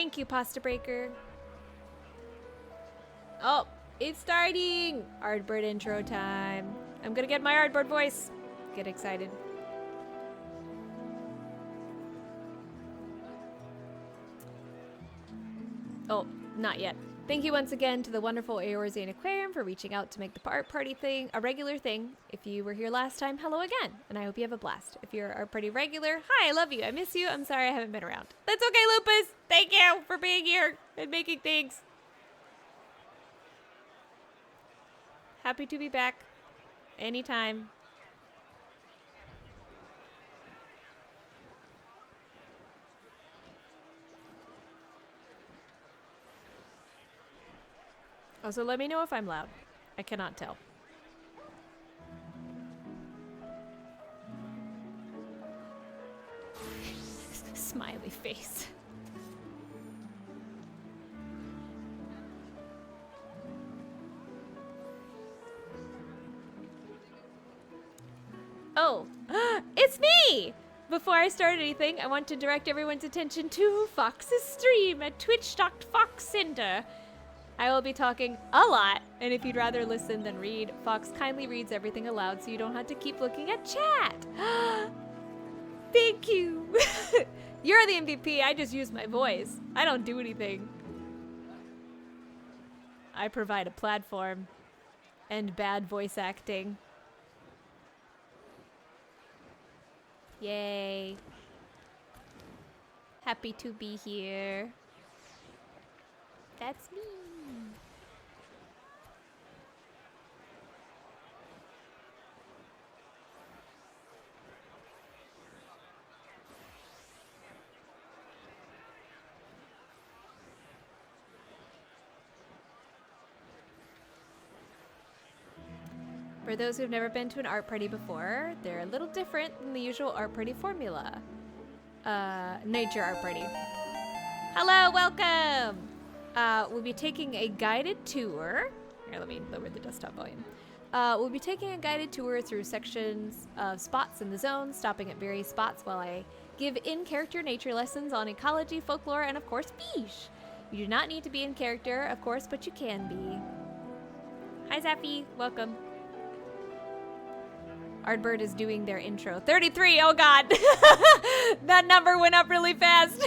Thank you, Pasta Breaker. Oh, it's starting! Ardbert intro time. I'm gonna get my Ardbert voice. Get excited. Oh, not yet. Thank you once again to the wonderful Eorzane Aquarium for reaching out to make the art party thing a regular thing. If you were here last time, hello again, and I hope you have a blast. If you're art party regular, hi, I love you, I miss you, I'm sorry I haven't been around. That's okay, Lupus! Thank you for being here and making things. Happy to be back. Anytime. Also, let me know if I'm loud. I cannot tell. Smiley face. Oh, it's me! Before I start anything, I want to direct everyone's attention to Fox's stream at twitch.foxcinder. I will be talking a lot, and if you'd rather listen than read, Fox kindly reads everything aloud so you don't have to keep looking at chat. Thank you. You're the MVP, I just use my voice. I don't do anything. I provide a platform and bad voice acting. Yay. Happy to be here. That's me. For those who've never been to an art party before, they're a little different than the usual art party formula. Nature art party. Hello, welcome! We'll be taking a guided tour. Here, let me lower the desktop volume. We'll be taking a guided tour through sections of spots in the zone, stopping at various spots while I give in-character nature lessons on ecology, folklore, and of course, beesh. You do not need to be in character, of course, but you can be. Hi, Zappy. Welcome. Ardbert is doing their intro. 33, oh god! That number went up really fast.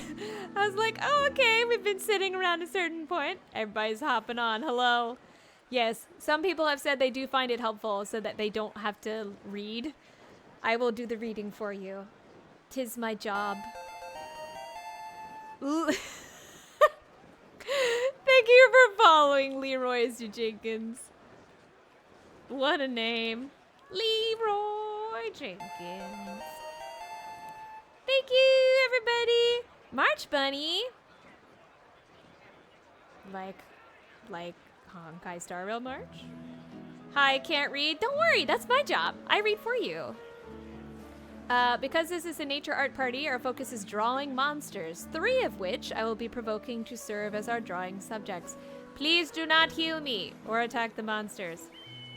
I was like, oh, okay, we've been sitting around a certain point. Everybody's hopping on, hello. Yes, some people have said they do find it helpful so that they don't have to read. I will do the reading for you. 'Tis my job. Thank you for following Leroy Jenkins. What a name. Leroy Jenkins. Thank you, everybody. March Bunny. Like Honkai Star Rail March. Hi, can't read. Don't worry, that's my job. I read for you. Because this is a nature art party, our focus is drawing monsters, 3 of which I will be provoking to serve as our drawing subjects. Please do not heal me or attack the monsters.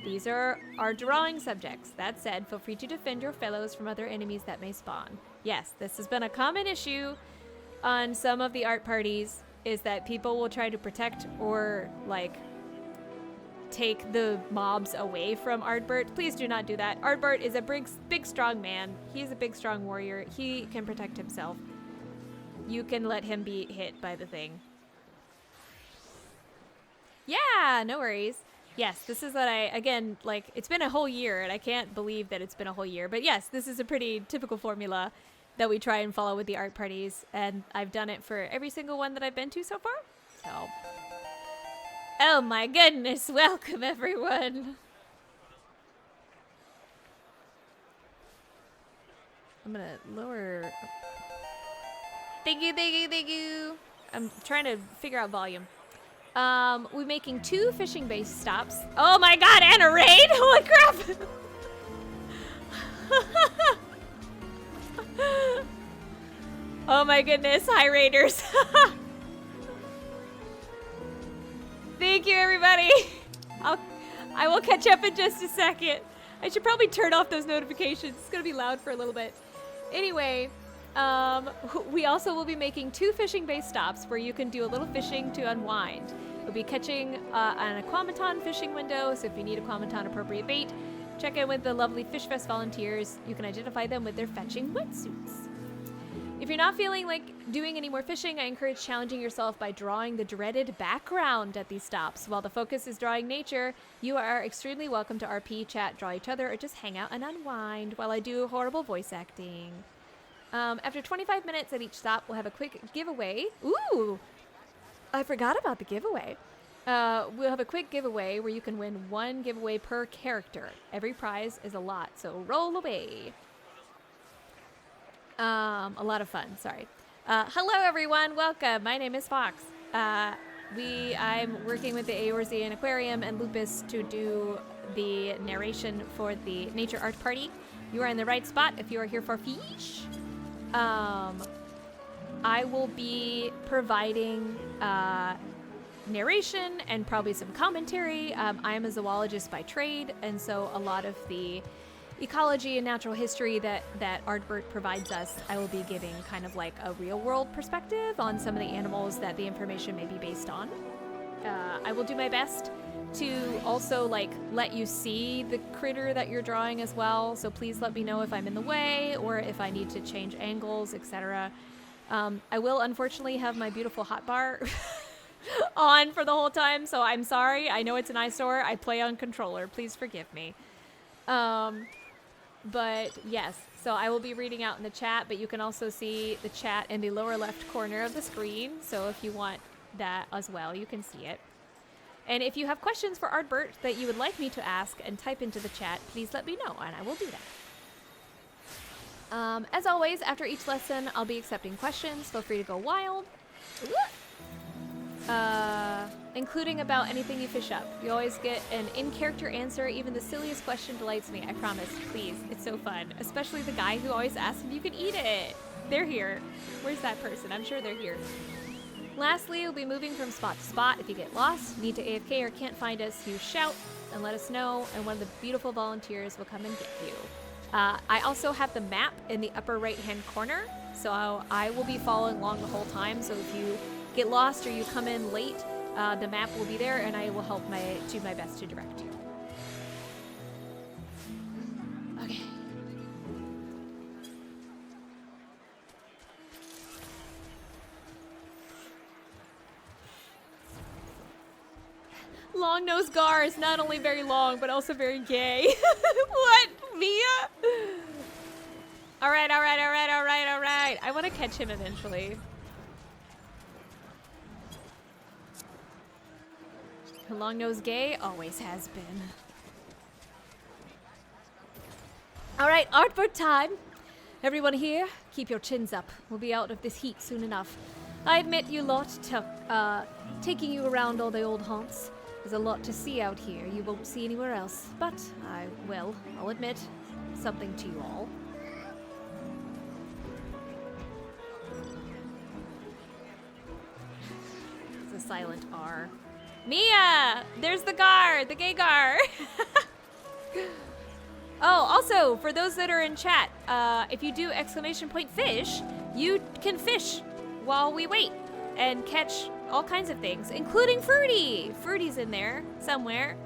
These are our drawing subjects. That said, feel free to defend your fellows from other enemies that may spawn. Yes, this has been a common issue on some of the art parties, is that people will try to protect or, like, take the mobs away from Ardbert. Please do not do that. Ardbert is a big, strong man. He's a big, strong warrior. He can protect himself. You can let him be hit by the thing. Yeah, no worries. Yes, this is what again, like, it's been a whole year, and I can't believe that it's been a whole year. But yes, this is a pretty typical formula that we try and follow with the art parties, and I've done it for every single one that I've been to so far. So, oh my goodness, welcome everyone. I'm gonna lower. Thank you. I'm trying to figure out volume. We're making 2 fishing-based stops. Oh my god, and a raid! Holy crap! Oh my goodness, hi raiders. Thank you, everybody. I will catch up in just a second. I should probably turn off those notifications. It's gonna be loud for a little bit. Anyway, We also will be making 2 fishing-based stops where you can do a little fishing to unwind. We'll be catching an Aquamaton fishing window, so if you need Aquamaton appropriate bait, check in with the lovely Fishfest volunteers. You can identify them with their fetching wetsuits. If you're not feeling like doing any more fishing, I encourage challenging yourself by drawing the dreaded background at these stops. While the focus is drawing nature, you are extremely welcome to RP, chat, draw each other, or just hang out and unwind while I do horrible voice acting. After 25 minutes at each stop, we'll have a quick giveaway. Ooh! I forgot about the giveaway. We'll have a quick giveaway where you can win 1 giveaway per character. Every prize is a lot, so roll away. A lot of fun, sorry. Hello everyone, welcome. My name is Fox. I'm working with the Eorzean Aquarium and Lupus to do the narration for the Nature Art Party. You are in the right spot if you are here for fish. I will be providing narration and probably some commentary. I am a zoologist by trade, and so a lot of the ecology and natural history that Ardbert provides us, I will be giving kind of like a real world perspective on some of the animals that the information may be based on. I will do my best to also like let you see the critter that you're drawing as well, so please let me know if I'm in the way or if I need to change angles, etc. I will unfortunately have my beautiful hotbar on for the whole time, so I'm sorry. I know it's an eyesore. I play on controller. Please forgive me. But yes, so I will be reading out in the chat, but you can also see the chat in the lower left corner of the screen. So if you want that as well, you can see it. And if you have questions for Ardbert that you would like me to ask and type into the chat, please let me know and I will do that. As always, after each lesson, I'll be accepting questions. Feel free to go wild. Including about anything you fish up. You always get an in-character answer. Even the silliest question delights me, I promise. Please, it's so fun. Especially the guy who always asks if you can eat it. They're here. Where's that person? I'm sure they're here. Lastly, we'll be moving from spot to spot. If you get lost, need to AFK, or can't find us, you shout and let us know, and one of the beautiful volunteers will come and get you. I also have the map in the upper right-hand corner, so I will be following along the whole time. So if you get lost or you come in late, the map will be there, and I will do my best to direct you. Okay. Long-nosed gar is not only very long, but also very gay. What, Mia? All right. I want to catch him eventually. Long-nosed gay always has been. All right, Ardbert time. Everyone here, keep your chins up. We'll be out of this heat soon enough. I admit you lot taking you around all the old haunts. There's a lot to see out here you won't see anywhere else. But I'll admit something to you all. It's a silent R. Mia! There's the gar! The gay gar! Oh, also, for those that are in chat, if you do !fish, you can fish while we wait and catch all kinds of things, including Fruity! Fruity's in there somewhere.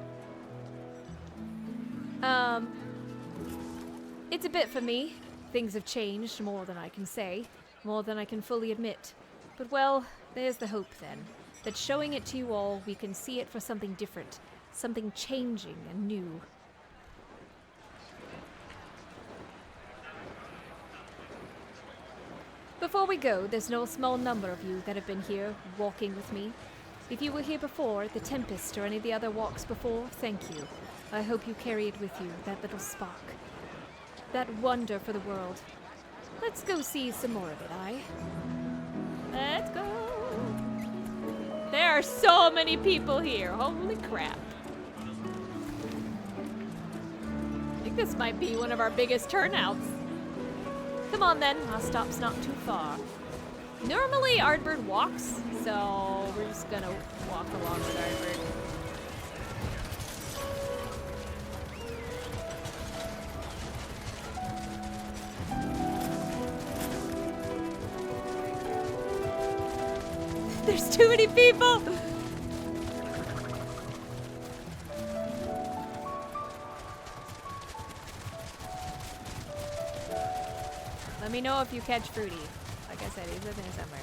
It's a bit for me. Things have changed more than I can say, more than I can fully admit. But well, there's the hope then. That showing it to you all, we can see it for something different, something changing and new. Before we go, there's no small number of you that have been here, walking with me. If you were here before, the Tempest, or any of the other walks before, thank you. I hope you carry it with you, that little spark. That wonder for the world. Let's go see some more of it, aye? Let's go! There are so many people here. Holy crap. I think this might be one of our biggest turnouts. Come on then, our stop's not too far. Normally Ardbert walks, so we're just gonna walk along with Ardbert. There's too many people! Let me know if you catch Fruity. Like I said, he's living somewhere.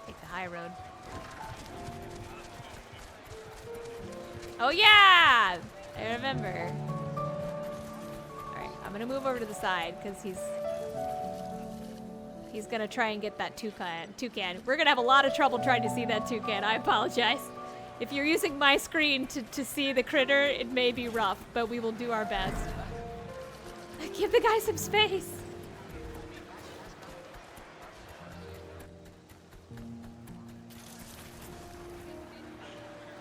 Take the high road. Oh yeah! I remember. Alright, I'm gonna move over to the side because he's gonna try and get that toucan. We're gonna have a lot of trouble trying to see that toucan. I apologize. If you're using my screen to see the critter, it may be rough, but we will do our best. Give the guy some space.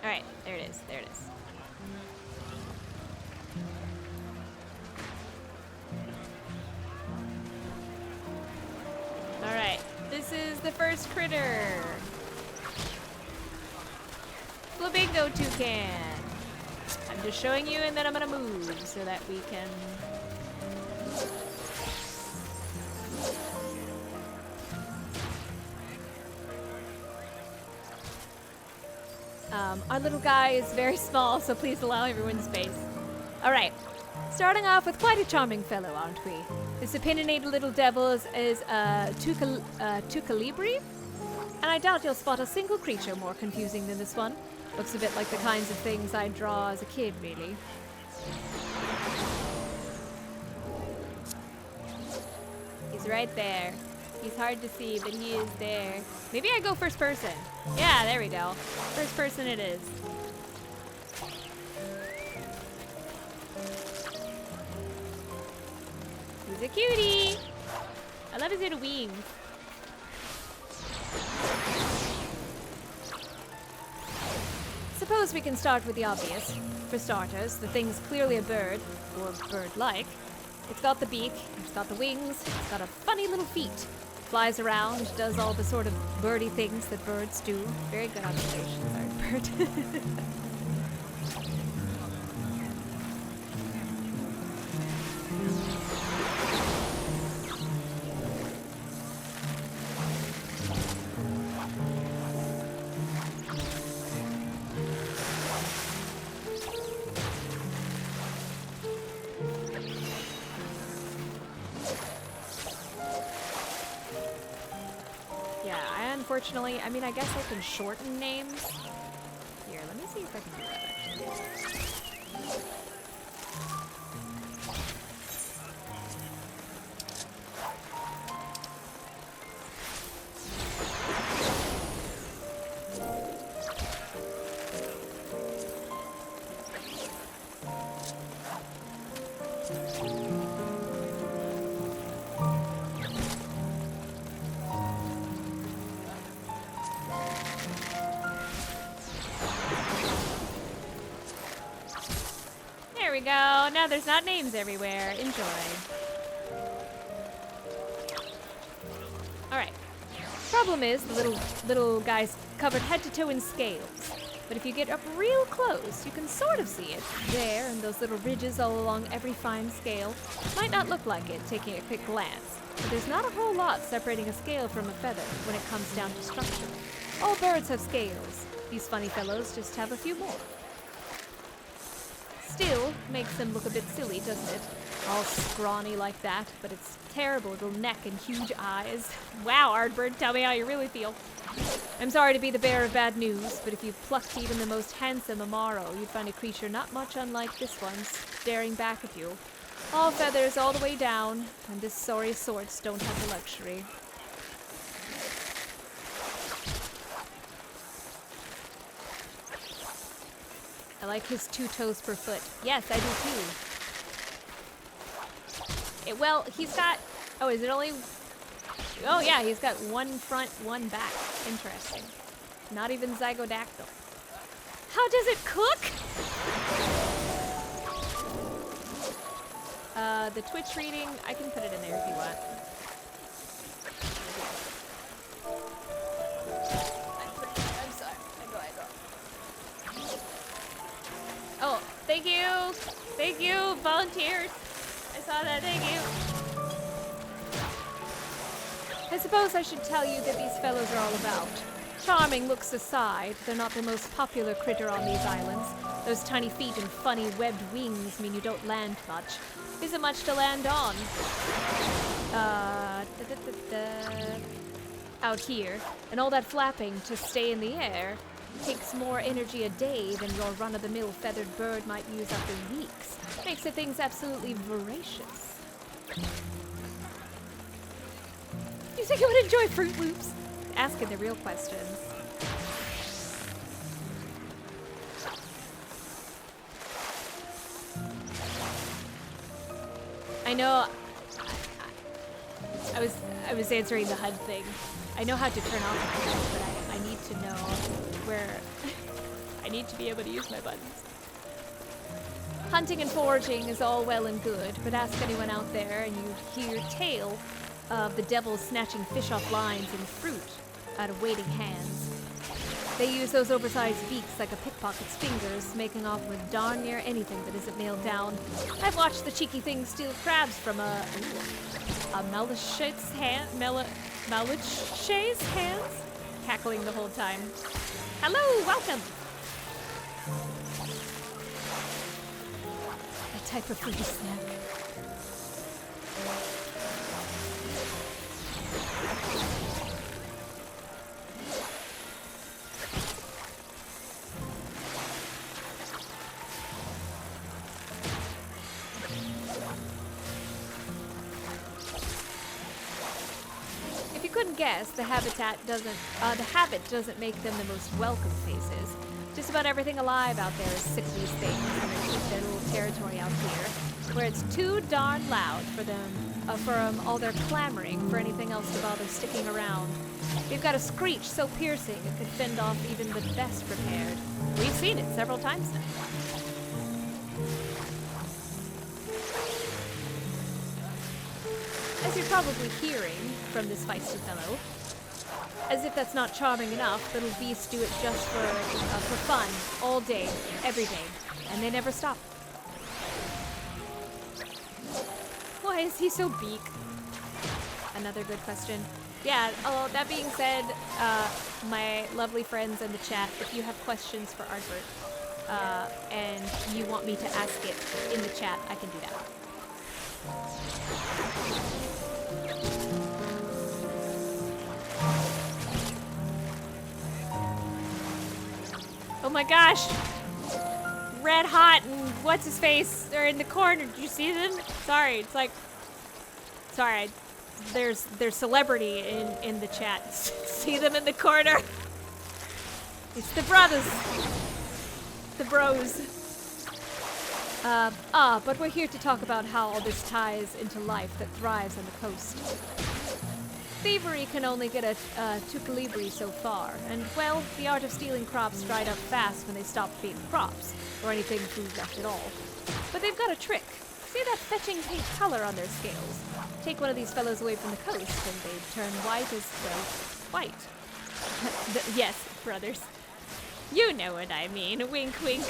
All right, there it is. There it is. All right, this is the first critter. Flamingo toucan. I'm just showing you, and then I'm gonna move so that we can. Our little guy is very small, so please allow everyone space. All right, starting off with quite a charming fellow, aren't we? This opinionated little devil is Tucalibri, and I doubt you'll spot a single creature more confusing than this one. Looks a bit like the kinds of things I'd draw as a kid, really. He's right there. He's hard to see, but he is there. Maybe I go first person. Yeah, there we go. First person it is. He's a cutie. I love his little wings. Suppose we can start with the obvious. For starters, the thing's clearly a bird, or bird-like. It's got the beak, it's got the wings, it's got a funny little feet. Flies around, does all the sort of birdie things that birds do. Very good observation, Ardbert. Unfortunately, I mean, I guess I can shorten names. Here, let me see if I can do that actually. There we go. Now there's not names everywhere. Enjoy. Alright. Problem is, the little guy's covered head to toe in scales. But if you get up real close, you can sort of see it. There, and those little ridges all along every fine scale. Might not look like it, taking a quick glance. But there's not a whole lot separating a scale from a feather when it comes down to structure. All birds have scales. These funny fellows just have a few more. Still, makes them look a bit silly, doesn't it? All scrawny like that, but it's terrible little neck and huge eyes. Wow, Ardbert, tell me how you really feel. I'm sorry to be the bearer of bad news, but if you plucked even the most handsome Amaro, you'd find a creature not much unlike this one, staring back at you. All feathers all the way down, and this sorry sorts don't have the luxury. I like his 2 toes per foot. Yes, I do too. Well, he's got... Oh, is it only... Oh yeah, he's got 1 front, 1 back. Interesting. Not even zygodactyl. How does it cook? The Twitch reading, I can put it in there if you want. I'm sorry. I go. Oh, thank you! Thank you, volunteers! I saw that, thank you! I suppose I should tell you that these fellows are all about. Charming looks aside, they're not the most popular critter on these islands. Those tiny feet and funny webbed wings mean you don't land much. Isn't much to land on. Out here, and all that flapping to stay in the air takes more energy a day than your run-of-the-mill feathered bird might use after weeks. Makes the things absolutely voracious. You think I would enjoy Fruit Loops? Asking the real questions. I know. I was answering the HUD thing. I know how to turn off my phone, but I need to know where. I need to be able to use my buttons. Hunting and foraging is all well and good, but ask anyone out there and you hear tale of the devil snatching fish off lines and fruit out of waiting hands. They use those oversized beaks like a pickpocket's fingers, making off with darn near anything that isn't nailed down. I've watched the cheeky things steal crabs from a Malach's hands, cackling the whole time. Hello, welcome. A type of fruity snack. If you couldn't guess, the habit doesn't make them the most welcome faces. Just about everything alive out there is sick of these things, and they keep their little territory out here, where it's too darn loud for them, all their clamoring for anything else to bother sticking around. They've got a screech so piercing it could fend off even the best prepared. We've seen it several times now. As you're probably hearing from this feisty fellow, as if that's not charming enough, little beasts do it just for fun, all day, every day, and they never stop. Why is he so beak? Another good question. Yeah, that being said, my lovely friends in the chat, if you have questions for Ardbert, and you want me to ask it in the chat, I can do that. Oh my gosh! Red Hot and what's his face are in the corner. Did you see them? Sorry, it's like, sorry. There's celebrity in the chat. See them in the corner. It's the brothers. The bros. But we're here to talk about how all this ties into life that thrives on the coast. Thievery can only get a tucalibri so far, and, well, the art of stealing crops dried up fast when they stopped being crops, or anything food left at all. But they've got a trick. See that fetching pink color on their scales? Take one of these fellows away from the coast, and they'd turn white as, well, white. Yes, brothers. You know what I mean. Wink, wink.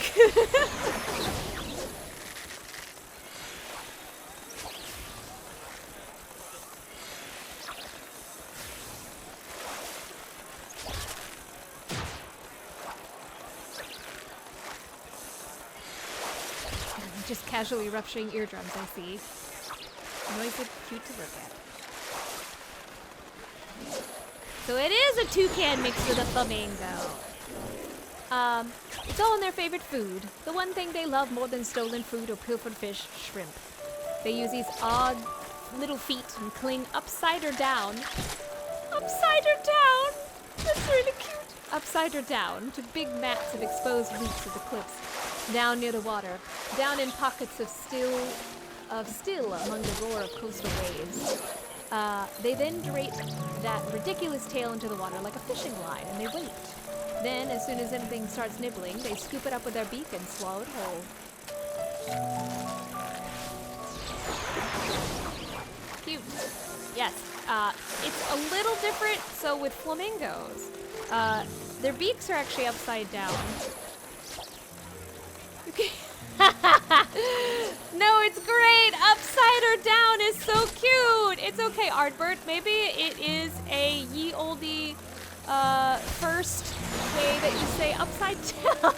Just casually rupturing eardrums, I see. Noisy, cute to look at. So it is a toucan mixed with a flamingo. It's all in their favorite food. The one thing they love more than stolen fruit or pilfered fish, shrimp. They use these odd little feet and cling upside or down. Upside or down? That's really cute. Upside or down to big mats of exposed roots of the cliffs. Down near the water, down in pockets of still among the roar of coastal waves. They then drape that ridiculous tail into the water like a fishing line, and they wait. Then, as soon as anything starts nibbling, they scoop it up with their beak and swallow it whole. Cute. Yes. It's a little different, so with flamingos, their beaks are actually upside down. No, it's great! Upside or down is so cute! It's okay, Ardbert. Maybe it is a ye olde first way that you say upside down.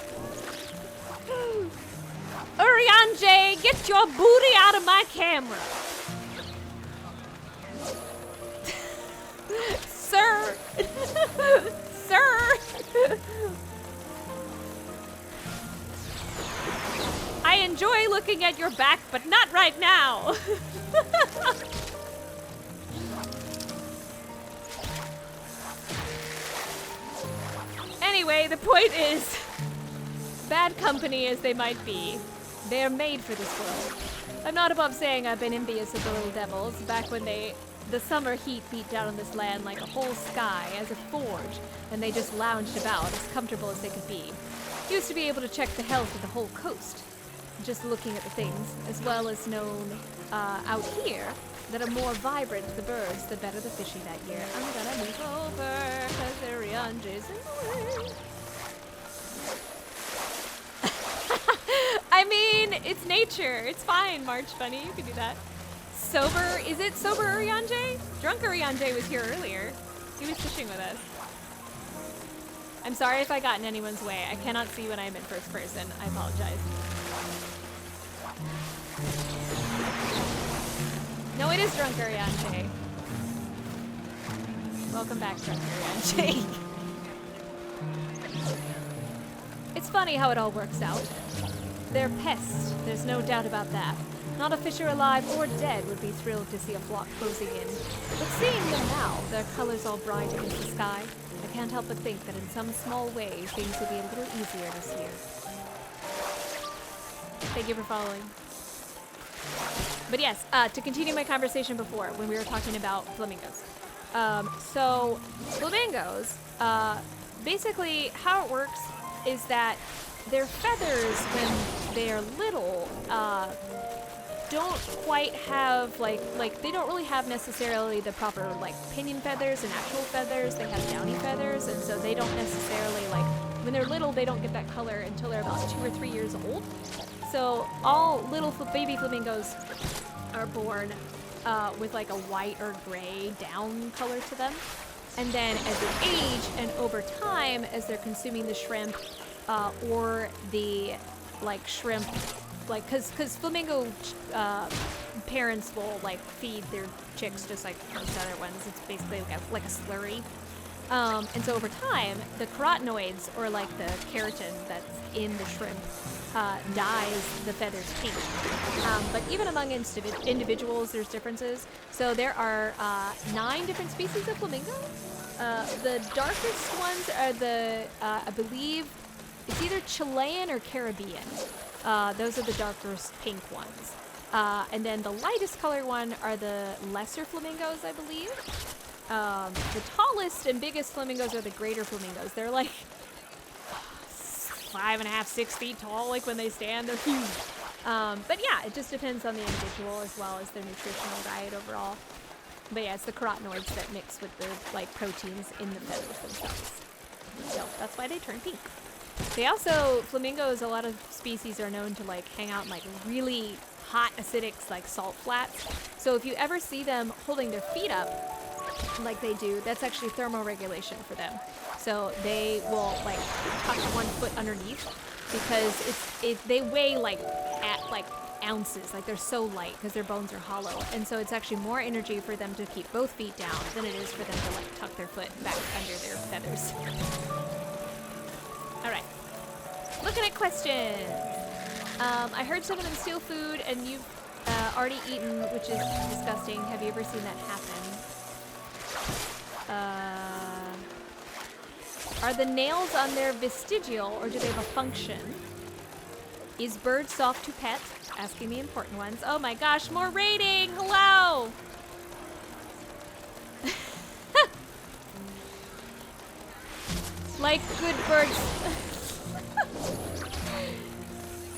Urianger, get your booty out of my camera. Sir. Sir. I enjoy looking at your back, but not right now. Anyway, the point is, bad company as they might be, they are made for this world. I'm not above saying I've been envious of the little devils back when the summer heat beat down on this land like a whole sky as a forge, and they just lounged about as comfortable as they could be. Used to be able to check the health of the whole coast, just looking at the things, as well as known out here that are more vibrant the birds, the better the fishing that year. I'm gonna move over, cause Urianger's in the way. I mean, it's nature. It's fine, March Bunny. You can do that. Sober, is it sober Urianger? Drunk Urianger was here earlier. He was fishing with us. I'm sorry if I got in anyone's way. I cannot see when I'm in first person. I apologize. No, it is Drunk Urianger. Welcome back, Drunk Urianger. It's funny how it all works out. They're pests, there's no doubt about that. Not a fisher alive or dead would be thrilled to see a flock closing in. But seeing them now, their colors all bright against the sky, I can't help but think that in some small way, things will be a little easier this year. Thank you for following. But yes, to continue my conversation before, when we were talking about flamingos. So, flamingos, basically how it works is that their feathers, when they're little, don't quite have, like they don't really have necessarily the proper, like, pinion feathers and actual feathers. They have downy feathers, and so they don't necessarily, like, when they're little, they don't get that color until they're about 2 or 3 years old. So all little baby flamingos are born with, like, a white or gray down color to them. And then as they age and over time, as they're consuming the shrimp, or the, like, shrimp, like, cause flamingo parents will, like, feed their chicks just like most other ones. It's basically like a slurry. And so over time, the carotenoids, or like the keratin that's in the shrimp, dyes the feathers pink. But even among individuals, there's differences. So there are 9 different species of flamingo. The darkest ones are the, I believe, it's either Chilean or Caribbean. Those are the darkest pink ones. And then the lightest colored one are the lesser flamingos, I believe. The tallest and biggest flamingos are the greater flamingos. They're like 5.5, 6 feet tall, like when they stand, they're huge. But yeah, it just depends on the individual as well as their nutritional diet overall. But yeah, it's the carotenoids that mix with the, like, proteins in the feathers themselves. So that's why they turn pink. They also, flamingos, a lot of species are known to, like, hang out in, like, really hot acidic, like, salt flats. So if you ever see them holding their feet up like they do, that's actually thermoregulation for them. So they will, like, tuck one foot underneath because they weigh like ounces, like they're so light because their bones are hollow, and so it's actually more energy for them to keep both feet down than it is for them to, like, tuck their foot back under their feathers. All right, looking at questions. I heard some of them steal food and you've already eaten, which is disgusting. Have you ever seen that happen? Are the nails on their vestigial, or do they have a function? Is bird soft to pet? Asking the important ones. Oh my gosh, more rating! Hello! Like good birds.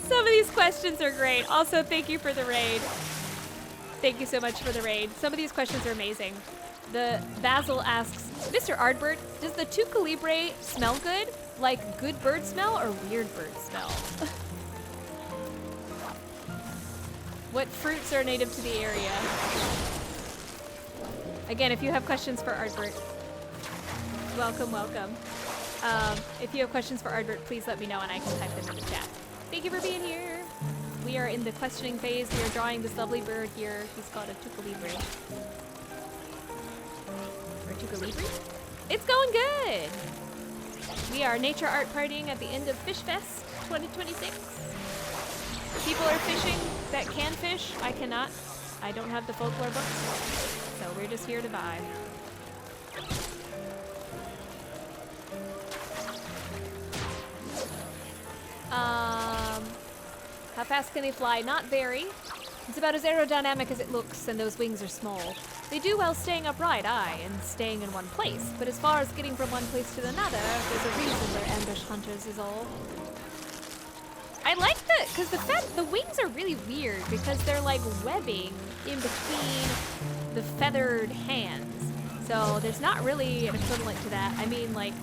Some of these questions are great. Also, thank you for the raid. Thank you so much for the raid. Some of these questions are amazing. The Basil asks, Mr. Ardbert, does the Tuca Libre smell good? Like good bird smell or weird bird smell? What fruits are native to the area? Again, if you have questions for Ardbert, welcome, welcome. If you have questions for Ardbert, please let me know and I can type them in the chat. Thank you for being here. We are in the questioning phase. We are drawing this lovely bird here. He's called a tucalibre. Or tucalibre? It's going good! We are nature art partying at the end of Fishfest 2026. People are fishing that can fish. I cannot. I don't have the folklore books. So we're just here to vibe. How fast can they fly? Not very. It's about as aerodynamic as it looks, and those wings are small. They do well staying upright, aye, and staying in one place. But as far as getting from one place to another, there's a reason they're ambush hunters is all. I like because the wings are really weird because they're like webbing in between the feathered hands. So there's not really an equivalent to that. I mean, like,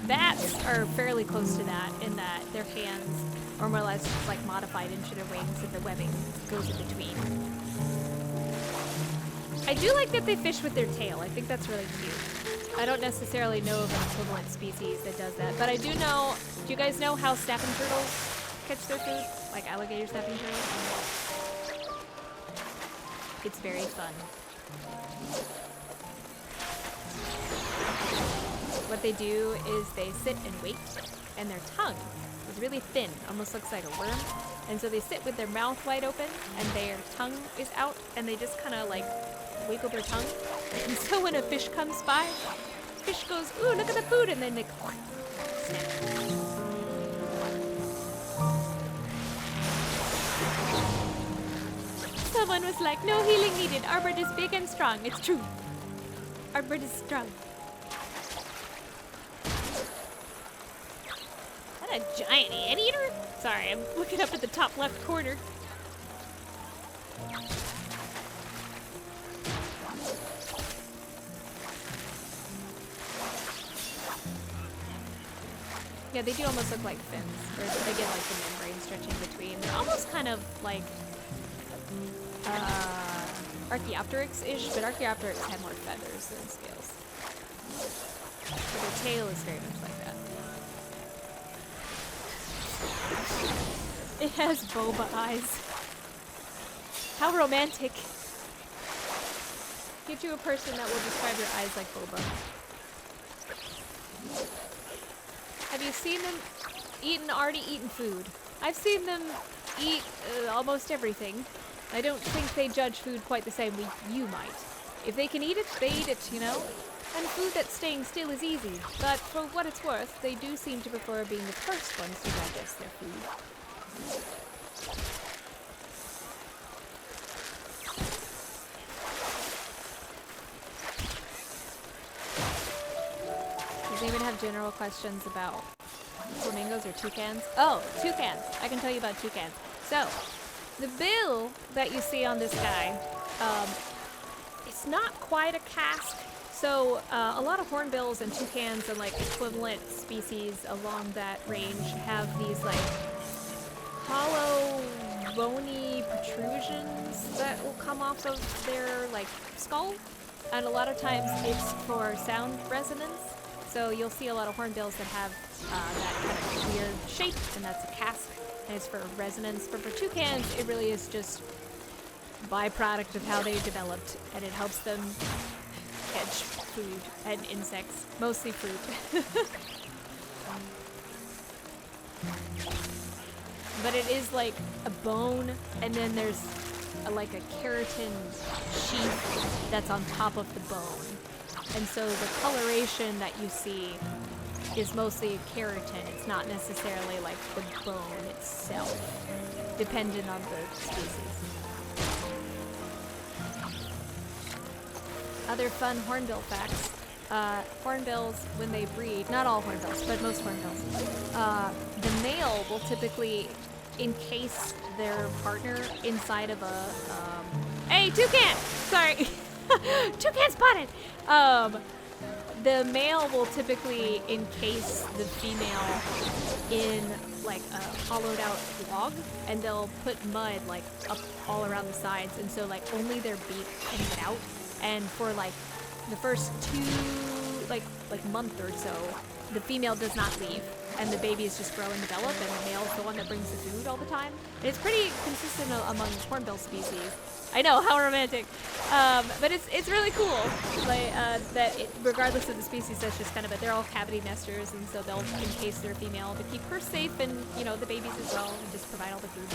bats are fairly close to that in that their hands are more or less just like modified into their wings and the webbing goes in between. I do like that they fish with their tail. I think that's really cute. I don't necessarily know of an equivalent species that does that, but I do know, do you guys know how snapping turtles catch their food? Like alligator snapping turtles? It's very fun. What they do is they sit and wait, and their tongue is really thin, almost looks like a worm. And so they sit with their mouth wide open, and their tongue is out, and they just kind of like wiggle their tongue. And so when a fish comes by, fish goes, ooh, look at the food, and then they snap. Someone was like, no healing needed. Ardbert is big and strong. It's true. Ardbert is strong. A giant anteater? Sorry, I'm looking up at the top left corner. Yeah, they do almost look like fins. Or they get like the membrane stretching between. They're almost kind of like Archaeopteryx-ish, but Archaeopteryx have more feathers than scales. So their tail is very much like that. It has boba eyes. How romantic. Get you a person that will describe your eyes like boba. Have you seen them already eaten food? I've seen them eat almost everything. I don't think they judge food quite the same way you might. If they can eat it, they eat it, you know? And food that's staying still is easy, but for what it's worth, they do seem to prefer being the first ones to digest their food. Does anyone have general questions about flamingos or toucans? Oh, toucans! I can tell you about toucans. So, the bill that you see on this guy, it's not quite a casque. So a lot of hornbills and toucans and like equivalent species along that range have these like hollow, bony protrusions that will come off of their like skull, and a lot of times it's for sound resonance. So you'll see a lot of hornbills that have that kind of weird shape, and that's a casque, and it's for resonance. But for toucans, it really is just a byproduct of how they developed, and it helps them catch food and insects, mostly fruit. But it is like a bone, and then there's like a keratin sheath that's on top of the bone. And so the coloration that you see is mostly keratin. It's not necessarily like the bone itself, dependent on the species. Other fun hornbill facts. Hornbills, when they breed, not all hornbills, but most hornbills, the male will typically encase their partner inside of a, hey, toucan! Sorry. Toucan spotted! The male will typically encase the female in like a hollowed out log, and they'll put mud like up all around the sides, and so like only their beak can get out, and for like the first like month or so, the female does not leave, and the babies just grow and develop, and the male's the one that brings the food all the time. And it's pretty consistent among hornbill species. I know, how romantic. But it's really cool, like, regardless of the species, that's just kind of it. They're all cavity nesters, and so they'll encase their female to keep her safe, and you know, the babies as well, and just provide all the food.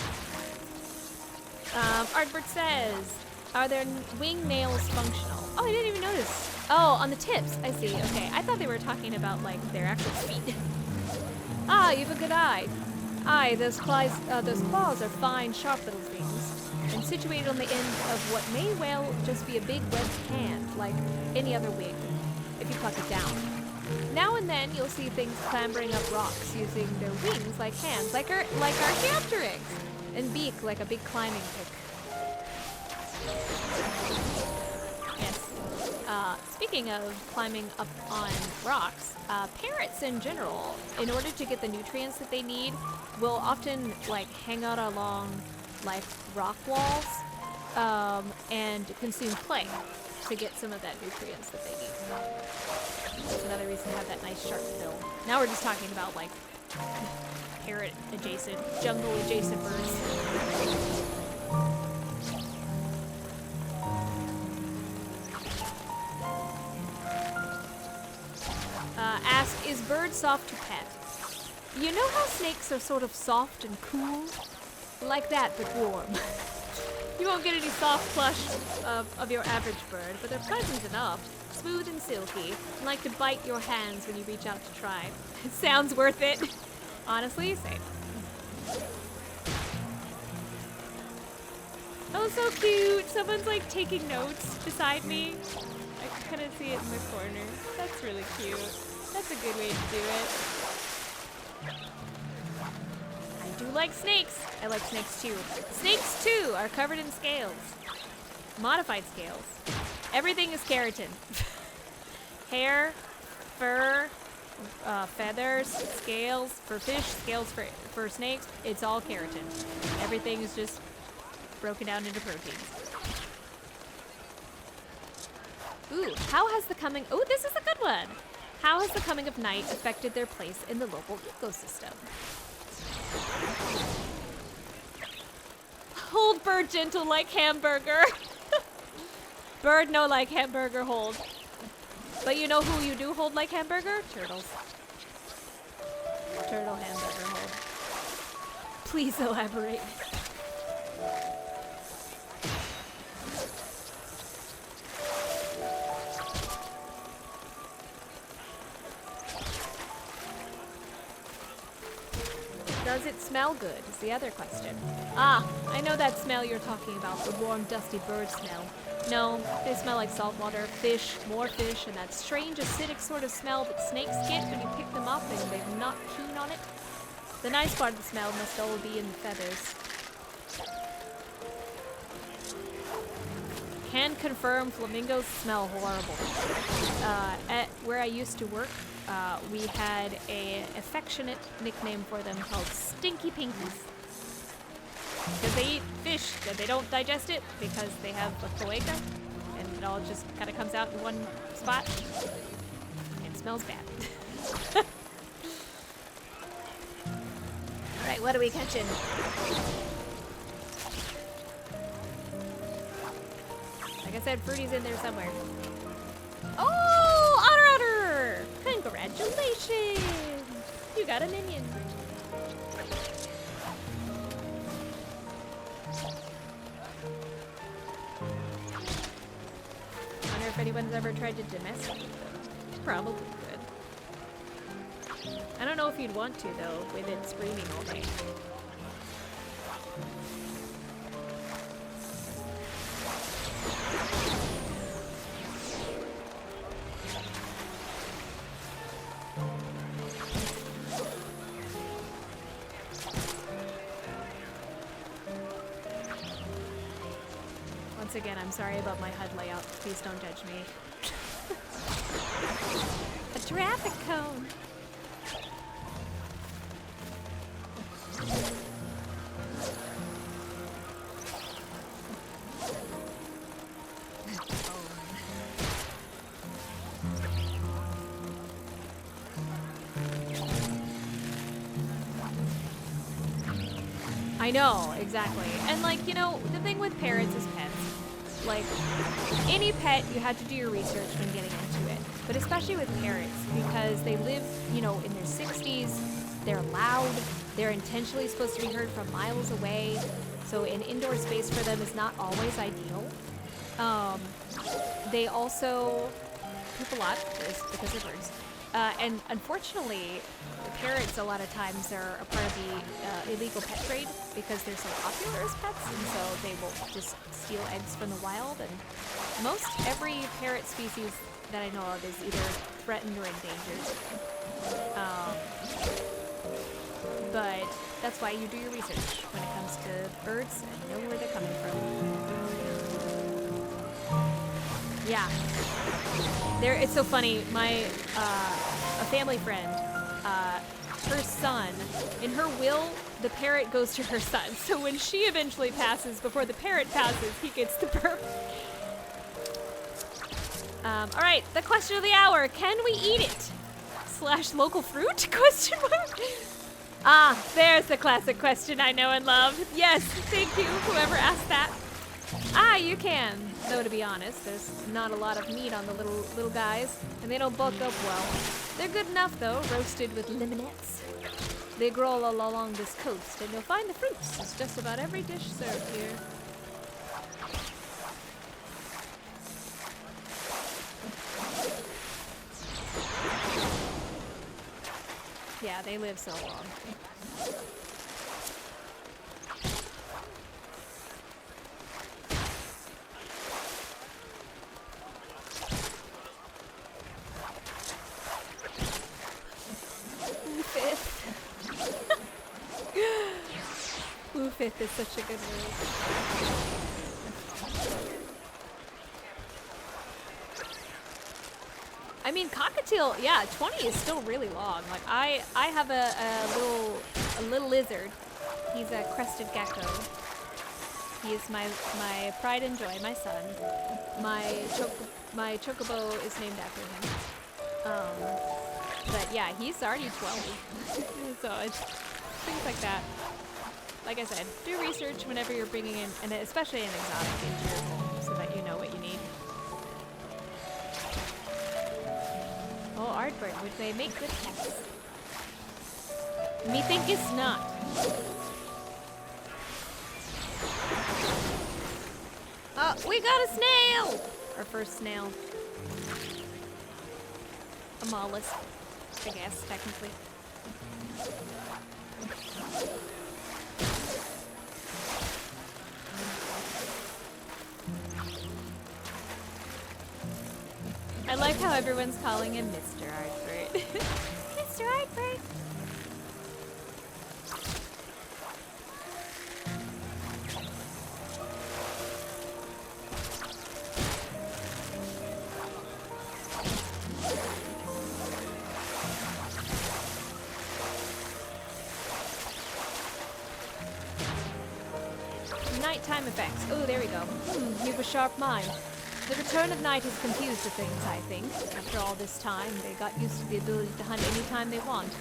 Ardbert says, are their wing nails functional? Oh, I didn't even notice. Oh, on the tips. I see. Okay, I thought they were talking about like their actual feet. Ah, you have a good eye. Aye, those claws are fine, sharp little things, and situated on the end of what may well just be a big webbed hand, like any other wing, if you pluck it down. Now and then, you'll see things clambering up rocks using their wings like hands, like our hamsterings, and beak like a big climbing pick. Yes. Speaking of climbing up on rocks, parrots in general, in order to get the nutrients that they need, will often like hang out along like rock walls and consume clay to get some of that nutrients that they need. That's another reason to have that nice sharp bill. Now we're just talking about like parrot adjacent, jungle adjacent birds. Ask, is bird soft to pet? You know how snakes are sort of soft and cool? Like that, but warm. You won't get any soft plush of your average bird, but they're pleasant enough, smooth and silky, and like to bite your hands when you reach out to try. It sounds worth it. Honestly, same. Oh, so cute! Someone's like taking notes beside me. I can kind of see it in the corner. That's really cute. That's a good way to do it. I do like snakes. I like snakes too. Snakes too are covered in scales. Modified scales. Everything is keratin. Hair, fur, feathers, scales for fish, scales for snakes. It's all keratin. Everything is just broken down into proteins. Ooh, how has the coming... Oh, this is a good one. How has the coming of night affected their place in the local ecosystem? Hold bird gentle like hamburger. Bird no like hamburger hold. But you know who you do hold like hamburger? Turtles. Turtle hamburger hold. Please elaborate. Does it smell good is the other question. Ah, I know that smell you're talking about, the warm, dusty bird smell. No, they smell like saltwater, fish, more fish, and that strange acidic sort of smell that snakes get when you pick them up and they're not keen on it. The nice part of the smell must all be in the feathers. Can confirm flamingos smell horrible. At where I used to work, we had an affectionate nickname for them called Stinky Pinkies. Because they eat fish and they don't digest it because they have a cloaca and it all just kind of comes out in one spot. It smells bad. Alright, what are we catching? Like I said, Fruity's in there somewhere. Oh, Otter! Congratulations! You got a minion. Wonder if anyone's ever tried to domesticate them. Probably could. I don't know if you'd want to, though, with it screaming all day. Once again, I'm sorry about my HUD layout. Please don't judge me. A traffic cone! I know, exactly. And like, you know, the thing with parrots is pets. Like, any pet, you had to do your research when getting into it. But especially with parrots, because they live, you know, in their 60s, they're loud, they're intentionally supposed to be heard from miles away, so an indoor space for them is not always ideal. They also poop a lot, because they're birds. And unfortunately, parrots a lot of times are a part of the illegal pet trade because they're so popular as pets, and so they will just steal eggs from the wild. And most every parrot species that I know of is either threatened or endangered. But that's why you do your research when it comes to birds and know where they're coming from. Yeah. It's so funny. A family friend, her son, in her will, the parrot goes to her son. So when she eventually passes, before the parrot passes, he gets the bird. All right, the question of the hour: can we eat it? / local fruit? Question mark. Ah, there's the classic question I know and love. Yes, thank you, whoever asked that. Ah, you can. Though to be honest, there's not a lot of meat on the little guys, and they don't bulk up well. They're good enough though, roasted with limonettes. They grow all along this coast, and you'll find the fruits. It's just about every dish served here. Yeah, they live so long. Fifth is such a good word. I mean, cockatiel, yeah, 20 is still really long. Like I have a little lizard. He's a crested gecko. He is my pride and joy, my son. My chocobo is named after him. But yeah, he's already 12. So it's things like that. Like I said, do research whenever you're bringing in, and especially an exotic, into your home so that you know what you need. Oh, Ardbert, would they make good pets? Methinkest not. Oh, we got a snail! Our first snail. A mollusk, I guess, technically. I like how everyone's calling him Mr. Ardbert. Mr. Ardbert! Nighttime effects. Oh, there we go. You have a sharp mind. The return of night has confused the things, I think. After all this time, they got used to the ability to hunt any time they want.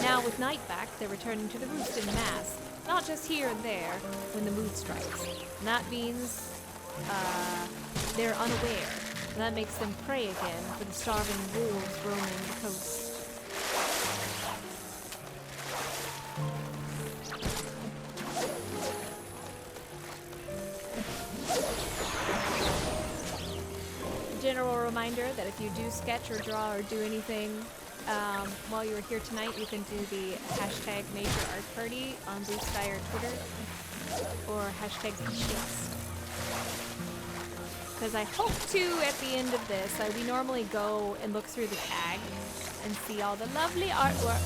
Now, with night back, they're returning to the roost in mass. Not just here and there, when the mood strikes. And that means, they're unaware. And that makes them prey again for the starving wolves roaming the coast. General reminder that if you do sketch or draw or do anything while you're here tonight, you can do the hashtag Major Art Party on Blue Sky or Twitter, or hashtag Fishfest. Because I hope to, at the end of this, we normally go and look through the tag and see all the lovely artwork.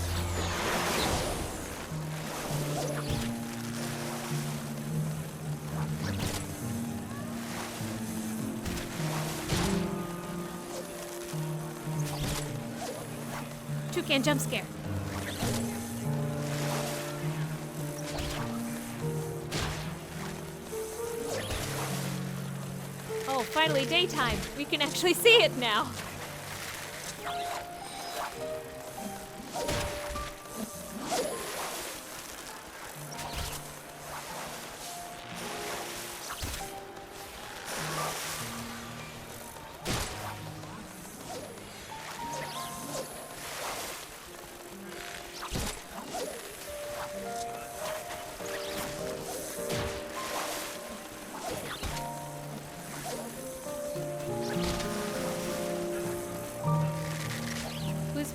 Toucan jump scare. Oh, finally daytime. We can actually see it now.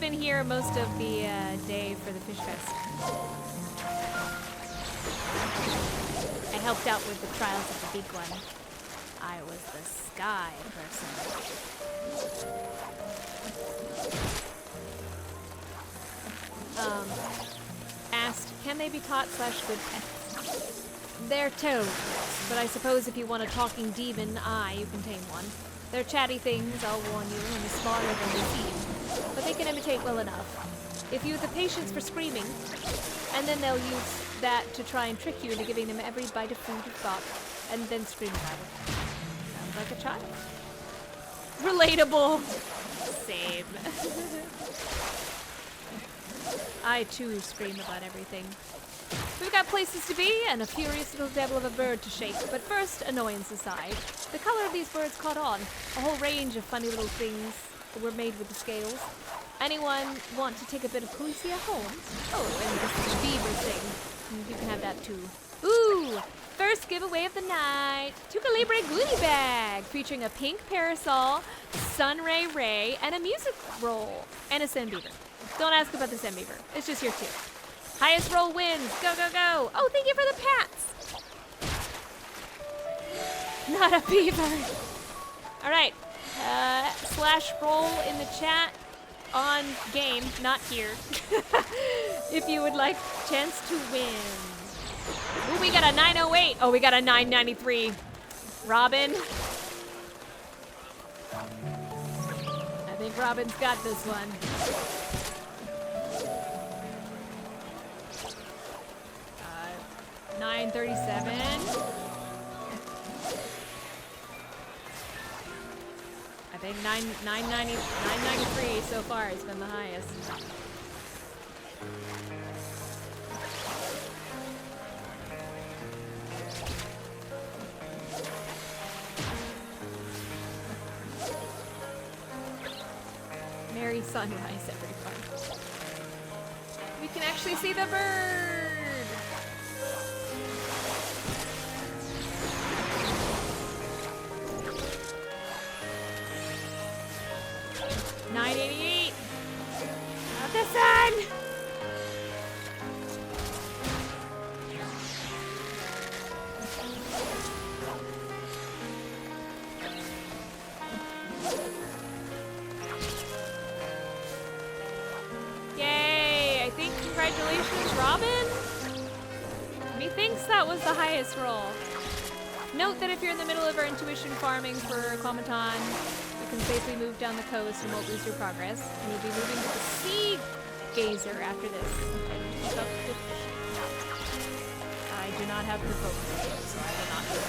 been here most of the day for the Fishfest. I helped out with the trials of the big one. I was the sky person. Asked, can they be taught / good pets? They're toads, but I suppose if you want a talking demon eye, you can tame one. They're chatty things, I'll warn you, and smarter than they seem, but they can imitate well enough. If you have the patience for screaming, and then they'll use that to try and trick you into giving them every bite of food you've got, and then scream about it. Sounds like a child. Relatable. Same. I too scream about everything. We've got places to be and a furious little devil of a bird to shake, but first, annoyance aside. The color of these birds caught on. A whole range of funny little things were made with the scales. Anyone want to take a bit of Policia home? Oh, and this beaver thing. You can have that too. Ooh! First giveaway of the night. Tuca Libre goodie bag featuring a pink parasol, sunray ray, and a music roll, and a sand beaver. Don't ask about the sand beaver. It's just here too. Highest roll wins. Go, go, go. Oh, thank you for the pats. Not a beaver. All right. / roll in the chat on game, not here. If you would like chance to win. Ooh, we got a 908. Oh, we got a 993. Robin. I think Robin's got this one. 937. I think 993 so far has been the highest. Merry sunrise, everyone. We can actually see the bird! 988. Not the sun. Yay! I think congratulations, Robin. Methinks that was the highest roll. Note that if you're in the middle of our intuition farming for Comiton, you can safely move down the coast and won't lose your progress. And you'll be moving to the Sea Gazer after this. I do not have the focus, so I will not do it.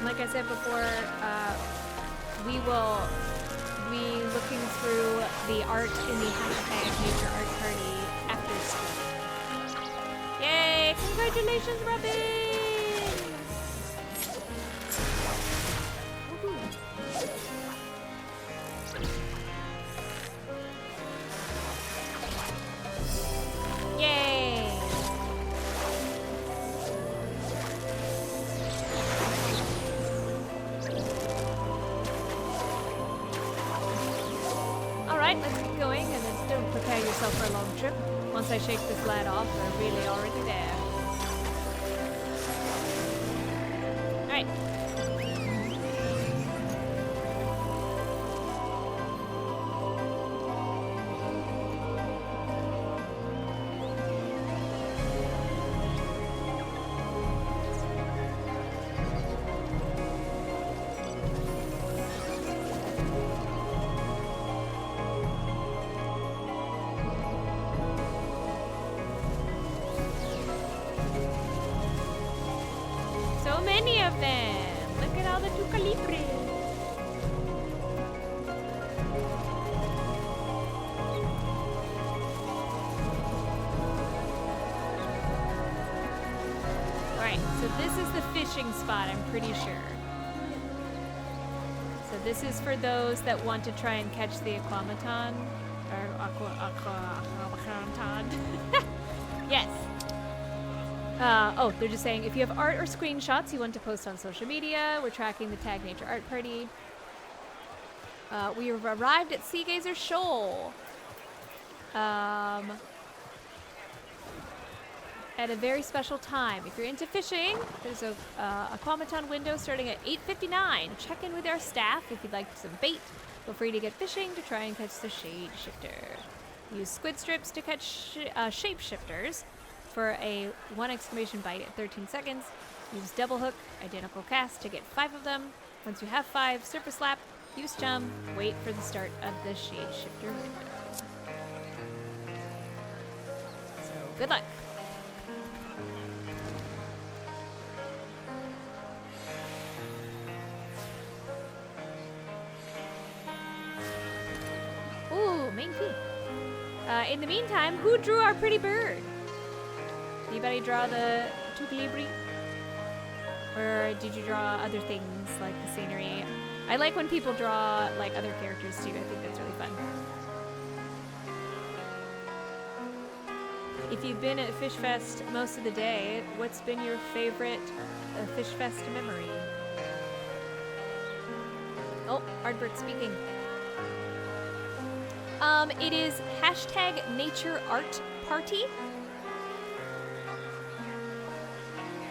Like I said before, we will be looking through the art in the hashtag Nature Art Party after school. Yay! Congratulations, Robin! Yay! Alright, let's get going, and then don't prepare yourself for a long trip. Once I shake this lad off, we're really already there. Alright. fan. Look at all the tucalibre. Alright, so this is the fishing spot, I'm pretty sure. So this is for those that want to try and catch the aquamaton. Or aquamaton. Yes. Oh, they're just saying if you have art or screenshots you want to post on social media, we're tracking the Tag Nature Art Party. We have arrived at Sea Gazer Shoal. At a very special time. If you're into fishing, there's a aquamaton window starting at 8:59. Check in with our staff if you'd like some bait. Feel free to get fishing to try and catch the shade shifter. Use squid strips to catch shape shifters for a 1 exclamation bite at 13 seconds. Use double hook, identical cast to get 5 of them. Once you have 5, surface lap, use chum, wait for the start of the shade shifter window. So good luck. Ooh, main food. In the meantime, who drew our pretty bird? Anybody draw the tucalibre? Or did you draw other things like the scenery? I like when people draw like other characters too. I think that's really fun. If you've been at Fishfest most of the day, what's been your favorite Fishfest memory? Oh, Ardbert speaking. It is #NatureArtParty.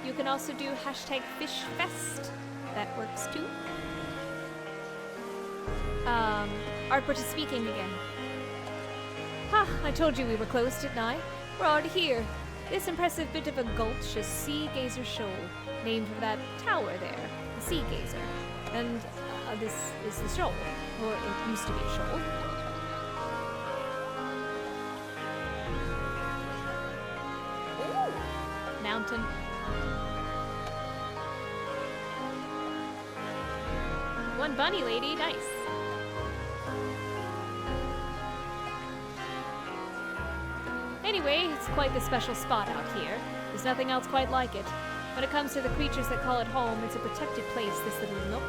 You can also do #Fishfest. That works too. Ardbert is speaking again. Ha! I told you we were close, didn't I? We're already here. This impressive bit of a gulch is Sea Gazer Shoal, named for that tower there, the Sea Gazer. And this is the shoal, or it used to be a shoal. Ooh. Mountain. One bunny lady, nice. Anyway, it's quite the special spot out here. There's nothing else quite like it. When it comes to the creatures that call it home, it's a protected place, this little nook.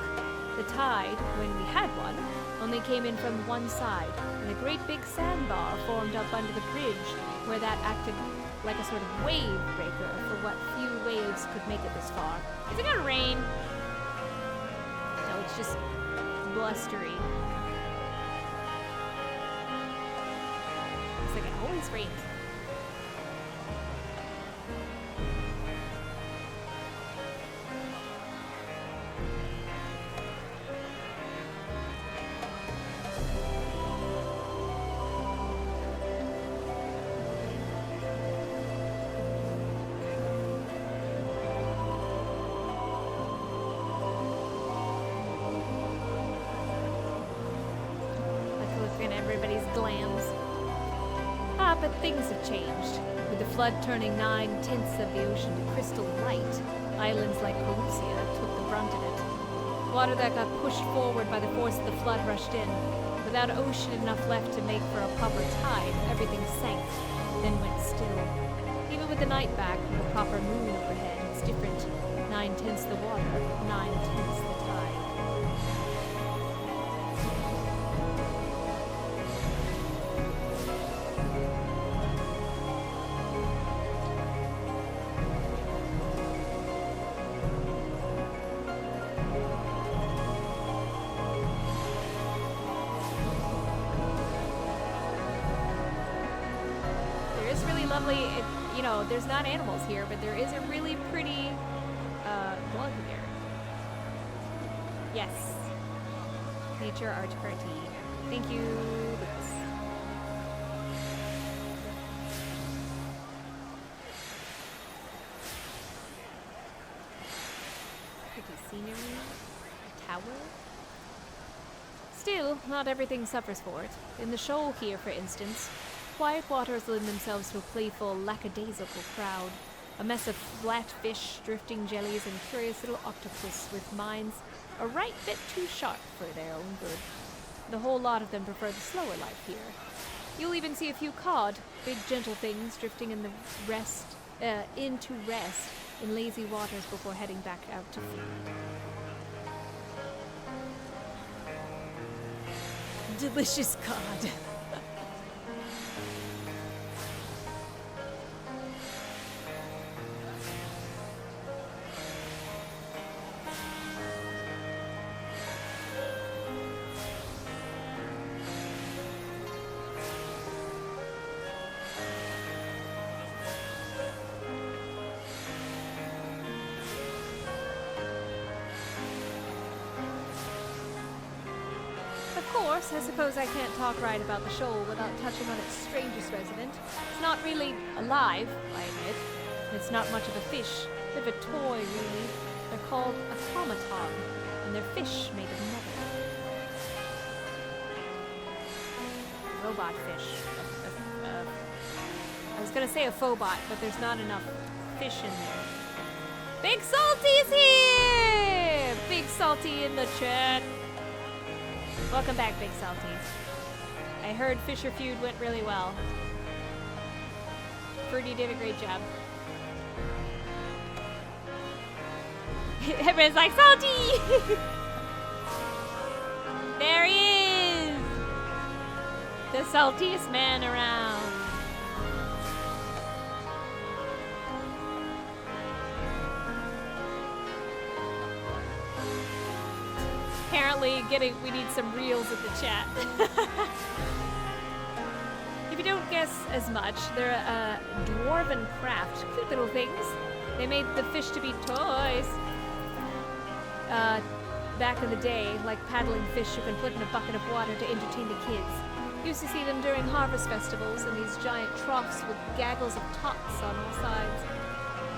The tide, when we had one, only came in from one side, and a great big sandbar formed up under the bridge, where that acted like a sort of wave breaker for what few waves could make it this far. Is it gonna rain? No, it's just blustery. It's like it always rains. Everybody's glands. But things have changed. With the flood turning 9/10 of the ocean to crystal white, islands like Perusia took the brunt of it. Water that got pushed forward by the force of the flood rushed in. Without ocean enough left to make for a proper tide, everything sank, then went still. Even with the night back and the proper moon overhead, it's different. 9/10 the water, 9/10 the tide. Lovely, you know, there's not animals here, but there is a really pretty bug here. Yes. Nature Art Party. Thank you, Lucas. Pretty scenery. A tower. Still, not everything suffers for it. In the shoal here, for instance, quiet waters lend themselves to a playful, lackadaisical crowd. A mess of flat fish, drifting jellies, and curious little octopus with minds a right bit too sharp for their own good. The whole lot of them prefer the slower life here. You'll even see a few cod, big gentle things, drifting in into rest in lazy waters before heading back out to feed. Delicious cod. Of course, I suppose I can't talk right about the shoal without touching on its strangest resident. It's not really alive, I admit. It's not much of a fish. Bit of a toy, really. They're called automaton, and they're fish made of metal. Robot fish. I was gonna say a phobot, but there's not enough fish in there. Big Salty's here! Big Salty in the chat. Welcome back, Big Salty. I heard Fisher Feud went really well. Birdie did a great job. Everyone's like, Salty! There he is! The saltiest man around. Apparently, we need some reels at the chat. If you don't guess as much, they're a dwarven craft. Cute little things. They made the fish to be toys. Back in the day, like paddling fish you can put in a bucket of water to entertain the kids. Used to see them during harvest festivals in these giant troughs with gaggles of tots on all sides.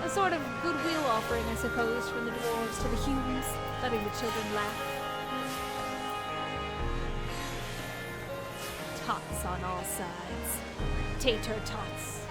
A sort of goodwill offering, I suppose, from the dwarves to the humans, letting the children laugh. Tots on all sides. Tater tots.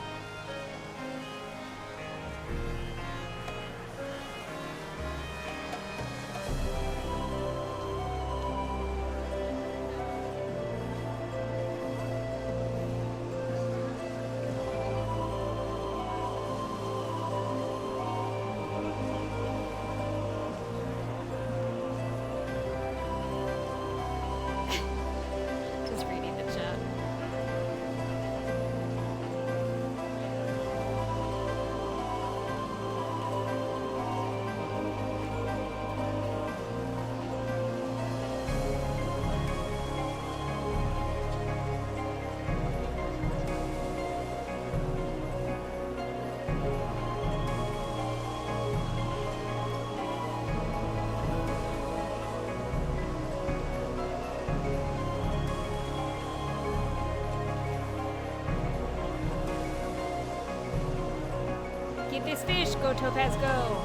Get this fish, go Topaz, go.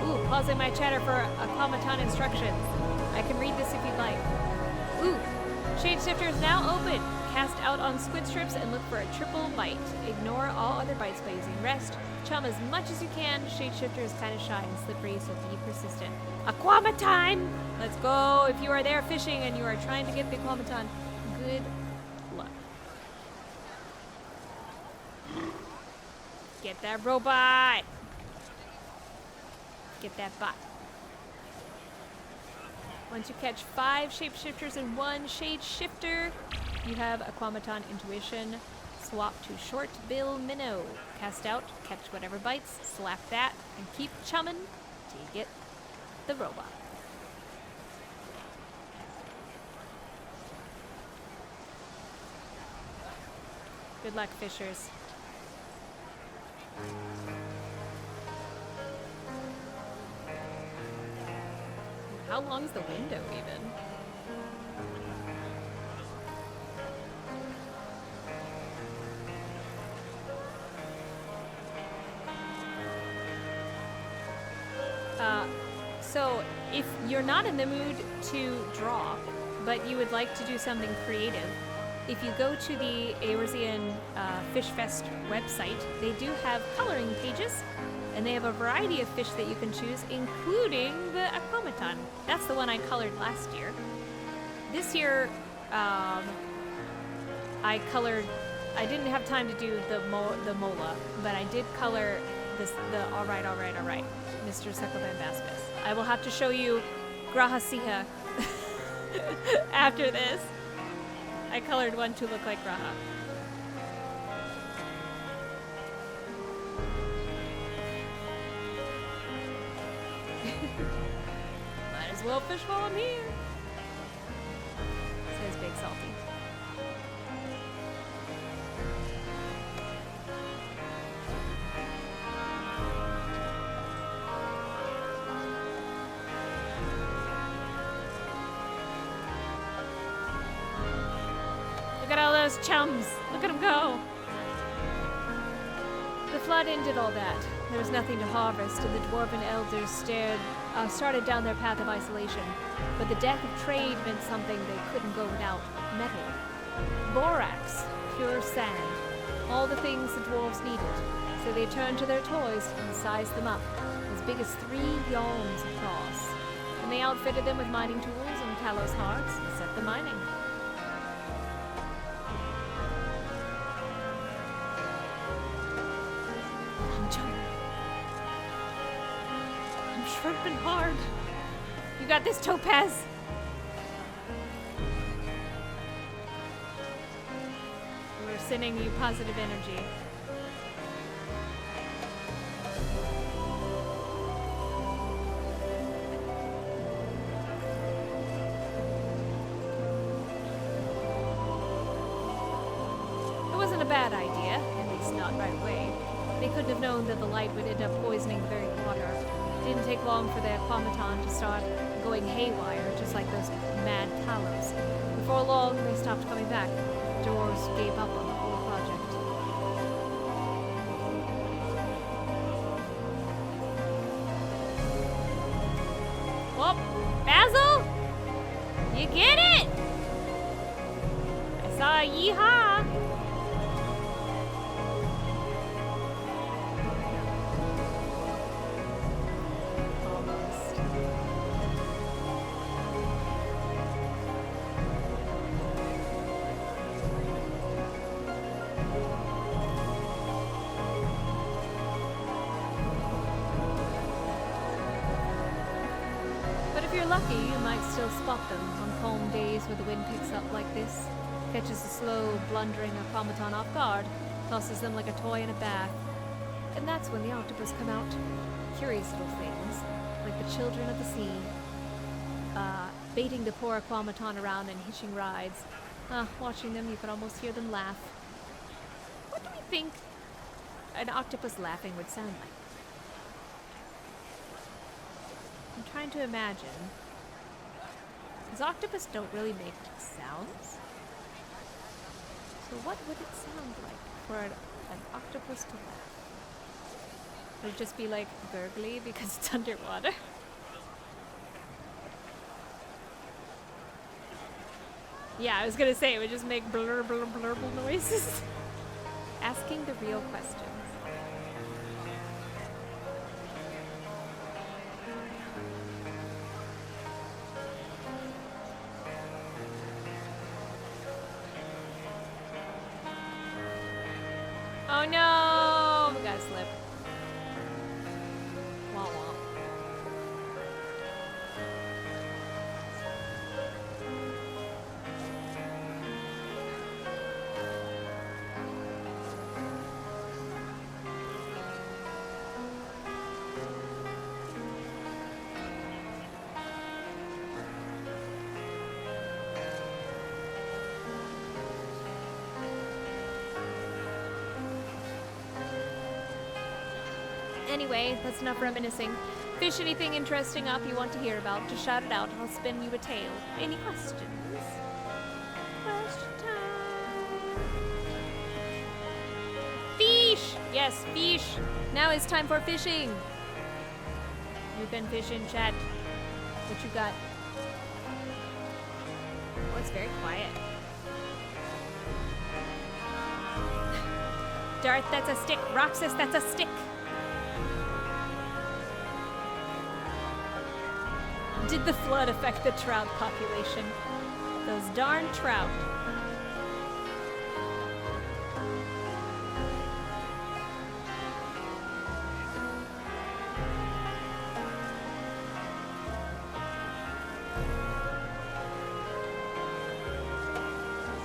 Ooh, pausing my chatter for automaton instructions. I can read this if you'd like. Ooh, Shadeshifter is now open. Cast out on squid strips and look for a triple bite. Ignore all other bites by using rest. Chum as much as you can. Shadeshifter is kind of shy and slippery, so be persistent. Aquama time! Let's go. If you are there fishing and you are trying to get the aquamaton, good luck. Get that robot! Get that bot. Once you catch 5 shapeshifters and 1 shadeshifter, you have Aquamaton Intuition. Swap to Short Bill Minnow. Cast out, catch whatever bites, slap that, and keep chumming till you get the robot. Good luck, fishers. How long's the window even? So if you're not in the mood to draw, but you would like to do something creative, if you go to the Eorzean Fishfest website, they do have coloring pages, and they have a variety of fish that you can choose, including the aquamaton. That's the one I colored last year. This year, I didn't have time to do the mola, but I did color the all right, Mr. Succoban Baspis. I will have to show you Grahasiha after this. I colored one to look like Graha. Might as well fish while I'm here, says Big Salty. Look at all those chums. Look at them go. The flood ended all that. There was nothing to harvest, and the dwarven elders started down their path of isolation. But the death of trade meant something they couldn't go without. Metal. Borax. Pure sand. All the things the dwarves needed. So they turned to their toys and sized them up, as big as 3 yawns across. And they outfitted them with mining tools and Kalos hearts and set them mining. I'm shrimping hard. You got this, Topaz. We're sending you positive energy. It wasn't a bad idea, at least not right away. They couldn't have known that the light would end up poisoning the very water. It didn't take long for the aquamaton to start going haywire, just like those mad Talos. Before long, they stopped coming back. The dwarves gave up on the whole project. Whoop! Basil! You get it! I saw a yeehaw! If you're lucky, you might still spot them on calm days where the wind picks up like this, catches a slow, blundering aquamaton off guard, tosses them like a toy in a bath. And that's when the octopus come out. Curious little things, like the children of the sea, baiting the poor aquamaton around and hitching rides. Watching them, you could almost hear them laugh. What do we think an octopus laughing would sound like? I'm trying to imagine. Because octopus don't really make sounds. So what would it sound like for an octopus to laugh? Would it just be like gurgly because it's underwater? Yeah, I was gonna say it would just make blur blur blurble noises. Asking the real questions. Oh no! We gotta slip. Wah wah. Anyway, that's enough reminiscing. Fish anything interesting up you want to hear about, just shout it out and I'll spin you a tale. Any questions? Question time. Fish! Yes, fish! Now it's time for fishing! You've been fishing, chat. What you got? Oh, it's very quiet. Darth, that's a stick. Roxas, that's a stick. Did the flood affect the trout population? Those darn trout.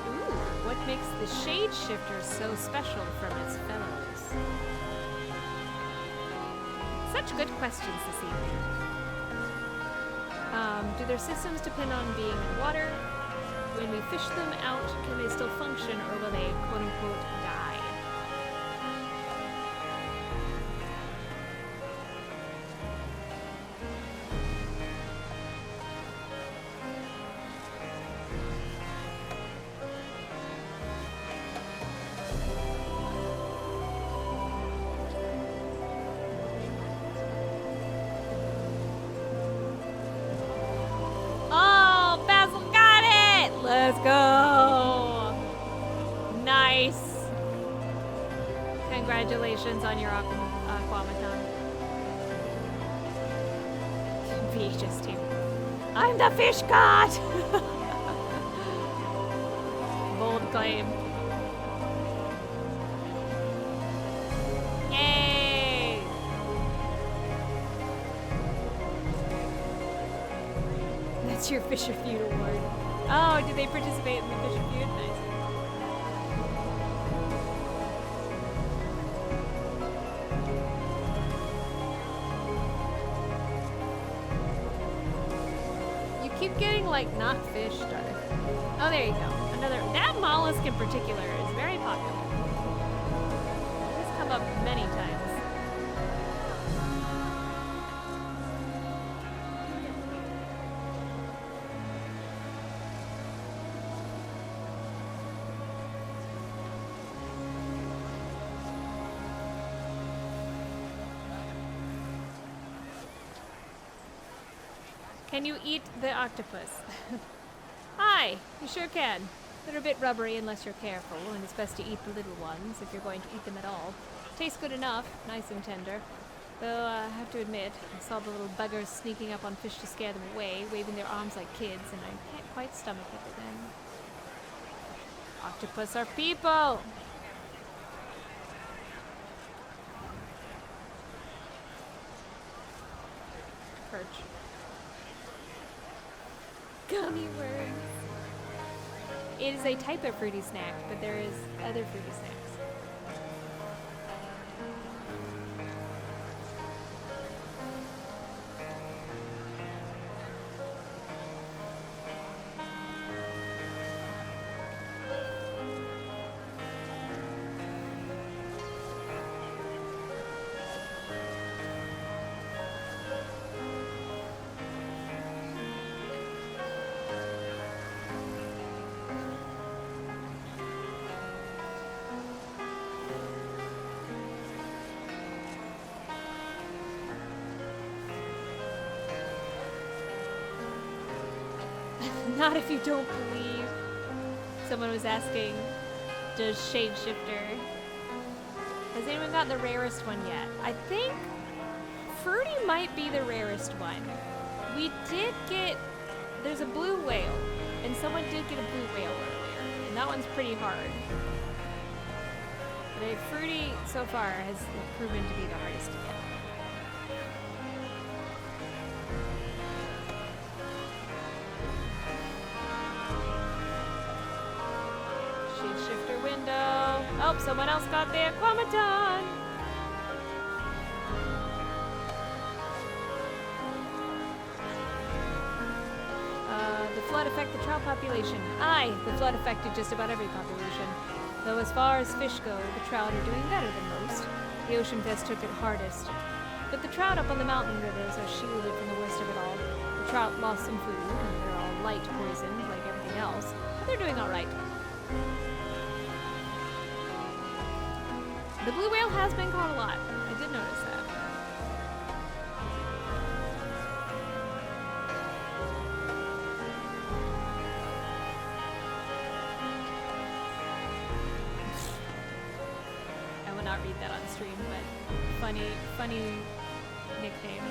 Ooh, what makes the shade shifter so special from its fellows? Such good questions this evening. Do their systems depend on being in water? When we fish them out, can they still function, or will they, quote-unquote, die? Let's go! Nice! Congratulations on your aquamaton. VHS team. I'm the fish god! Bold claim. Yay! That's your Fisher Feud award. Oh, did they participate in the Fisher Feud? Nice. You keep getting, like, not fish started. Oh, there you go. Another. That mollusk in particular is very popular. It's come up many times. Can you eat the octopus? Hi, you sure can. They're a bit rubbery unless you're careful, and it's best to eat the little ones if you're going to eat them at all. Tastes good enough, nice and tender. Though I have to admit, I saw the little buggers sneaking up on fish to scare them away, waving their arms like kids, and I can't quite stomach it then. Octopus are people! Perch. Gummy worms. It is a type of fruity snack, but there is other fruity snacks. Not if you don't believe. Someone was asking, does Shadeshifter... Has anyone gotten the rarest one yet? I think Fruity might be the rarest one. We did get... There's a blue whale, and someone did get a blue whale earlier, and that one's pretty hard. But Fruity, so far, has proven to be the hardest to get. Shifter window. Oh, someone else got the aquamaton. The flood affected the trout population. Aye, the flood affected just about every population. Though as far as fish go, the trout are doing better than most. The Ocean Fest took it hardest. But the trout up on the mountain rivers are shielded from the worst of it all. The trout lost some food, and they're all light poisoned like everything else. But they're doing all right. The blue whale has been caught a lot. I did notice that. read that on stream, but funny nickname.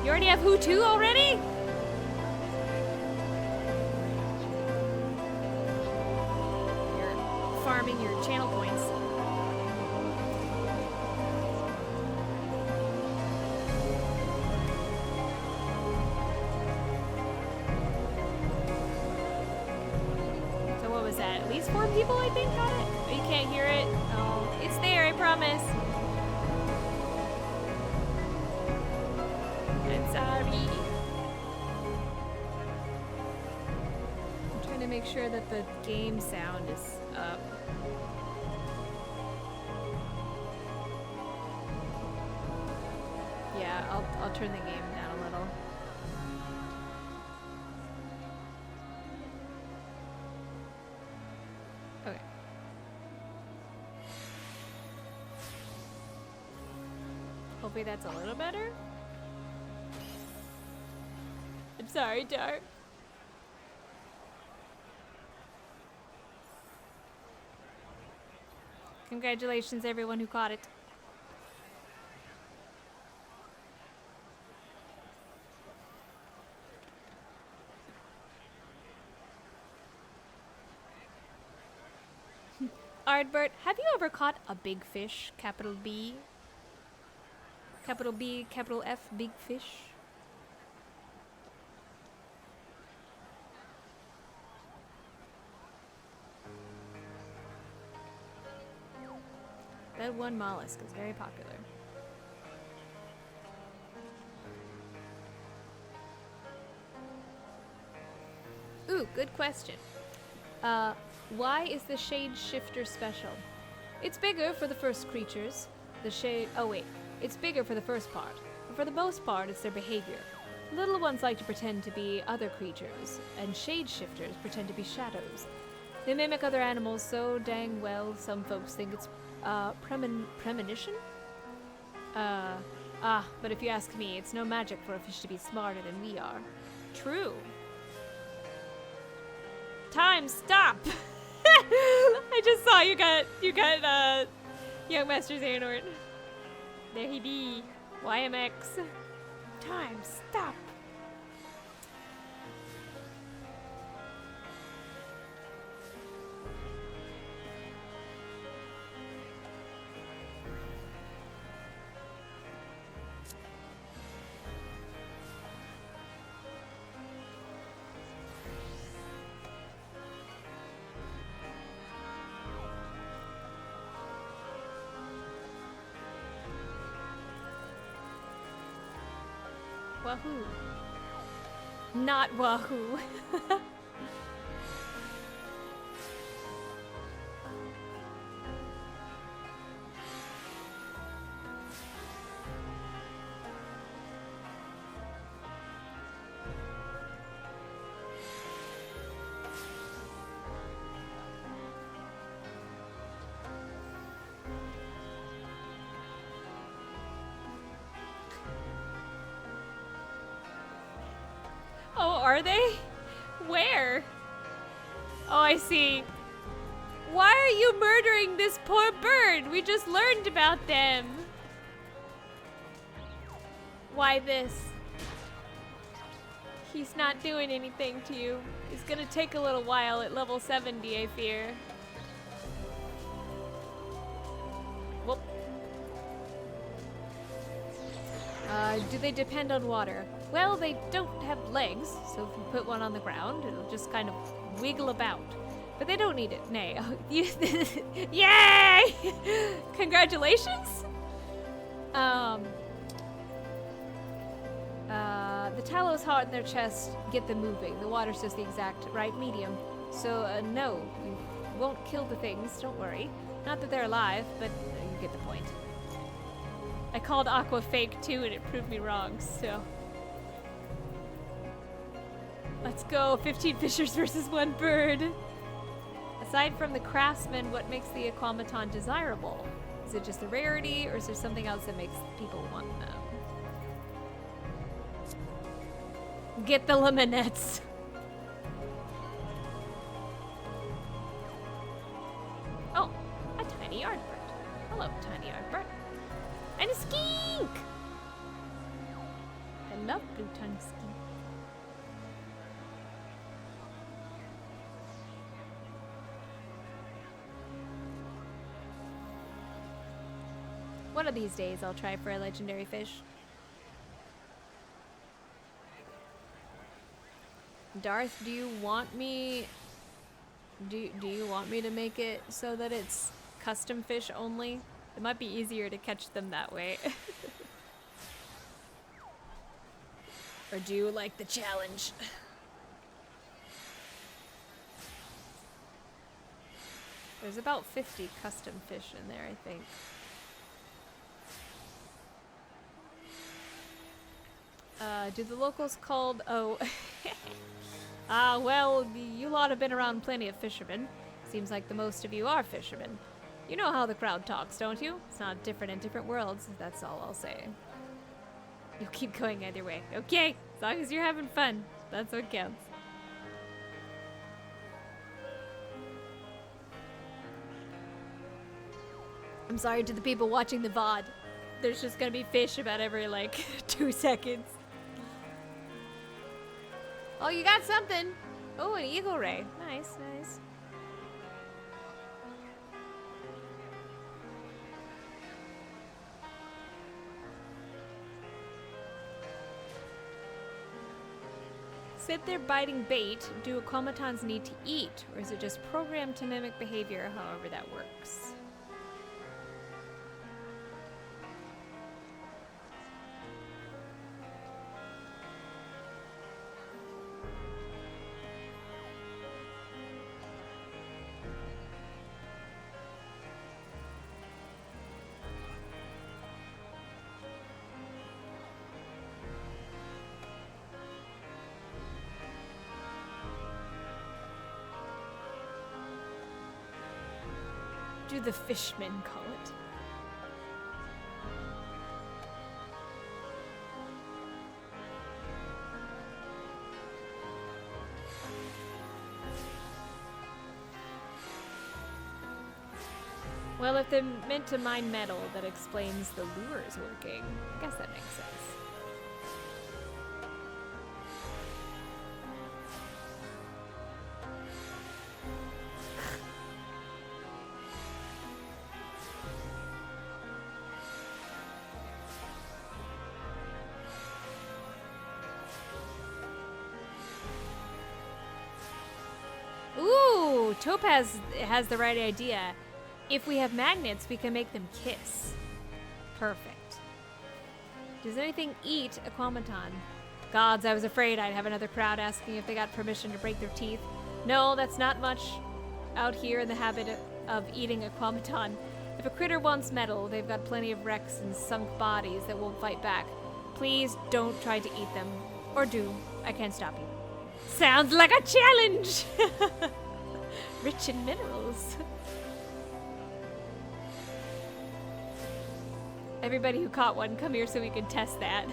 You already have who too already? You're farming your channel points. So what was that? At least 4 people I think got it? Oh, you can't hear it? Oh, it's there, I promise. Sorry. I'm trying to make sure that the game sound is up. Yeah, I'll turn the game down a little. Okay. Hopefully that's a little better. I'm sorry, Dark. Congratulations, everyone who caught it. Ardbert, have you ever caught a big fish? Capital B? Capital B, capital F, big fish? That one mollusk is very popular. Ooh, good question. Why is the shade shifter special? It's bigger for the first creatures. It's bigger for the first part. But for the most part, it's their behavior. Little ones like to pretend to be other creatures, and shade shifters pretend to be shadows. They mimic other animals so dang well, some folks think it's premonition? But if you ask me, it's no magic for a fish to be smarter than we are. True. Time, stop! I just saw you got Young Master Xehanort. There he be. YMX. Time, stop! Wahoo. Not wahoo. Oh, are they? Where? Oh, I see. Why are you murdering this poor bird? We just learned about them. Why this? He's not doing anything to you. It's gonna take a little while at level 70, I fear. Whoop. Do they depend on water? Well, they don't have legs, so if you put one on the ground, it'll just kind of wiggle about. But they don't need it, nay. Yay! Congratulations! The Talow's heart and their chest get them moving. The water's just the exact right medium. So, no, you won't kill the things, don't worry. Not that they're alive, but you get the point. I called Aqua fake too, and it proved me wrong, so... Let's go. 15 fishers versus 1 bird. Aside from the craftsman, what makes the aquamaton desirable? Is it just a rarity, or is there something else that makes people want them? Get the lemonettes. Oh, a tiny Ardbert. Hello, tiny Ardbert. And a skink! I love blue tongue skink. One of these days I'll try for a legendary fish. Darth, do you want me do you want me to make it so that it's custom fish only? It might be easier to catch them that way. Or do you like the challenge? There's about 50 custom fish in there, I think. Do the locals called... Oh. Well, you lot have been around plenty of fishermen. Seems like the most of you are fishermen. You know how the crowd talks, don't you? It's not different in different worlds, that's all I'll say. You'll keep going either way. Okay, as long as you're having fun. That's what counts. I'm sorry to the people watching the VOD. There's just gonna be fish about every, like, 2 seconds. Oh, you got something. Oh, an eagle ray. Nice, nice. Sit there biting bait. Do aquamatons need to eat, or is it just programmed to mimic behavior, however that works? Do the fishmen call it? Well, if they're meant to mine metal, that explains the lures working. I guess that makes sense. Ooh, Topaz has the right idea. If we have magnets, we can make them kiss. Perfect. Does anything eat aquamaton? Gods, I was afraid I'd have another crowd asking if they got permission to break their teeth. No, that's not much out here in the habit of eating aquamaton. If a critter wants metal, they've got plenty of wrecks and sunk bodies that won't fight back. Please don't try to eat them. Or do. I can't stop you. Sounds like a challenge! Rich in minerals. Everybody who caught one, come here so we can test that.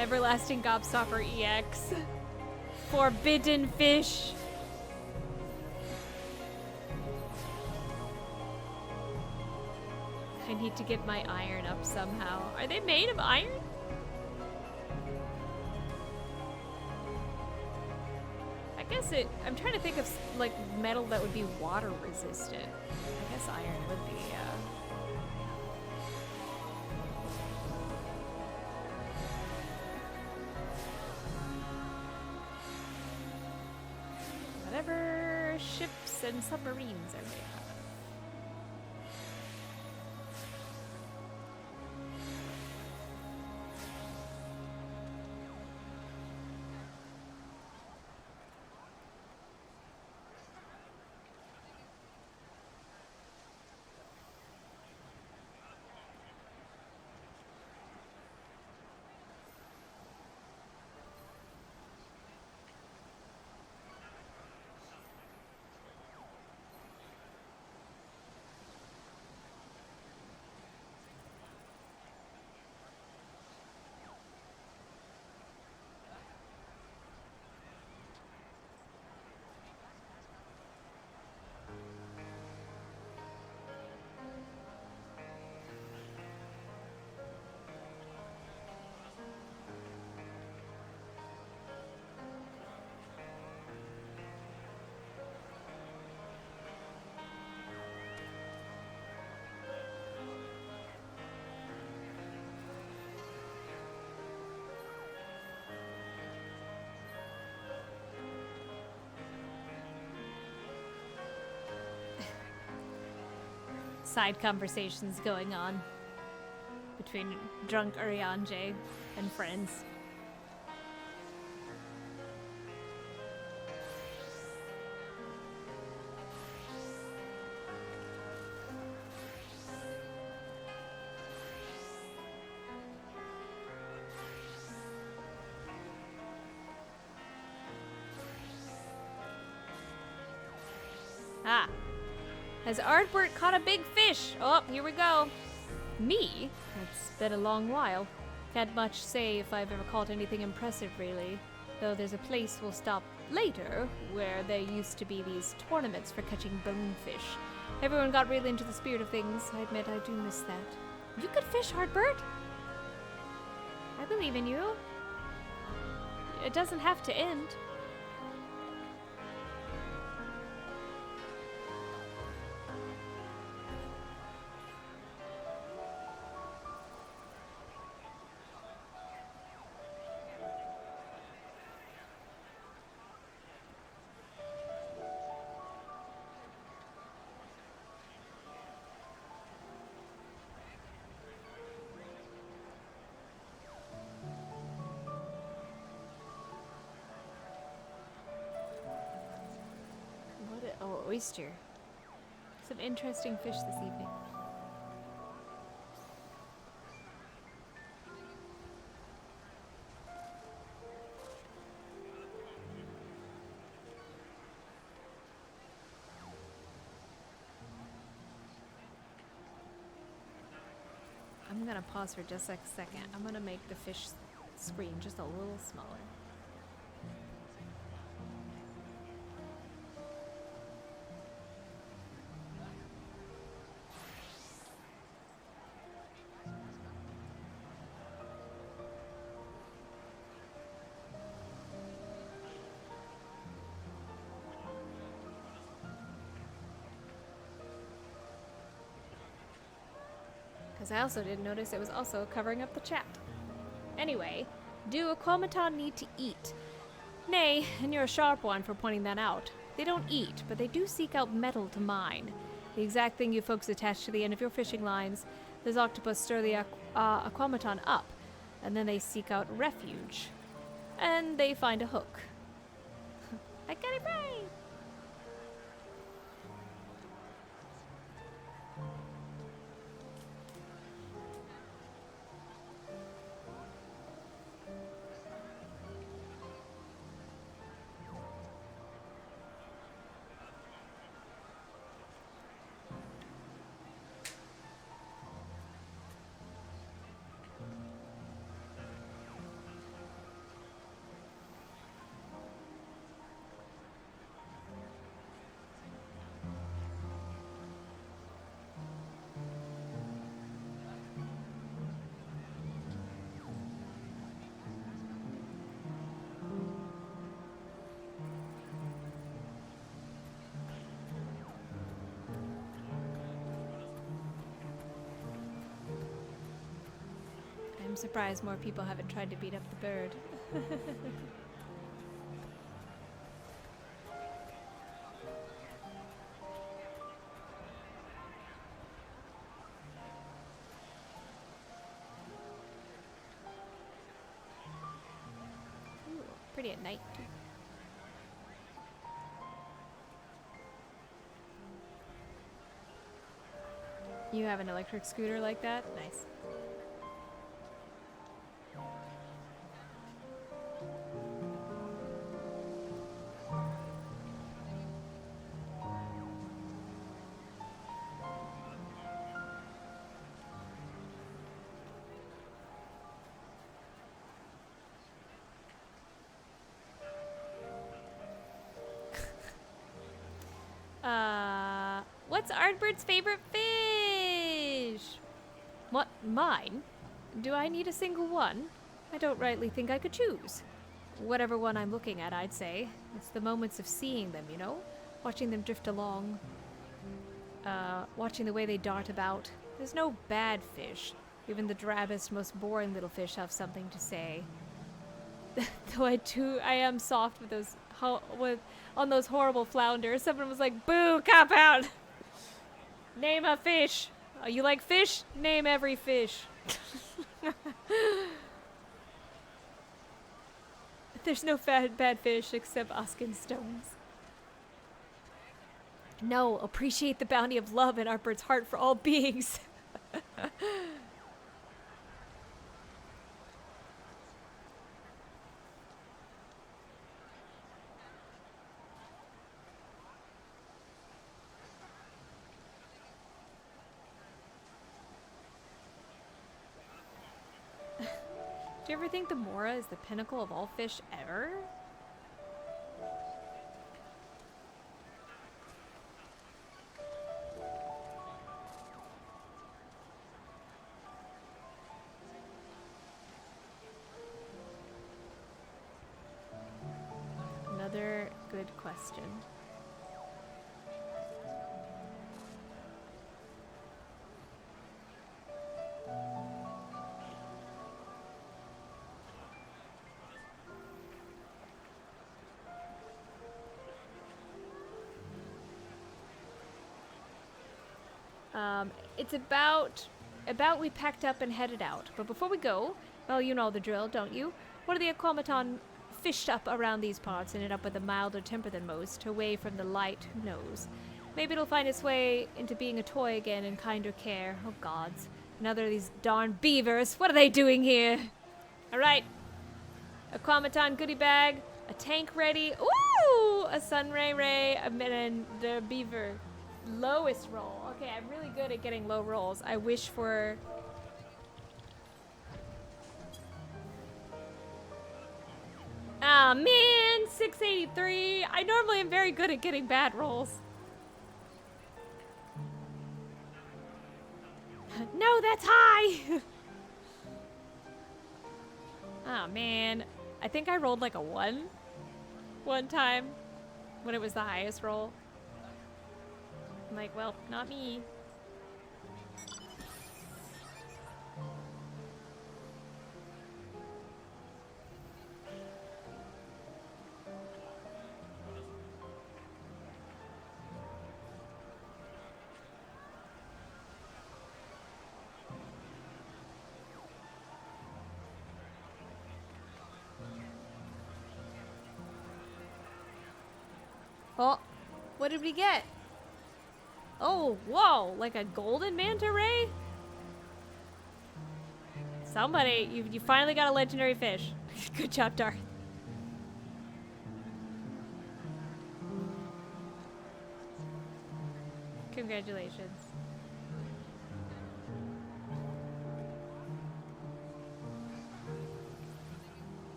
Everlasting Gobstopper EX. Forbidden fish. I need to get my iron up somehow. Are they made of iron? I guess I'm trying to think of like metal that would be water resistant. I guess iron would be, whatever ships and submarines are made of. side conversations going on between drunk Urianje and friends. Ah. Has Ardbert caught a big fish? Oh, here we go. Me? It's been a long while. Can't much say if I've ever caught anything impressive, really. Though there's a place we'll stop later where there used to be these tournaments for catching bonefish. Everyone got really into the spirit of things. I admit I do miss that. You could fish, Ardbert. I believe in you. It doesn't have to end. Oh, oyster. Some interesting fish this evening. I'm gonna pause for just a second. I'm gonna make the fish screen just a little smaller. Because I also didn't notice it was also covering up the chat. Anyway, do automaton need to eat? Nay, and you're a sharp one for pointing that out. They don't eat, but they do seek out metal to mine. The exact thing you folks attach to the end of your fishing lines. Those octopus stir the aquamaton up, and then they seek out refuge. And they find a hook. I got it right! I'm surprised more people haven't tried to beat up the bird. Ooh, pretty at night too. You have an electric scooter like that? Nice. What's Ardbert's favorite fish? What, mine? Do I need a single one? I don't rightly think I could choose. Whatever one I'm looking at, I'd say. It's the moments of seeing them, you know? Watching them drift along. Watching the way they dart about. There's no bad fish. Even the drabbest, most boring little fish have something to say. Though I am soft with those, on those horrible flounders. Someone was like, boo, cop out! Name a fish. Oh, you like fish? Name every fish. There's no bad fish except Oskin stones. No, appreciate the bounty of love in Ardbert's heart for all beings. Do you ever think the Mora is the pinnacle of all fish ever? Another good question. It's about we packed up and headed out. But before we go, well, you know the drill, don't you? One of the Aquamaton fished up around these parts, ended up with a milder temper than most, away from the light, who knows. Maybe it'll find its way into being a toy again in kinder care. Oh gods. Another of these darn beavers. What are they doing here? Alright. Aquamaton goodie bag, a tank ready. Ooh! A sunray ray, and then the beaver. Lowest roll. Okay, I'm really good at getting low rolls. I wish for... Ah, man! 683! I normally am very good at getting bad rolls. No, that's high! Ah, man. I think I rolled like a 1 one time when it was the highest roll. I'm like, well, not me. Oh, what did we get? Oh, whoa, like a golden manta ray? Somebody, you finally got a legendary fish. Good job, Darth. Congratulations.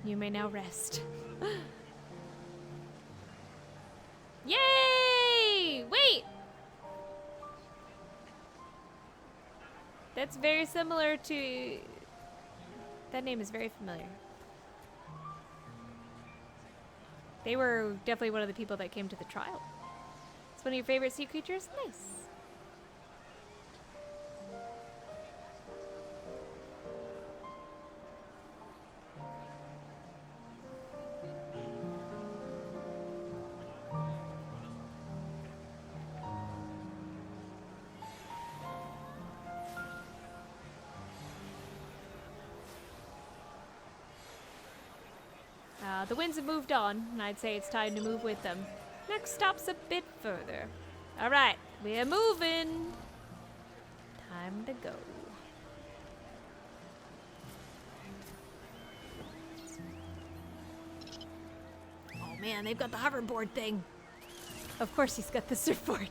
You may now rest. Yay! Wait! That's very similar to... That name is very familiar. They were definitely one of the people that came to the trial. It's one of your favorite sea creatures? Nice. The winds have moved on, and I'd say it's time to move with them. Next stop's a bit further. Alright, we're moving. Time to go. Oh man, they've got the hoverboard thing. Of course he's got the surfboard.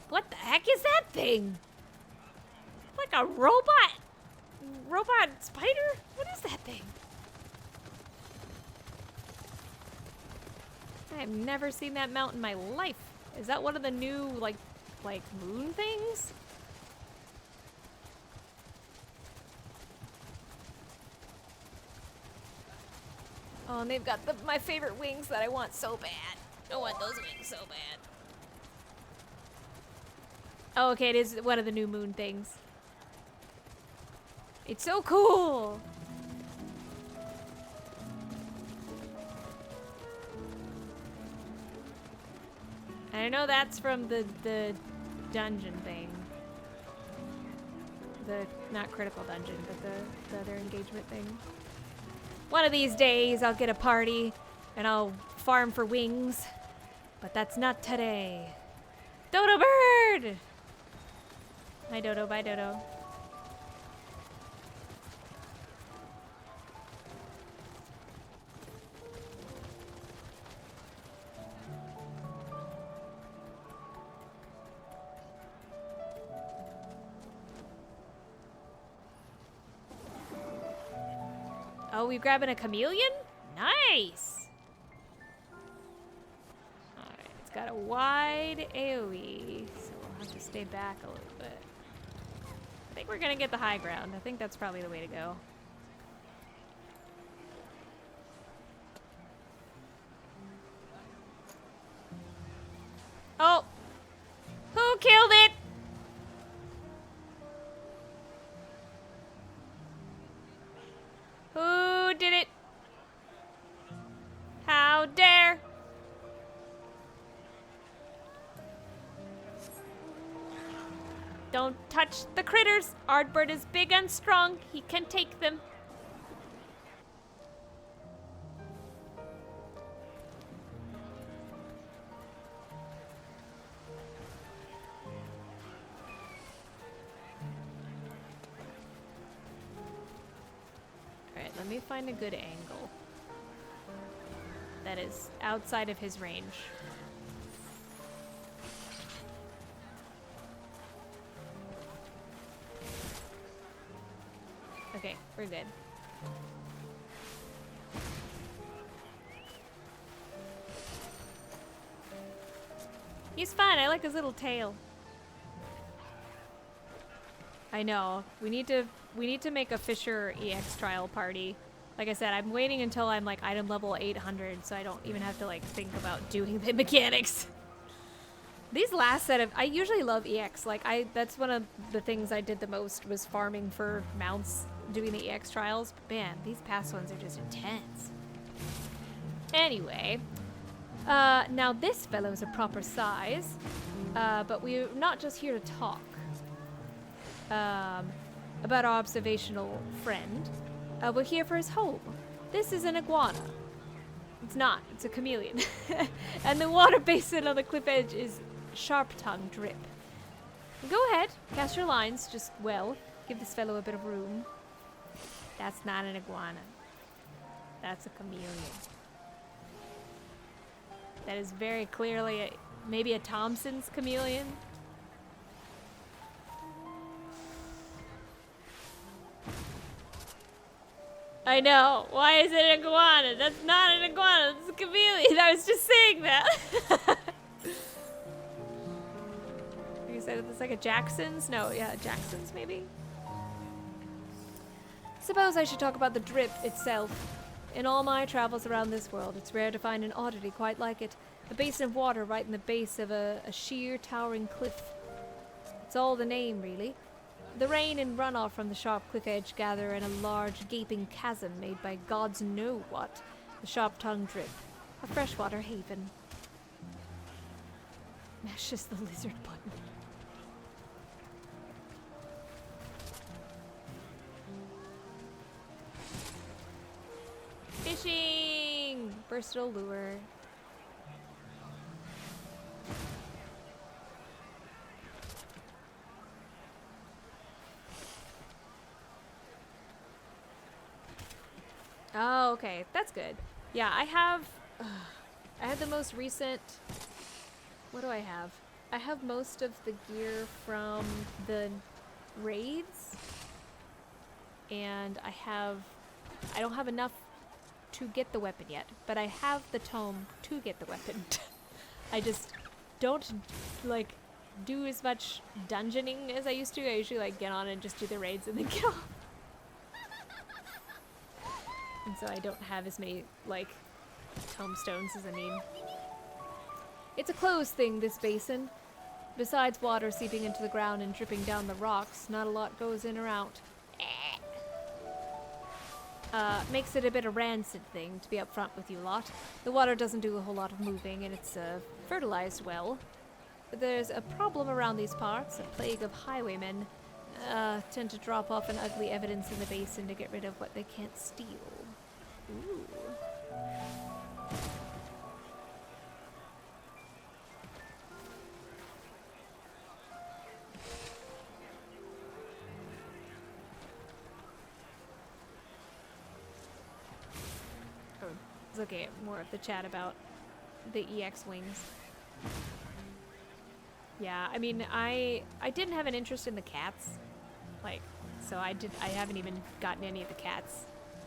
What the heck is that thing? Like a robot spider? What is that thing? I have never seen that mount in my life. Is that one of the new like moon things? Oh, and they've got my favorite wings that I want so bad. I want those wings so bad. Oh, okay, it is one of the new moon things. It's so cool. And I know that's from the dungeon thing. The, not critical dungeon, but the other engagement thing. One of these days I'll get a party and I'll farm for wings. But that's not today. Dodo bird! Hi Dodo, bye Dodo. Oh, we grabbing a chameleon? Nice! Alright, it's got a wide AoE, so we'll have to stay back a little bit. I think we're gonna get the high ground. I think that's probably the way to go. Oh! Who killed it? Who did it? How dare? Don't touch the critters. Ardbert is big and strong. He can take them. Alright, let me find a good angle that is outside of his range. Okay, we're good. He's fine. I like his little tail. I know. We need to make a Fisher EX trial party. Like I said, I'm waiting until I'm like item level 800 so I don't even have to like think about doing the mechanics. These last set of, I usually love EX. Like that's one of the things I did the most was farming for mounts, doing the EX trials. But man, these past ones are just intense. Anyway, now this fellow's a proper size, but we're not just here to talk about our observational friend. We're here for his home. This is an iguana. It's not, it's a chameleon. And the water basin on the cliff edge is sharp-tongued drip. Go ahead, cast your lines, just, well, give this fellow a bit of room. That's not an iguana. That's a chameleon. That is very clearly maybe a Thompson's chameleon. I know. Why is it an iguana? That's not an iguana. It's a chameleon. I was just saying that. Like I said, it's like a Jackson's? No, yeah, Jackson's maybe? Suppose I should talk about the drip itself. In all my travels around this world, it's rare to find an oddity quite like it. A basin of water right in the base of a sheer, towering cliff. It's all the name, really. The rain and runoff from the sharp cliff edge gather in a large, gaping chasm made by gods know what. The sharp-tongued drip. A freshwater haven. Mashes the lizard button. Fishing! Versatile lure. Oh, okay. That's good. Yeah, I have the most recent... What do I have? I have most of the gear from the raids. And I don't have enough to get the weapon yet, but I have the tome to get the weapon. I just don't, like, do as much dungeoning as I used to. I usually, like, get on and just do the raids and then get off. And so I don't have as many, like, tomestones as I need. It's a closed thing, this basin. Besides water seeping into the ground and dripping down the rocks, not a lot goes in or out. makes it a bit of rancid thing, to be upfront with you lot. The water doesn't do a whole lot of moving, and it's fertilized well. But there's a problem around these parts. A plague of highwaymen tend to drop off an ugly evidence in the basin to get rid of what they can't steal. Ooh. Looking at more of the chat about the EX wings. Yeah, I mean, I didn't have an interest in the cats, like, so I haven't even gotten any of the cats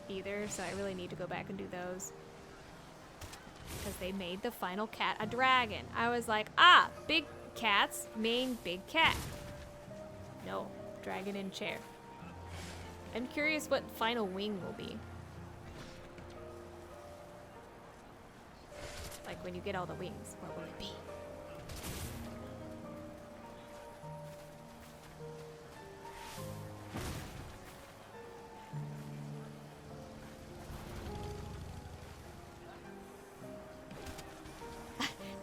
either, so I really need to go back and do those. Because they made the final cat a dragon. I was like, ah, big cats mean big cat. No, dragon in chair. I'm curious what final wing will be. Like when you get all the wings, what will it be?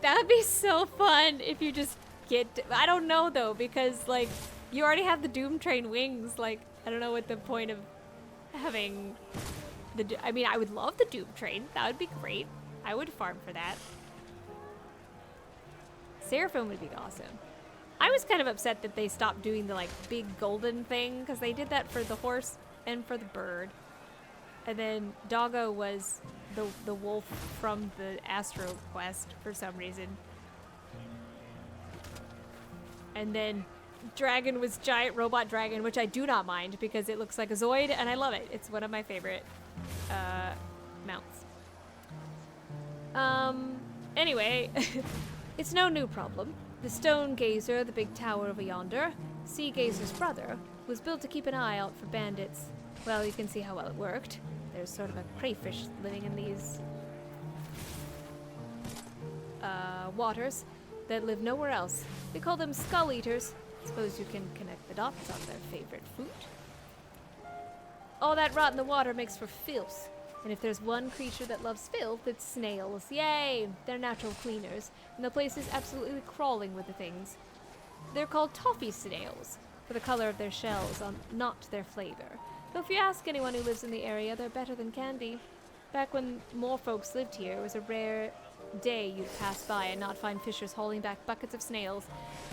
That would be so fun if you just get... I don't know though, because like you already have the Doom Train wings. Like I don't know what the point of having the... I mean, I would love the Doom Train. That would be great. I would farm for that. Seraphim would be awesome. I was kind of upset that they stopped doing the like big golden thing, because they did that for the horse and for the bird. And then Doggo was the wolf from the Astro Quest for some reason. And then Dragon was Giant Robot Dragon, which I do not mind because it looks like a Zoid and I love it. It's one of my favorite mounts. Anyway, it's no new problem. The Stone Gazer, the big tower over yonder, Sea Gazer's brother, was built to keep an eye out for bandits. Well, you can see how well it worked. There's sort of a crayfish living in these waters that live nowhere else. We call them skull eaters. Suppose you can connect the dots on their favorite food. All that rot in the water makes for filth. And if there's one creature that loves filth, it's snails. Yay! They're natural cleaners, and the place is absolutely crawling with the things. They're called toffee snails, for the color of their shells, not their flavor. Though if you ask anyone who lives in the area, they're better than candy. Back when more folks lived here, it was a rare day you'd pass by and not find fishers hauling back buckets of snails.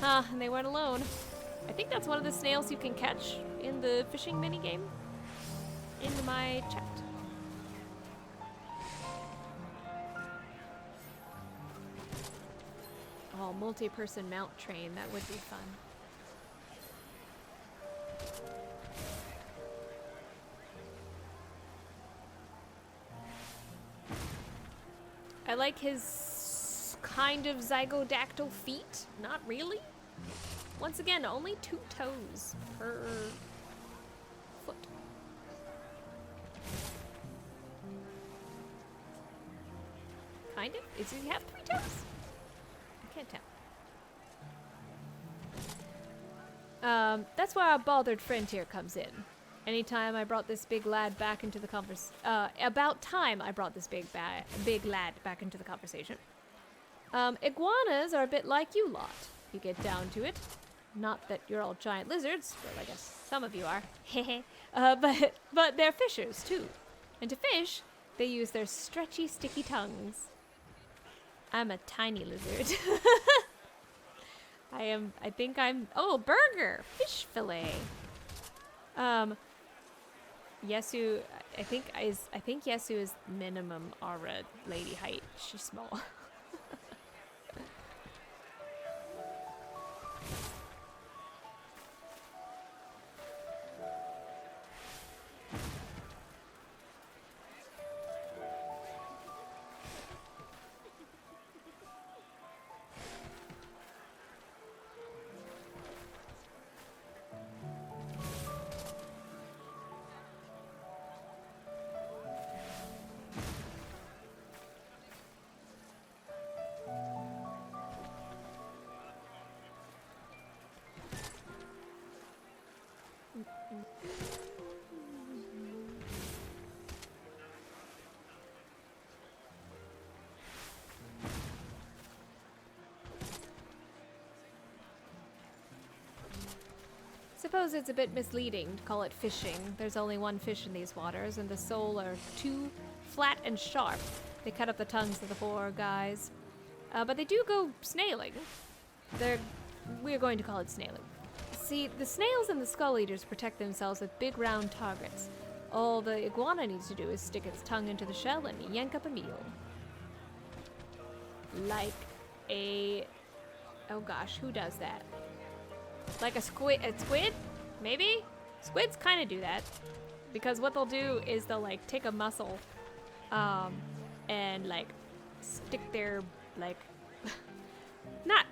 Ah, and they weren't alone. I think that's one of the snails you can catch in the fishing minigame in my chat. Oh, multi-person mount train, that would be fun. I like his kind of zygodactyl feet. Not really. Once again, only 2 toes per foot. Kind of? Does he have 3 toes? I can't tell. That's where our bothered friend here comes in. Anytime I brought this big lad back into the about time I brought this big lad back into the conversation. Iguanas are a bit like you lot, if you get down to it. Not that you're all giant lizards, well, I guess some of you are. but they're fishers too. And to fish, they use their stretchy, sticky tongues. I'm a tiny lizard. I think I'm, oh, burger, fish fillet. Yesu, I think Yesu is minimum aura lady height. She's small. Suppose it's a bit misleading to call it fishing. There's only one fish in these waters, and the sole are too flat and sharp. They cut up the tongues of the poor guys. But they do go snailing. We're going to call it snailing. See, the snails and the skull eaters protect themselves with big round targets. All the iguana needs to do is stick its tongue into the shell and yank up a meal. Like a... Oh gosh, who does that? Like a squid? Maybe? Squids kind of do that. Because what they'll do is they'll like take a mussel and like stick their like... not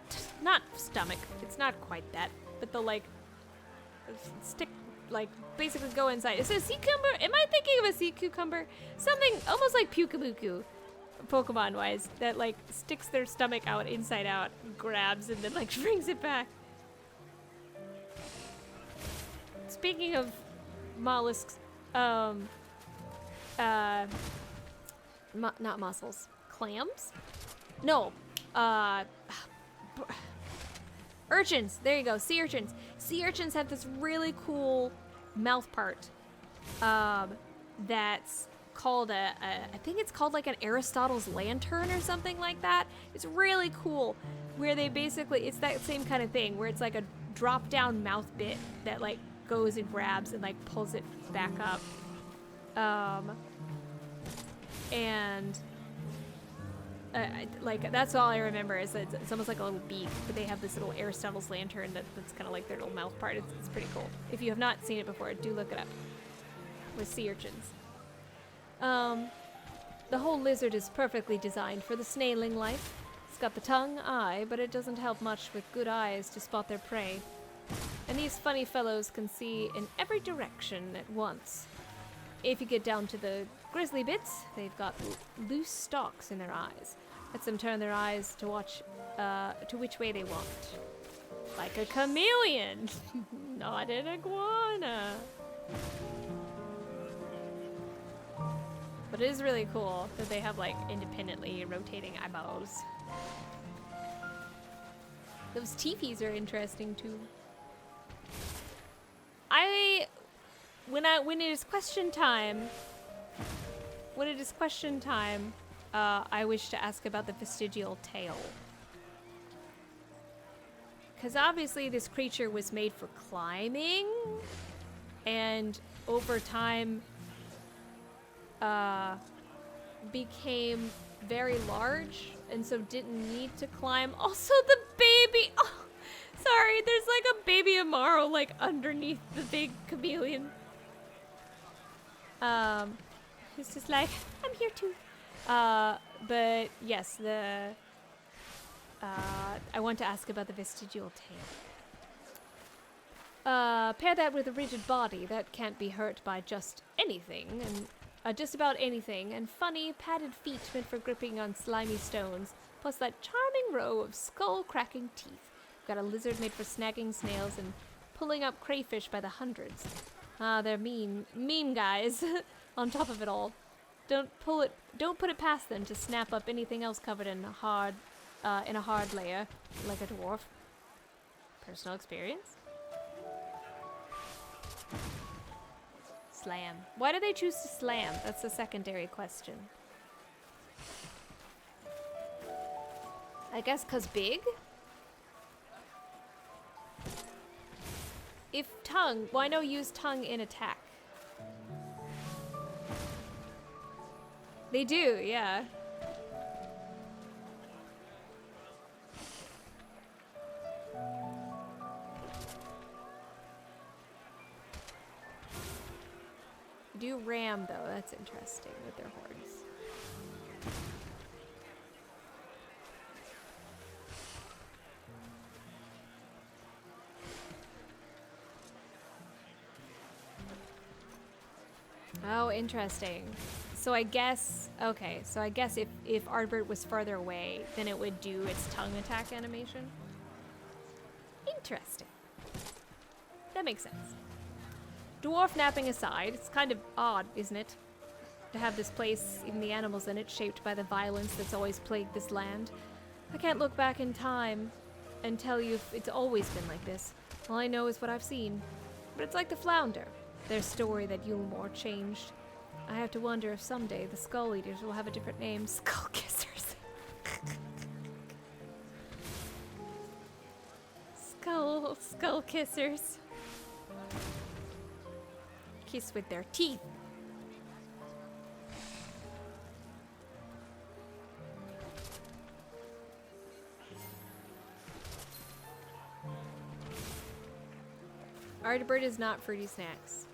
stomach. It's not quite that. But they'll like stick, like basically go inside. Is it a sea cucumber? Am I thinking of a sea cucumber? Something almost like Pukabuku, Pokemon wise, that like sticks their stomach out inside out, grabs, and then like brings it back. Speaking of mollusks, not mussels, clams? No, urchins. There you go, sea urchins. Sea urchins have this really cool mouth part that's called I think it's called like an Aristotle's lantern or something like that. It's really cool, where they basically, it's that same kind of thing where it's like a drop down mouth bit that like goes and grabs and like pulls it back up. And like that's all I remember is that it's almost like a little beak, but they have this little Aristotle's lantern that's kind of like their little mouth part. It's pretty cool. If you have not seen it before, do look it up. With sea urchins. The whole lizard is perfectly designed for the snailing life. It's got the tongue, eye, but it doesn't help much with good eyes to spot their prey. And these funny fellows can see in every direction at once. If you get down to the grizzly bits, they've got loose stalks in their eyes. Lets them turn their eyes to watch to which way they want. Like a chameleon, not an iguana. But it is really cool that they have like independently rotating eyeballs. Those teepees are interesting too. When it is question time, I wish to ask about the vestigial tail. Because obviously this creature was made for climbing, and over time became very large, and so didn't need to climb. Also the baby, oh, sorry, there's like a baby Amaro like underneath the big chameleon. It's just like, I'm here too. But yes, I want to ask about the vestigial tail. Pair that with a rigid body that can't be hurt by just anything, and just about anything, and funny padded feet meant for gripping on slimy stones, plus that charming row of skull-cracking teeth. Got a lizard made for snagging snails and pulling up crayfish by the hundreds. They're mean guys. On top of it all, don't put it past them to snap up anything else covered in a hard layer, like a dwarf. Personal experience. Slam. Why do they choose to slam? That's a secondary question. I guess 'cause big? If tongue, why no use tongue in attack? They do, yeah. Do ram though, that's interesting with their horns. Oh, interesting. So I guess, okay, so I guess if Ardbert was farther away, then it would do its tongue attack animation. Interesting. That makes sense. Dwarf napping aside, it's kind of odd, isn't it? To have this place, even the animals in it, shaped by the violence that's always plagued this land. I can't look back in time and tell you if it's always been like this. All I know is what I've seen. But it's like the flounder. Their story that Yulmore changed. I have to wonder if someday the Skull Eaters will have a different name. Skull Kissers. Skull Kissers. Kiss with their teeth. Ardbert is not fruity snacks.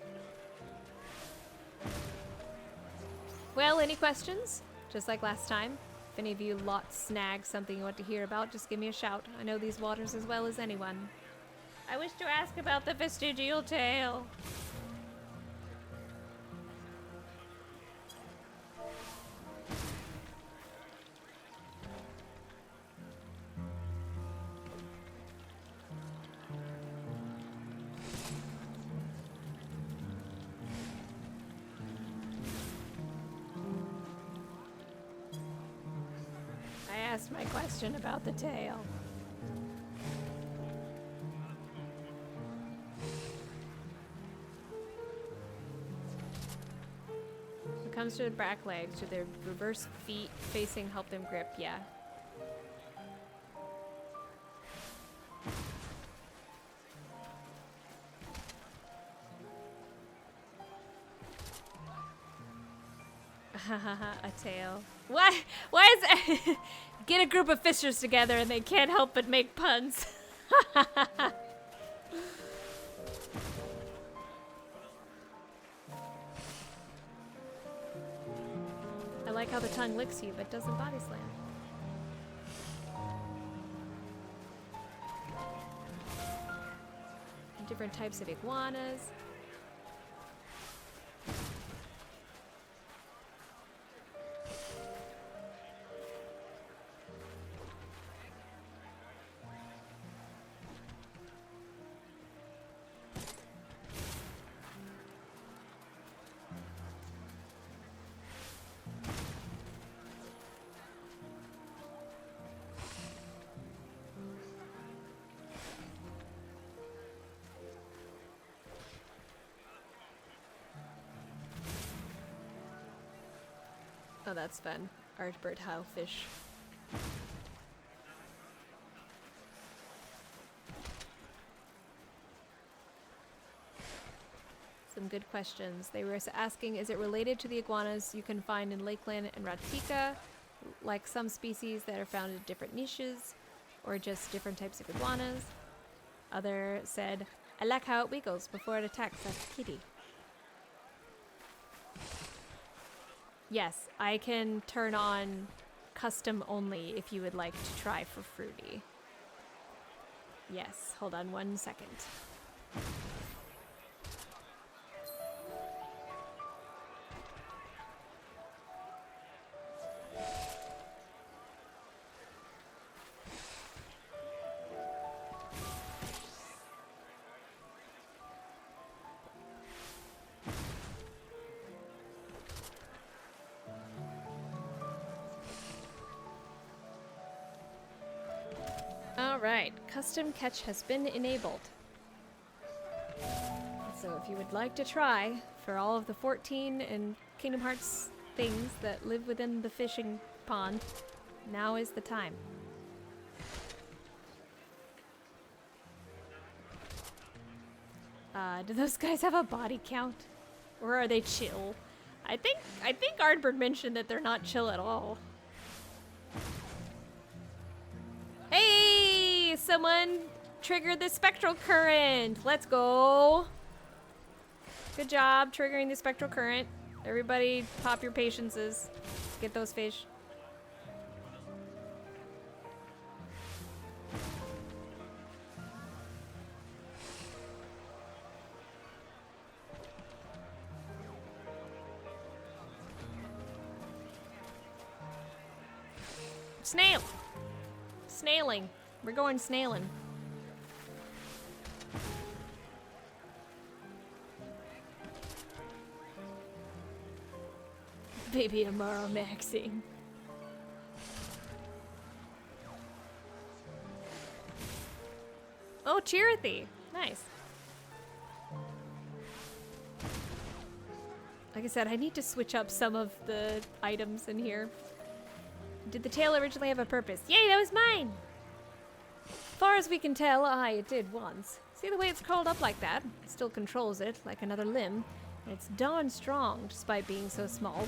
Well, any questions? Just like last time. If any of you lot snag something you want to hear about, just give me a shout. I know these waters as well as anyone. I wish to ask about the vestigial tail. I asked my question about the tail. When it comes to the back legs, should their reverse feet facing help them grip? Yeah. A tail. What? Why is it? Get a group of fishers together and they can't help but make puns. I like how the tongue licks you but doesn't body slam. Different types of iguanas. Oh, that's fun. Ardbert Heilfish. Some good questions. They were asking, is it related to the iguanas you can find in Lakeland and Ratika, like some species that are found in different niches, or just different types of iguanas? Other said, I like how it wiggles before it attacks like a kitty. Yes, I can turn on custom only if you would like to try for fruity. Yes, hold on 1 second. Alright, custom catch has been enabled. So if you would like to try, for all of the 14 and Kingdom Hearts things that live within the fishing pond, now is the time. Do those guys have a body count? Or are they chill? I think Ardbert mentioned that they're not chill at all. Hey! Someone triggered the spectral current! Let's go! Good job triggering the spectral current. Everybody pop your patiences. Get those fish. Snail! Snailing. We're going snailing. Baby Amaro maxing. Oh, Chirithy. Nice. Like I said, I need to switch up some of the items in here. Did the tail originally have a purpose? Yay, that was mine! As far as we can tell, aye, it did once. See the way it's curled up like that? It still controls it, like another limb. And it's darn strong, despite being so small.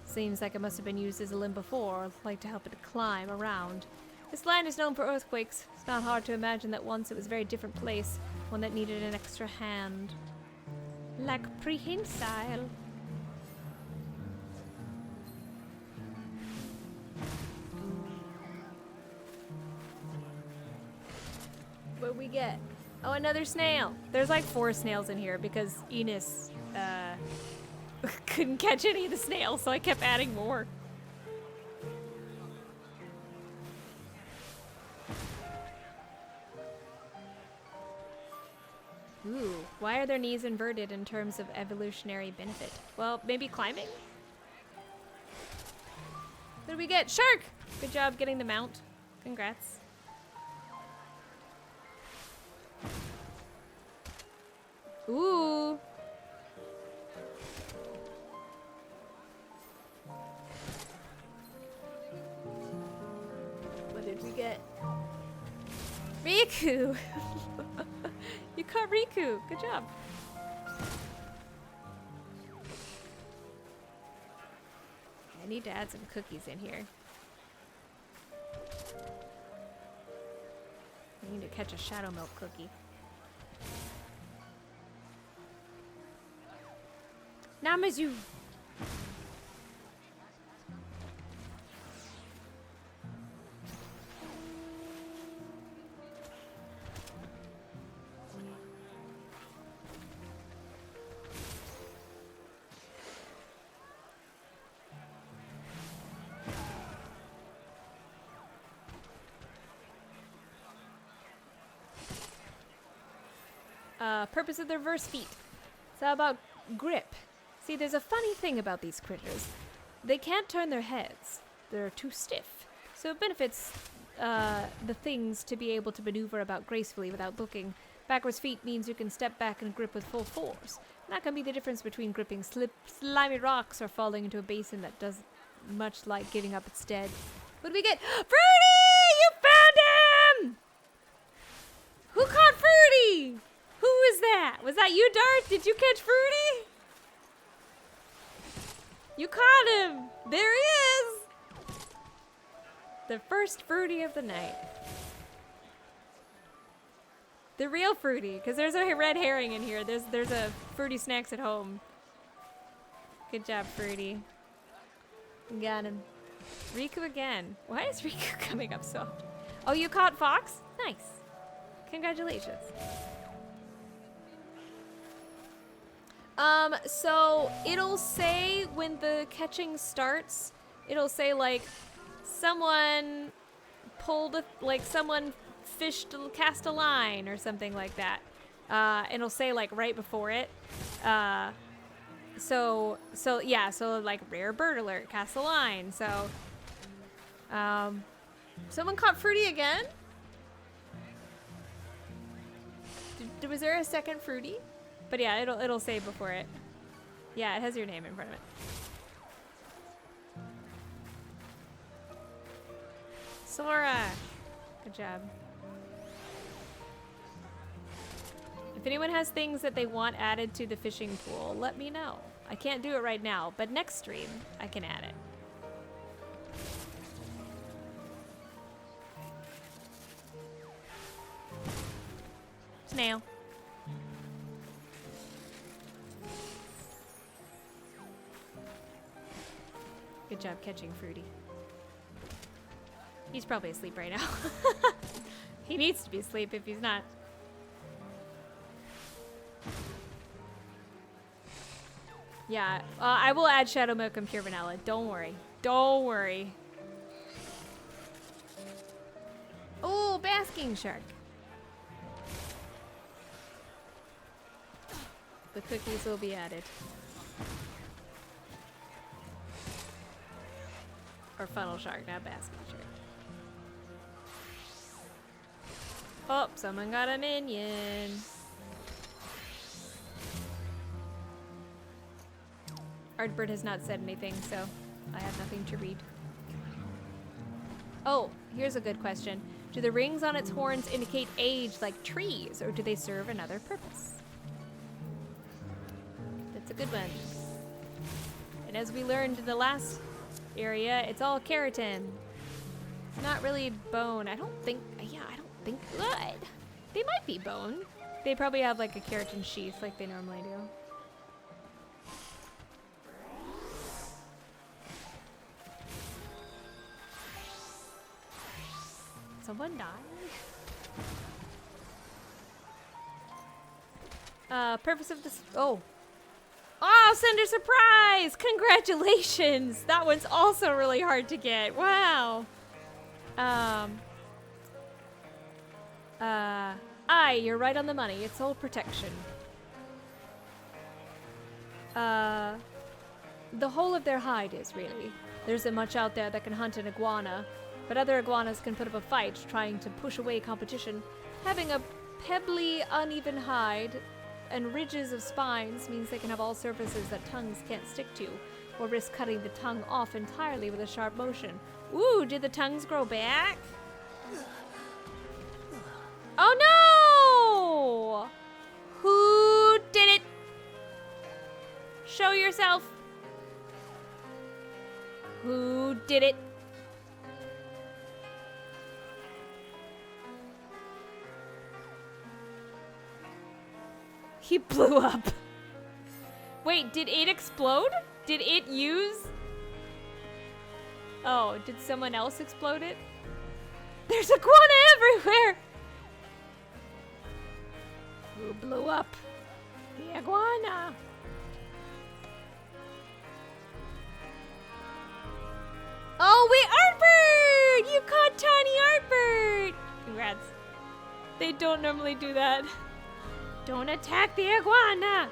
Seems like it must have been used as a limb before, like to help it climb around. This land is known for earthquakes. It's not hard to imagine that once it was a very different place, one that needed an extra hand. Like prehensile. What we get? Oh, another snail. There's like 4 snails in here because Enos couldn't catch any of the snails, so I kept adding more. Ooh, why are their knees inverted in terms of evolutionary benefit? Well, maybe climbing? What do we get? Shark! Good job getting the mount. Congrats. Ooh. What did we get? Riku! You caught Riku. Good job. I need to add some cookies in here. I need to catch a shadow milk cookie. Namazu! Purpose of the reverse feet. It's all about grip. See, there's a funny thing about these critters. They can't turn their heads. They're too stiff. So it benefits the things to be able to maneuver about gracefully without looking. Backwards feet means you can step back and grip with full force. And that can be the difference between gripping slimy rocks or falling into a basin that does much like giving up its dead. What do we get? Fruity! You found him! Who caught Fruity? Who was that? Was that you, Dart? Did you catch Fruity? You caught him! There he is! The first Fruity of the night. The real Fruity, because there's a red herring in here. There's a Fruity Snacks at home. Good job, Fruity. Got him. Riku again. Why is Riku coming up so often? Oh, you caught Fox? Nice. Congratulations. So it'll say when the catching starts, it'll say like someone pulled someone fished, cast a line or something like that. It'll say like right before it. So like rare bird alert, cast a line. So, someone caught Fruity again? Was there a second Fruity? But yeah, it'll say before it. Yeah, it has your name in front of it. Sora! Good job. If anyone has things that they want added to the fishing pool, let me know. I can't do it right now, but next stream, I can add it. Snail. Good job catching Fruity. He's probably asleep right now. He needs to be asleep if he's not. Yeah, I will add Shadow Milk and Pure Vanilla. Don't worry. Don't worry. Oh, basking shark. The cookies will be added. Or funnel shark, not basking shark. Oh, someone got a minion. Ardbert has not said anything, so I have nothing to read. Oh, here's a good question. Do the rings on its horns indicate age like trees, or do they serve another purpose? That's a good one. And as we learned in the last area, it's all keratin. It's not really bone. I don't think, good. They might be bone. They probably have like a keratin sheath like they normally do. Someone died? Purpose of this, oh, sender surprise! Congratulations! That one's also really hard to get. Wow. Aye, you're right on the money. It's all protection. The whole of their hide is, really. There isn't much out there that can hunt an iguana, but other iguanas can put up a fight trying to push away competition. Having a pebbly, uneven hide and ridges of spines means they can have all surfaces that tongues can't stick to, or risk cutting the tongue off entirely with a sharp motion. Ooh, did the tongues grow back? Oh no! Who did it? Show yourself. Who did it? He blew up. Wait, did it explode? Did it use? Oh, did someone else explode it? There's iguana everywhere! Who blew up the iguana? Oh wait, Ardbert! You caught tiny Ardbert! Congrats. They don't normally do that. Don't attack the iguana!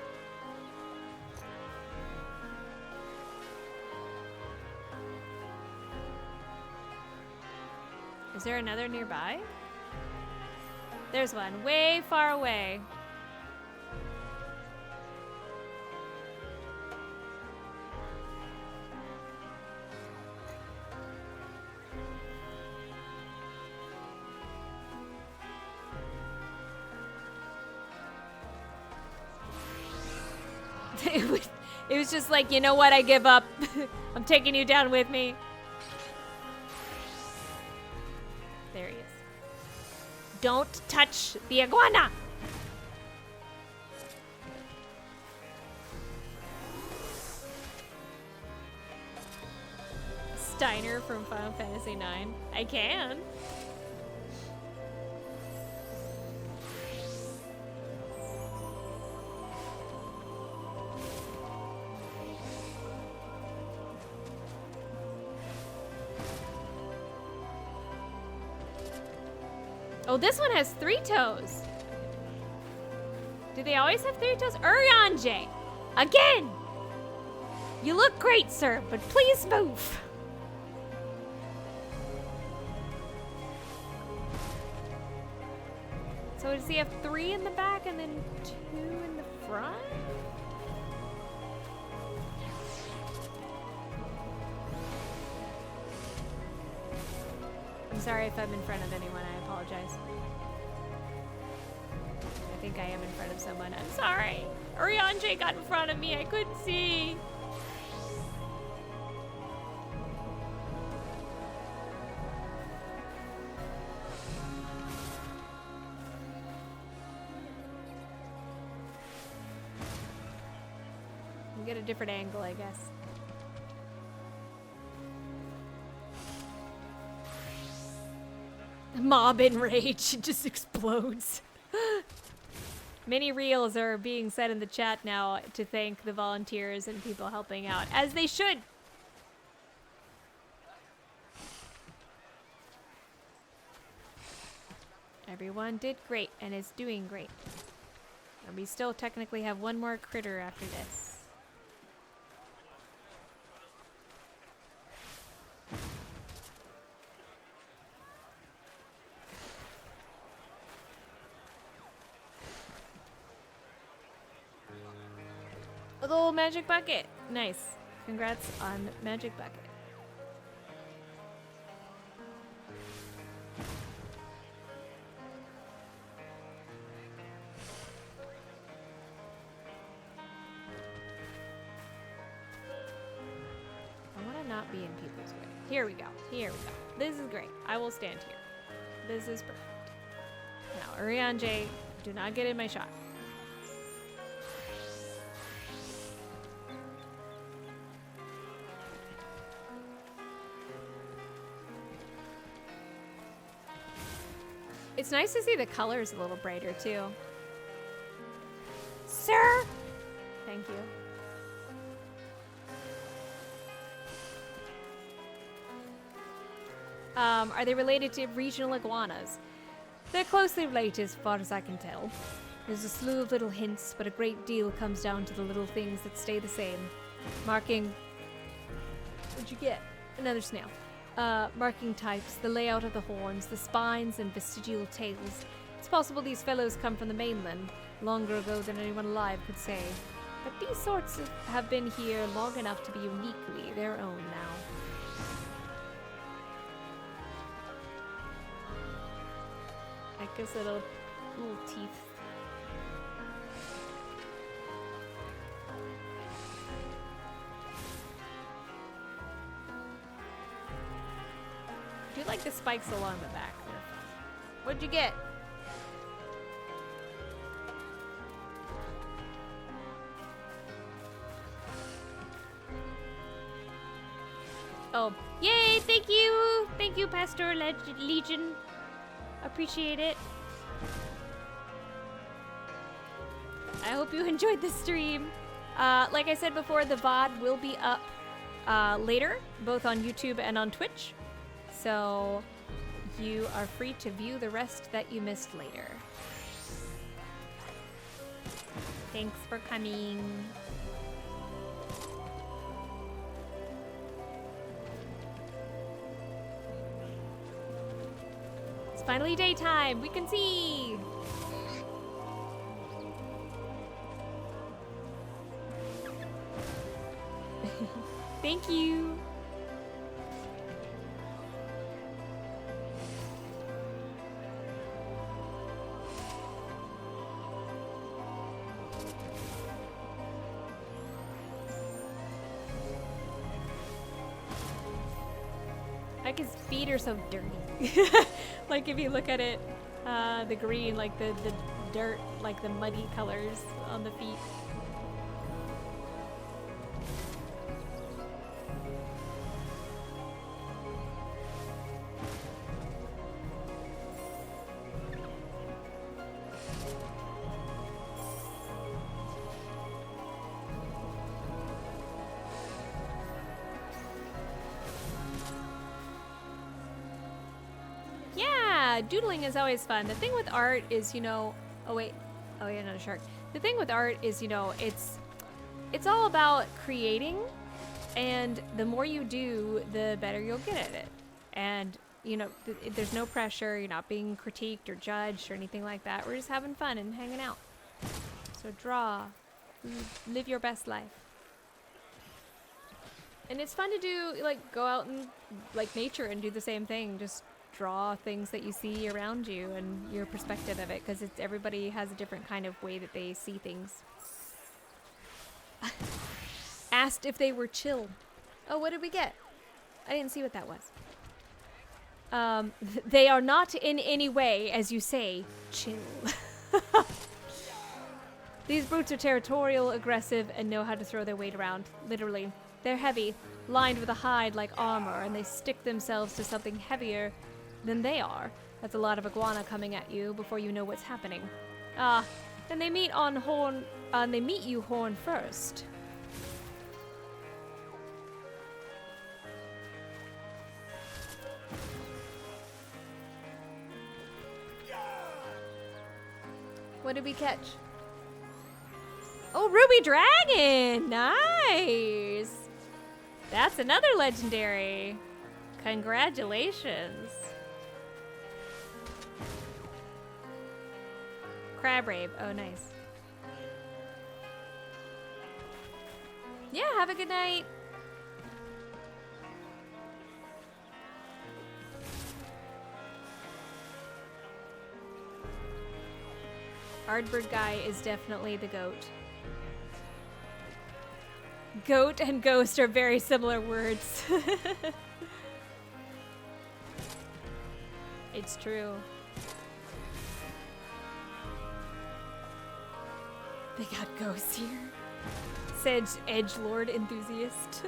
Is there another nearby? There's one way far away. It was just like, you know what, I give up. I'm taking you down with me. There he is. Don't touch the iguana! Steiner from Final Fantasy IX. I can. Oh, this one has 3 toes. Do they always have 3 toes? Urianje! Again! You look great, sir, but please move. So does he have 3 in the back and then 2 in the front? I'm sorry if I'm in front of anyone, I apologize. I think I am in front of someone. I'm sorry. Urianje got in front of me, I couldn't see. We'll get a different angle, I guess. Mob in rage, it just explodes. Many reels are being said in the chat now to thank the volunteers and people helping out, as they should. Everyone did great and is doing great. And we still technically have one more critter after this. A little magic bucket. Nice. Congrats on Magic Bucket. I want to not be in people's way. Here we go. Here we go. This is great. I will stand here. This is perfect. Now, Urianger, do not get in my shot. It's nice to see the colors a little brighter, too. Sir! Thank you. Are they related to regional iguanas? They're closely related as far as I can tell. There's a slew of little hints, but a great deal comes down to the little things that stay the same. Marking... What'd you get? Another snail. Marking types, the layout of the horns, the spines and vestigial tails. It's possible these fellows come from the mainland, longer ago than anyone alive could say. But these sorts have been here long enough to be uniquely their own now. I guess little teeth. I do like the spikes along the back. What'd you get? Oh, yay! Thank you! Thank you, Pastor Legion. Appreciate it. I hope you enjoyed the stream. Like I said before, the VOD will be up later, both on YouTube and on Twitch. So you are free to view the rest that you missed later. Thanks for coming. It's finally daytime. We can see. Thank you. Like his feet are so dirty. Like if you look at it, the green, like the dirt, like the muddy colors on the feet. Doodling is always fun. The thing with art is, you know, oh yeah, not a shark. The thing with art is, you know, it's all about creating, and the more you do, the better you'll get at it. And, you know, there's no pressure. You're not being critiqued or judged or anything like that. We're just having fun and hanging out. So draw, live your best life. And it's fun to do, like, go out and, like, nature and do the same thing. Just draw things that you see around you and your perspective of it, because it's everybody has a different kind of way that they see things. Asked if they were chill. Oh, what did we get? I didn't see what that was. They are not in any way, as you say, chill. These brutes are territorial, aggressive, and know how to throw their weight around. Literally. They're heavy, lined with a hide like armor, and they stick themselves to something heavier than they are. That's a lot of iguana coming at you before you know what's happening. Then they meet you horn first. What did we catch? Oh, Ruby Dragon! Nice! That's another legendary. Congratulations. Crab Rave. Oh, nice. Yeah, have a good night. Ardbert guy is definitely the goat. Goat and ghost are very similar words. It's true. They got ghosts here. Says edgelord enthusiast.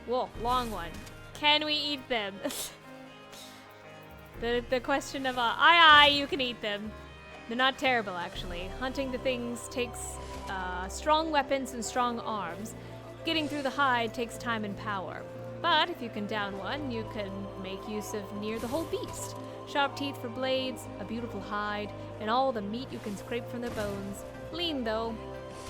Whoa, long one. Can we eat them? the question of, aye, you can eat them. They're not terrible, actually. Hunting the things takes strong weapons and strong arms. Getting through the hide takes time and power. But if you can down one, you can make use of near the whole beast. Sharp teeth for blades, a beautiful hide, and all the meat you can scrape from their bones. Lean, though.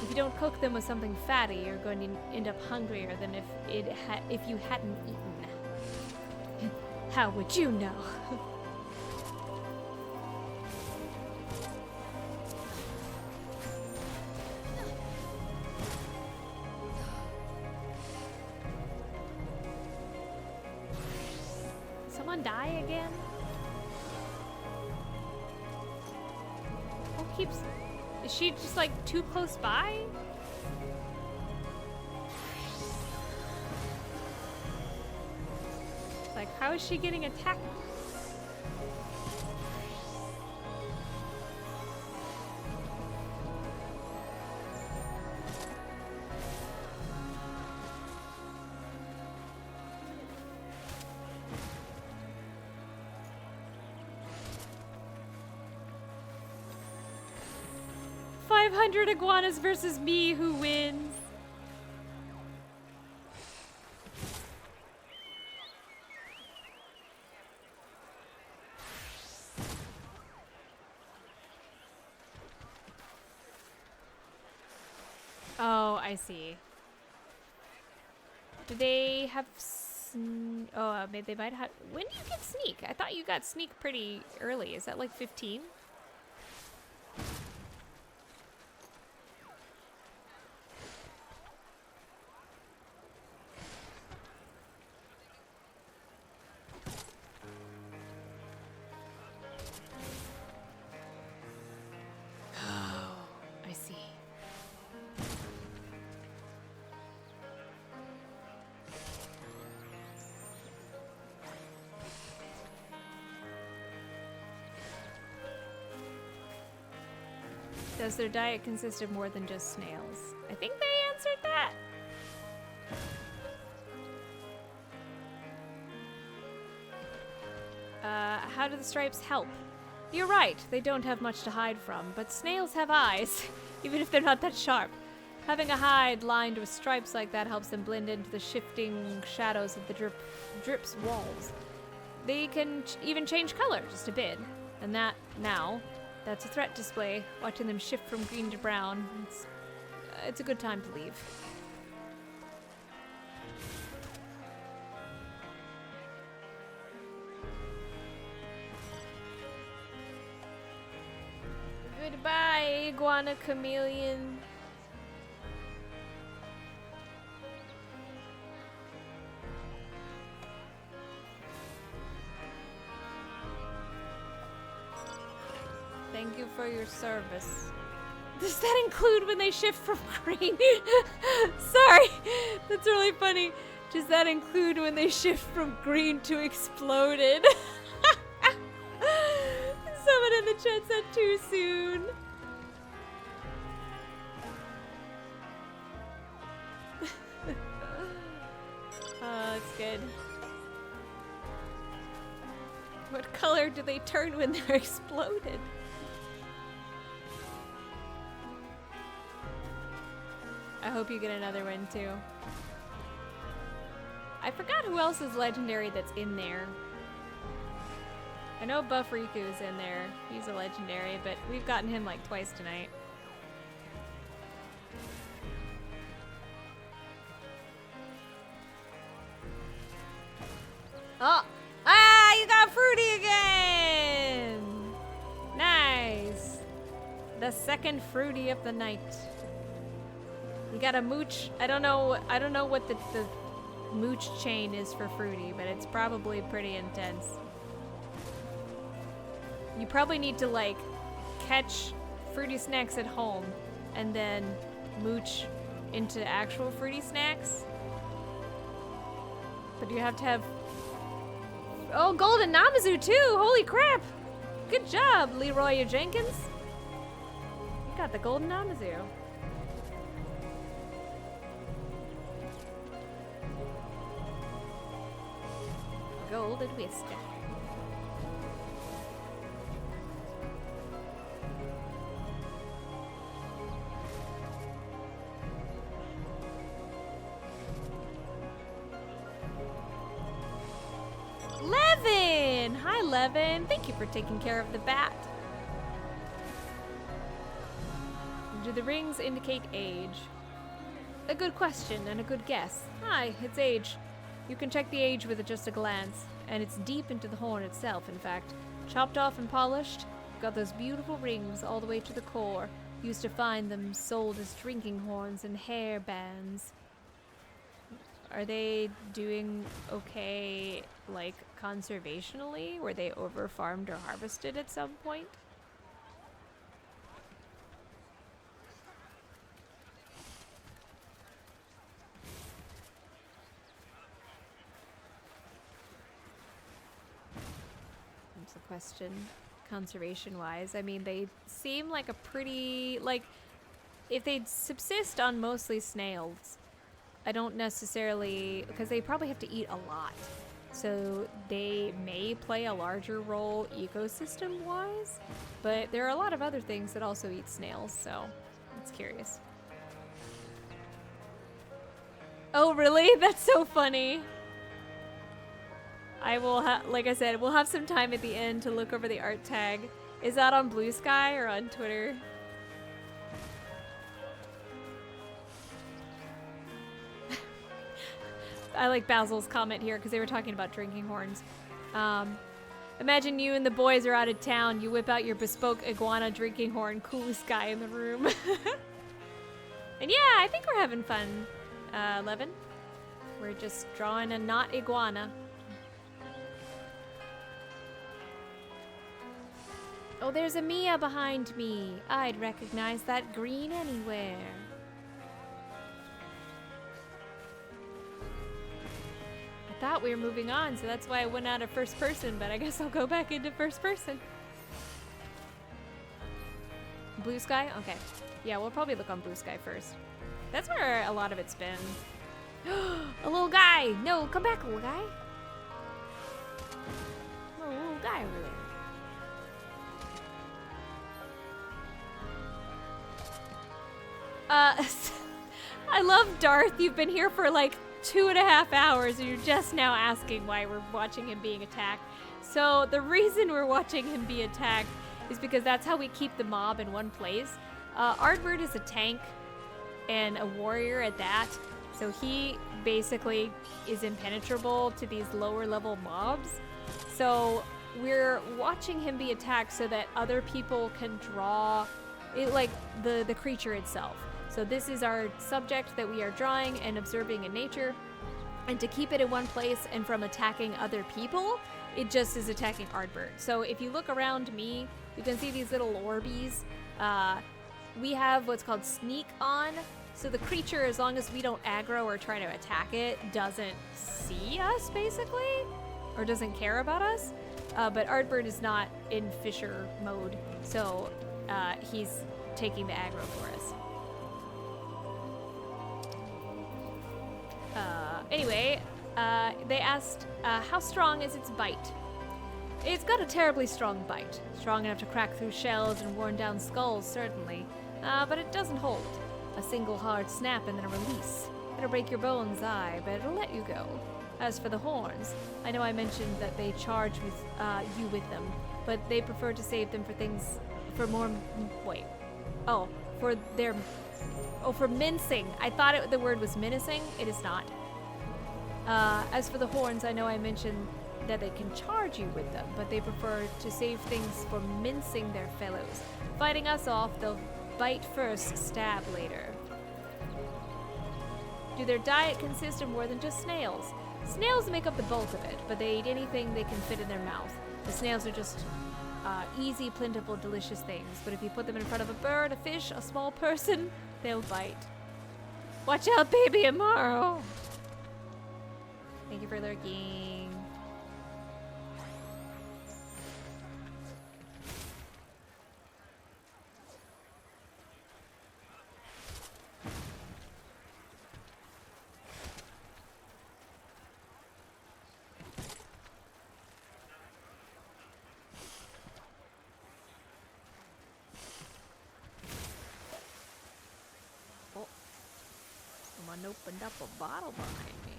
If you don't cook them with something fatty, you're going to end up hungrier than if you hadn't eaten. How would you know? Someone die again? Who keeps... Is she just like too close by? Like, how is she getting attacked? Iguanas versus me, who wins? Oh, I see. Do they have they might have. When do you get sneak? I thought you got sneak pretty early. Is that like 15? Does their diet consist of more than just snails? I think they answered that. How do the stripes help? You're right, they don't have much to hide from, but snails have eyes, even if they're not that sharp. Having a hide lined with stripes like that helps them blend into the shifting shadows of the drip's walls. They can even change color just a bit, and that's a threat display, watching them shift from green to brown. It's a good time to leave. Goodbye, iguana chameleon. Thank you for your service. Does that include when they shift from green? Sorry, that's really funny. Does that include when they shift from green to exploded? Someone in the chat said too soon. good. What color do they turn when they're exploded? I hope you get another one too. I forgot who else is legendary that's in there. I know Buffriku's in there. He's a legendary, but we've gotten him like twice tonight. Oh! Ah! You got Fruity again! Nice! The second Fruity of the night. You got a mooch. I don't know what the mooch chain is for Fruity, but it's probably pretty intense. You probably need to like catch Fruity snacks at home and then mooch into actual Fruity snacks. But you have to have... Oh, Golden Namazu too! Holy crap! Good job, Leroy Jenkins. You got the Golden Namazu. Golden Whisker. Levin! Hi, Levin. Thank you for taking care of the bat. Do the rings indicate age? A good question and a good guess. Hi, it's age. You can check the age with just a glance, and it's deep into the horn itself, in fact. Chopped off and polished, got those beautiful rings all the way to the core. Used to find them sold as drinking horns and hair bands. Are they doing okay, like, conservationally? Were they over-farmed or harvested at some point? That's the question, conservation-wise. I mean, they seem like a pretty, like, if they subsist on mostly snails, I don't necessarily, because they probably have to eat a lot. So they may play a larger role ecosystem-wise, but there are a lot of other things that also eat snails, so it's curious. Oh, really? That's so funny. I will like I said, we'll have some time at the end to look over the art tag. Is that on Blue Sky or on Twitter? I like Basil's comment here because they were talking about drinking horns. Imagine you and the boys are out of town. You whip out your bespoke iguana drinking horn. Coolest guy in the room. And yeah, I think we're having fun, Levin. We're just drawing a not iguana. Oh, there's a Mia behind me. I'd recognize that green anywhere. I thought we were moving on, so that's why I went out of first person, but I guess I'll go back into first person. Blue Sky? Okay. Yeah, we'll probably look on Blue Sky first. That's where a lot of it's been. A little guy! No, come back, little guy. Oh, a little guy over there. I love Darth. You've been here for like 2.5 hours and you're just now asking why we're watching him being attacked. So the reason we're watching him be attacked is because that's how we keep the mob in one place. Ardbert is a tank and a warrior at that, so he basically is impenetrable to these lower level mobs. So we're watching him be attacked so that other people can draw it, like the creature itself. So this is our subject that we are drawing and observing in nature. And to keep it in one place and from attacking other people, it just is attacking Ardbert. So if you look around me, you can see these little orbies. We have what's called sneak on. So the creature, as long as we don't aggro or try to attack it, doesn't see us, basically, or doesn't care about us. But Ardbert is not in Fisher mode, so he's taking the aggro for us. Anyway, They asked, how strong is its bite? It's got a terribly strong bite. Strong enough to crack through shells and worn down skulls, certainly. But it doesn't hold. A single hard snap and then a release. It'll break your bones, aye, but it'll let you go. As for the horns, I know I mentioned that they charge with you with them, but they prefer to save them for things, for more, wait. Oh, for their, oh, for mincing. I thought the word was menacing. It is not. As for the horns, I know I mentioned that they can charge you with them, but they prefer to save things for mincing their fellows. Fighting us off, they'll bite first, stab later. Do their diet consist of more than just snails? Snails make up the bulk of it, but they eat anything they can fit in their mouth. The snails are just easy, plentiful, delicious things, but if you put them in front of a bird, a fish, a small person, they'll bite. Watch out, baby Amaro! Thank you for lurking. Oh, someone opened up a bottle behind me.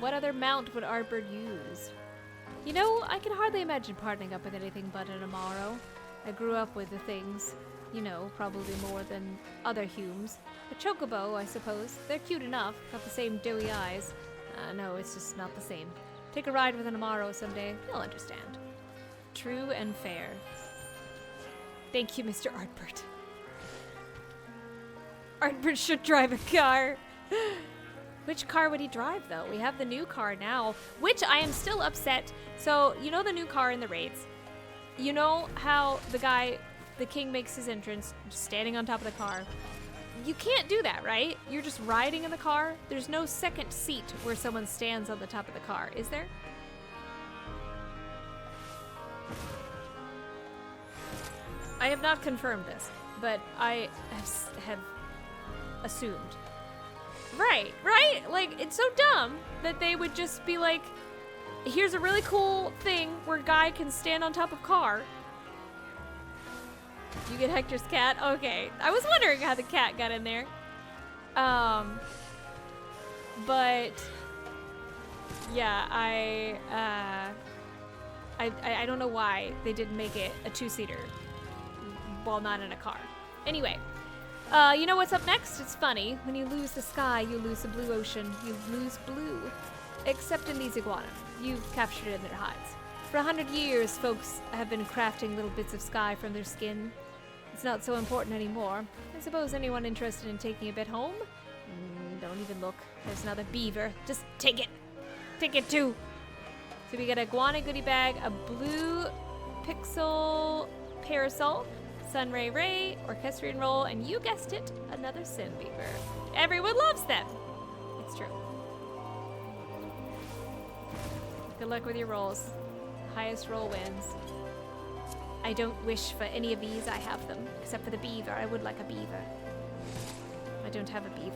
What other mount would Ardbert use? You know, I can hardly imagine partnering up with anything but an Amaro. I grew up with the things, you know, probably more than other Humes. A chocobo, I suppose. They're cute enough, got the same doughy eyes. No, it's just not the same. Take a ride with an Amaro someday, you'll understand. True and fair. Thank you, Mr. Ardbert. Ardbert should drive a car. Which car would he drive, though? We have the new car now, which I am still upset. So, you know the new car in the raids? You know how the king makes his entrance, just standing on top of the car? You can't do that, right? You're just riding in the car. There's no second seat where someone stands on the top of the car, is there? I have not confirmed this, but I have assumed. Right? Like, it's so dumb that they would just be like, here's a really cool thing where a guy can stand on top of car. You get Hector's cat? Okay. I was wondering how the cat got in there. But yeah, I don't know why they didn't make it a two-seater while not in a car. Anyway. You know what's up next? It's funny. When you lose the sky, you lose the blue ocean. You lose blue. Except in these iguanas. You've captured it in their hides. For 100 years, folks have been crafting little bits of sky from their skin. It's not so important anymore. I suppose anyone interested in taking a bit home? Don't even look. There's another beaver. Just take it. Take it too. So we get a iguana goodie bag, a blue pixel parasol, Sunray Ray, Orchestrion Roll, and you guessed it, another Sin Beaver. Everyone loves them! It's true. Good luck with your rolls. Highest roll wins. I don't wish for any of these, I have them. Except for the beaver, I would like a beaver. I don't have a beaver.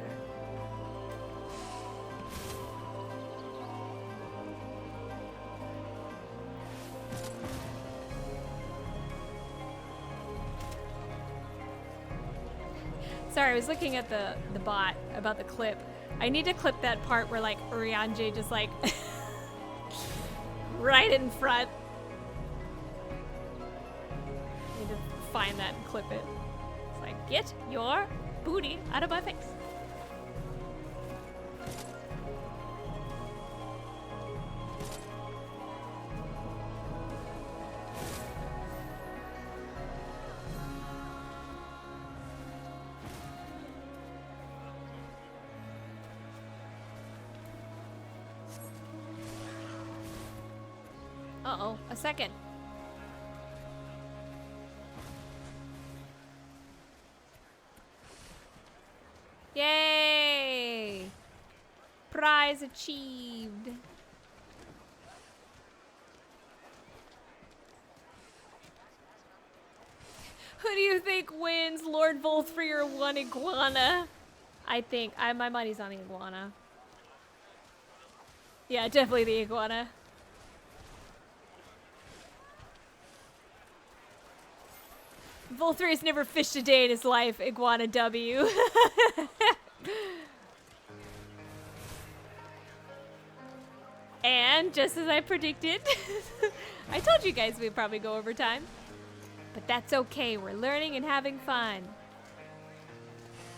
Sorry, I was looking at the bot about the clip. I need to clip that part where like Urianger just like right in front. I need to find that and clip it. It's like, get your booty out of my face. Uh-oh, a second. Yay! Prize achieved. Who do you think wins, Lord Volthry or one iguana? I think my money's on the iguana. Yeah, definitely the iguana. Volthry has never fished a day in his life. Iguana W. And just as I predicted, I told you guys we'd probably go over time. But that's okay. We're learning and having fun.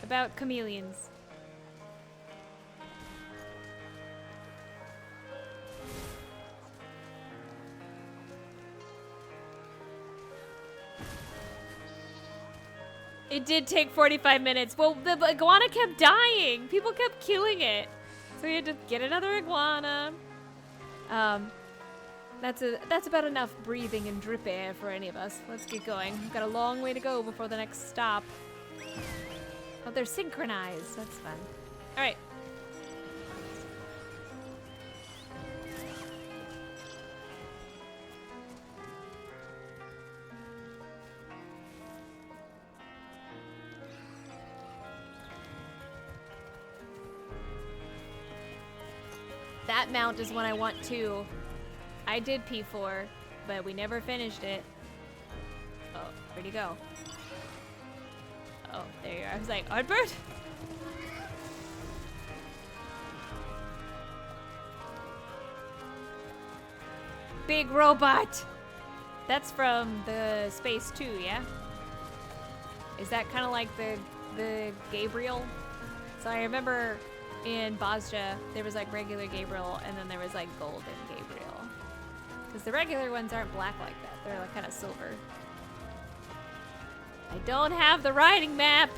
About chameleons. It did take 45 minutes. Well, the iguana kept dying. People kept killing it. So we had to get another iguana. That's about enough breathing and drip air for any of us. Let's get going. We've got a long way to go before the next stop. Oh, they're synchronized. That's fun. All right. That mount is one I want too. I did P4, but we never finished it. Oh, where'd he go? Oh, there you are. I was like, Ardbert? Big robot! That's from the Space 2, yeah? Is that kind of like the Gabriel? So I remember in Bosja, there was like regular Gabriel, and then there was like golden Gabriel. Because the regular ones aren't black like that. They're like kind of silver. I don't have the riding map.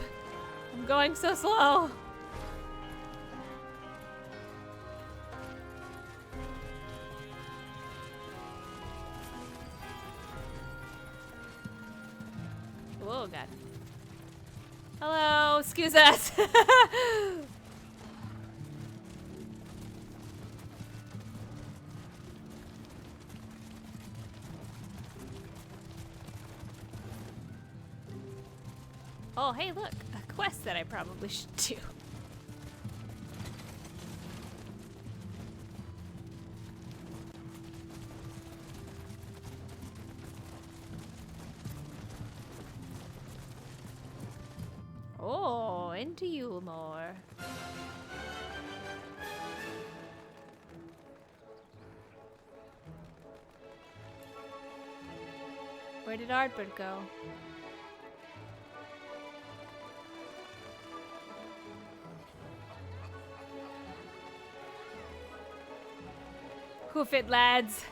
I'm going so slow. Oh God. Hello, excuse us. Oh, hey, look, a quest that I probably should do. Oh, into you more. Where did Ardbert go? Hoof it, lads.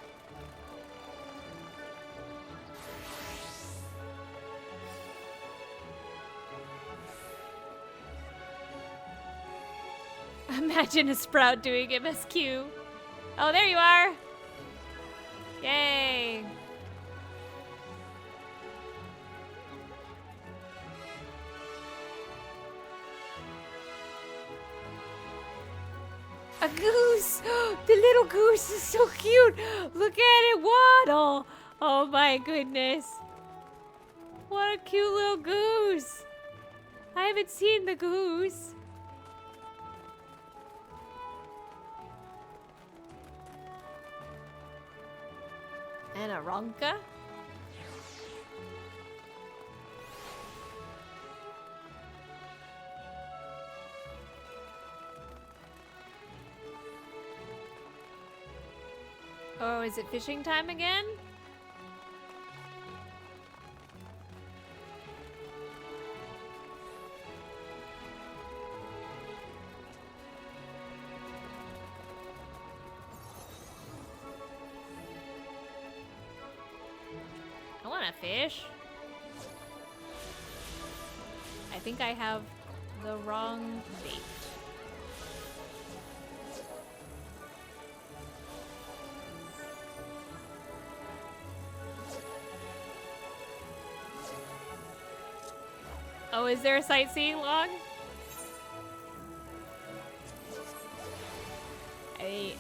Imagine a Sprout doing MSQ. Oh, there you are. Yay. A goose! The little goose is so cute! Look at it waddle! Oh my goodness. What a cute little goose! I haven't seen the goose. And a Ronka? Oh, is it fishing time again? I want to fish. I think I have the wrong bait. Oh, is there a sightseeing log? I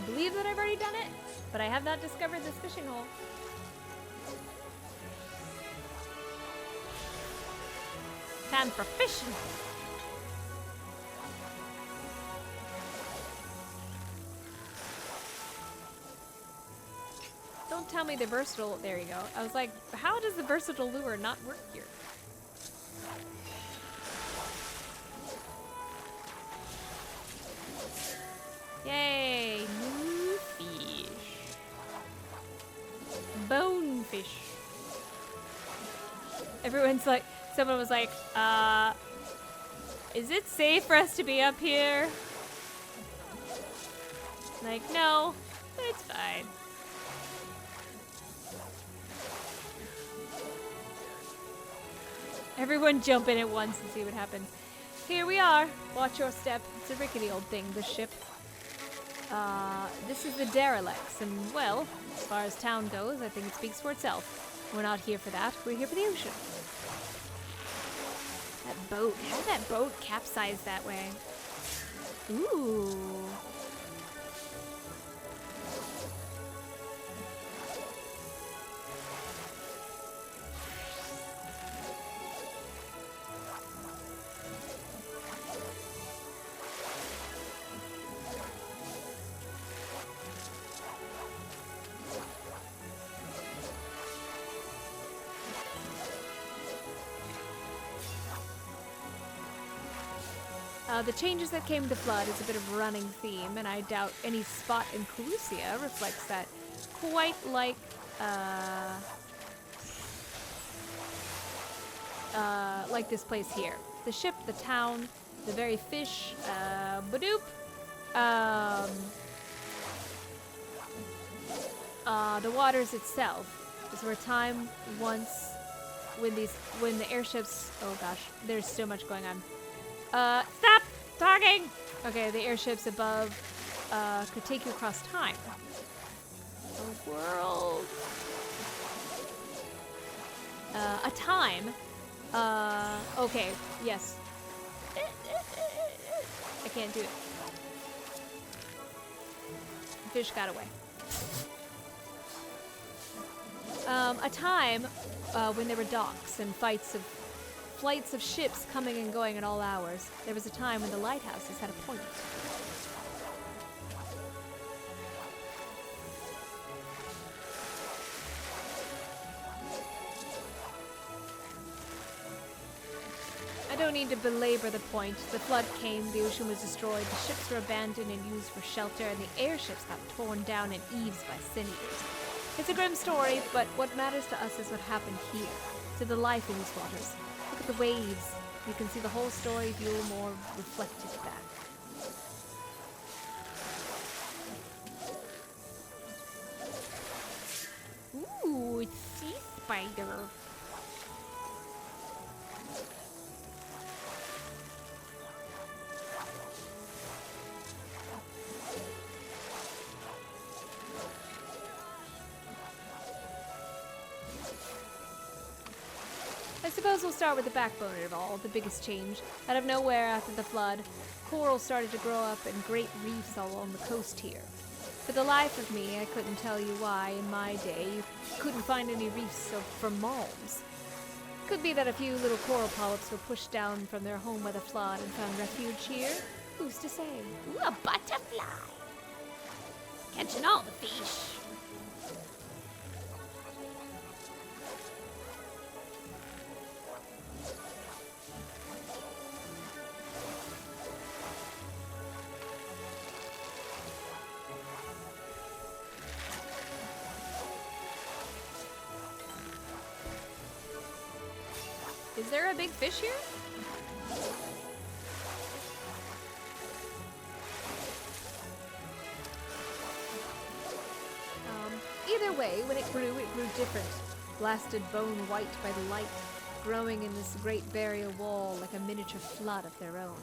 believe that I've already done it, but I have not discovered this fishing hole. Time for fishing. Don't tell me the versatile. There you go. I was like, how does the versatile lure not work here? Yay! New fish. Bonefish. Everyone's like, someone was like, is it safe for us to be up here? Like, no, it's fine. Everyone jump in at once and see what happens. Here we are. Watch your step. It's a rickety old thing, this ship. This is the Derelicts, and well, as far as town goes, I think it speaks for itself. We're not here for that. We're here for the ocean. That boat. How did that boat capsize that way? Ooh. The changes that came to Flood is a bit of a running theme, and I doubt any spot in Calusia reflects that quite like this place here. The ship, the town, the very fish, badoop, the waters itself. Is where time once when the airships, oh gosh, there's so much going on. Stop talking! Okay, the airships above could take you across time. The world. A time. Okay, yes. I can't do it. The fish got away. A time when there were docks and flights of ships coming and going at all hours. There was a time when the lighthouses had a point. I don't need to belabor the point. The flood came, the ocean was destroyed, the ships were abandoned and used for shelter, and the airships got torn down in eaves by sin eaters. It's a grim story, but what matters to us is what happened here, to the life in these waters. Look at the waves. You can see the whole story view more reflected back. Ooh, it's sea spider. I suppose we'll start with the backbone of it all, the biggest change. Out of nowhere after the flood, coral started to grow up in great reefs all along the coast here. For the life of me, I couldn't tell you why, in my day, you couldn't find any reefs for malms. Could be that a few little coral polyps were pushed down from their home by the flood and found refuge here. Who's to say? Ooh, a butterfly! Catching all the fish. Is there a big fish here? Either way, when it grew different. Blasted bone white by the light, growing in this great barrier wall like a miniature flood of their own.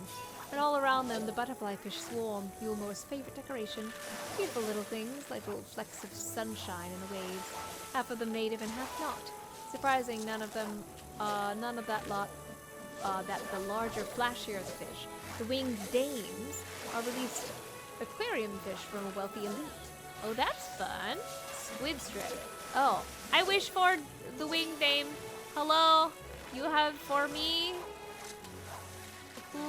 And all around them, the butterfly fish swarmed, Yulmore's favorite decoration. Beautiful little things, like little flecks of sunshine in the waves. Half of them native and half not. Surprising, none of that lot that the larger, flashier the fish, the winged dames, are released aquarium fish from a wealthy elite. Oh, that's fun. Squid strip. Oh, I wish for the winged dame. Hello, you have for me? Who,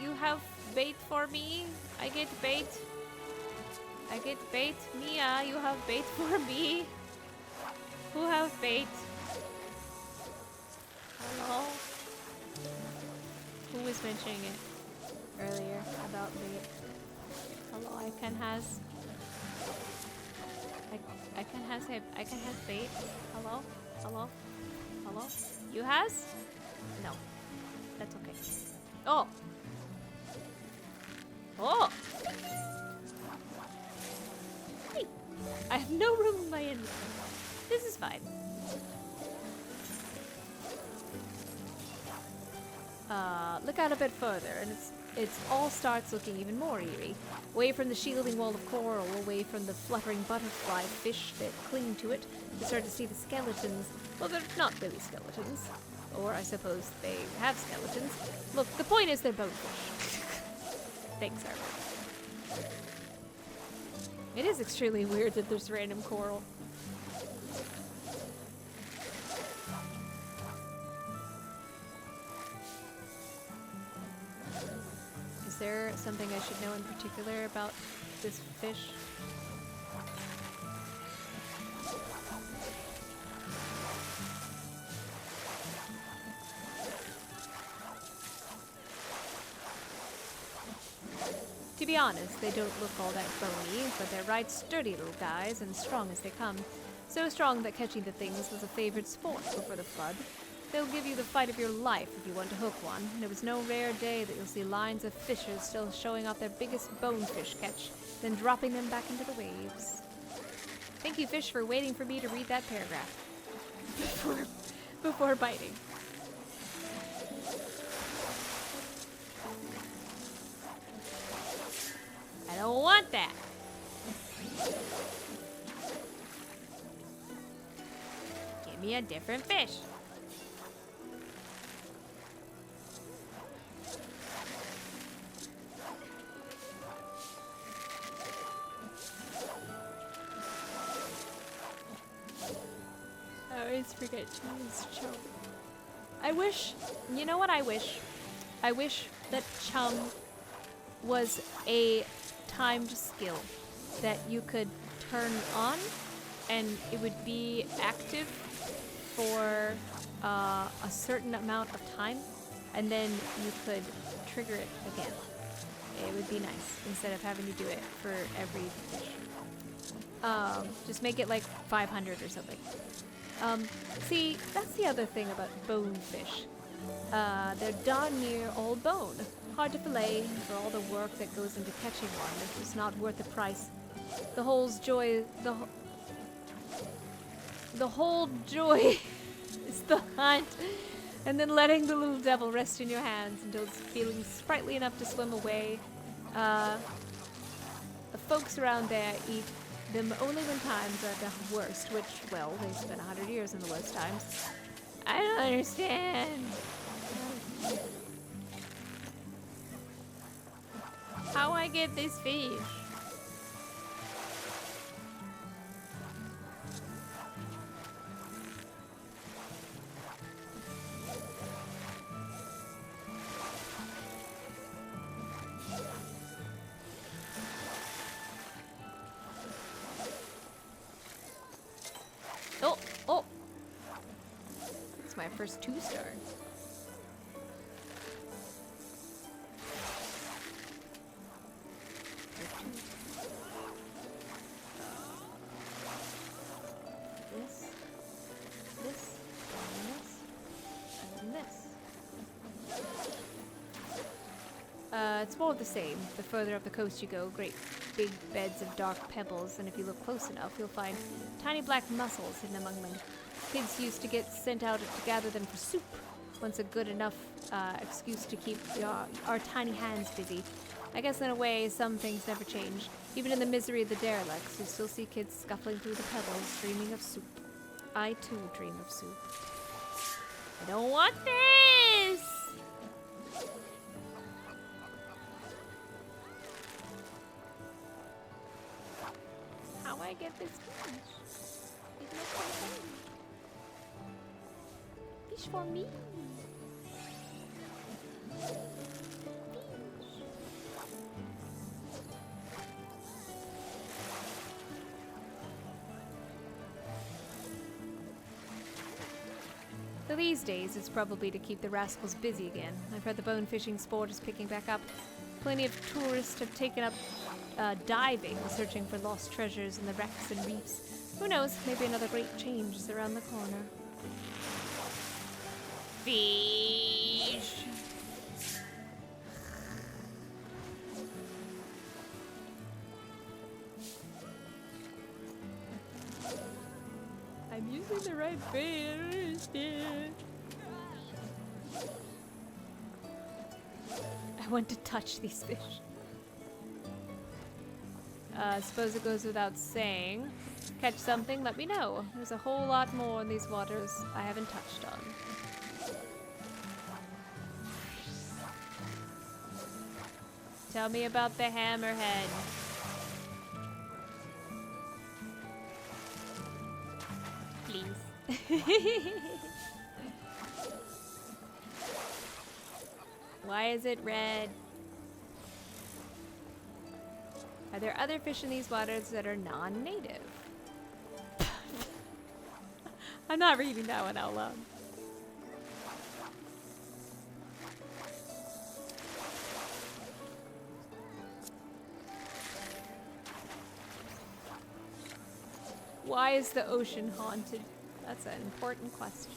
you have bait for me? I get bait. I get bait. Mia, you have bait for me. Who have bait? Hello? Who was mentioning it earlier about bait? Hello, I can has bait. Hello? Hello? Hello? You has? No. That's okay. Oh! Oh! Hey! I have no room in my inventory. This is fine. Look out a bit further, and it's all starts looking even more eerie. Away from the shielding wall of coral, away from the fluttering butterfly fish that cling to it, you start to see the skeletons. Well, they're not really skeletons. Or I suppose they have skeletons. Look, the point is they're bonefish. Thanks, Ardbert. It is extremely weird that there's random coral. Is there something I should know in particular about this fish? To be honest, they don't look all that bony, but they're right sturdy little guys and strong as they come. So strong that catching the things was a favorite sport before the flood. They'll give you the fight of your life if you want to hook one, and it was no rare day that you'll see lines of fishers still showing off their biggest bonefish catch, then dropping them back into the waves. Thank you, fish, for waiting for me to read that paragraph before biting. I don't want that. Give me a different fish. I always forget to use chum. I wish, you know what I wish? I wish that chum was a timed skill that you could turn on and it would be active for a certain amount of time and then you could trigger it again. It would be nice instead of having to do it for every fish. Just make it like 500 or something. See, that's the other thing about bonefish. They're darn near all bone. Hard to fillet for all the work that goes into catching one. It's just not worth the price. The whole joy is the hunt, and then letting the little devil rest in your hands until it's feeling sprightly enough to swim away. The folks around there eat them only when times are at the worst, which, well, they spent 100 years in the worst times. I don't understand. How I get this fish? Oh! It's my first 2-star. It's more of the same. The further up the coast you go, great big beds of dark pebbles, and if you look close enough, you'll find tiny black mussels hidden among them. Kids used to get sent out to gather them for soup, once a good enough excuse to keep our tiny hands busy. I guess in a way, some things never change. Even in the misery of the derelicts, you still see kids scuffling through the pebbles, dreaming of soup. I too dream of soup. I don't want this! How I get this fish? It looks so fun. Fish for me. So these days, it's probably to keep the rascals busy again. I've heard the bone fishing sport is picking back up. Plenty of tourists have taken up diving, searching for lost treasures in the wrecks and reefs. Who knows, maybe another great change is around the corner. Fish! I'm using the right fish. I want to touch these fish. Suppose it goes without saying. Catch something, let me know. There's a whole lot more in these waters I haven't touched on. Tell me about the hammerhead. Please. Why is it red? Are there other fish in these waters that are non-native? I'm not reading that one out loud. Why is the ocean haunted? That's an important question.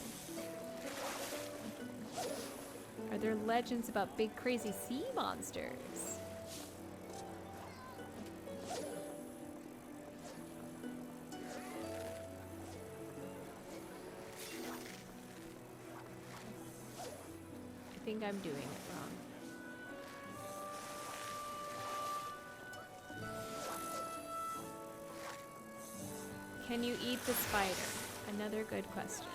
Are there legends about big crazy sea monsters? I think I'm doing it wrong. Can you eat the spider? Another good question.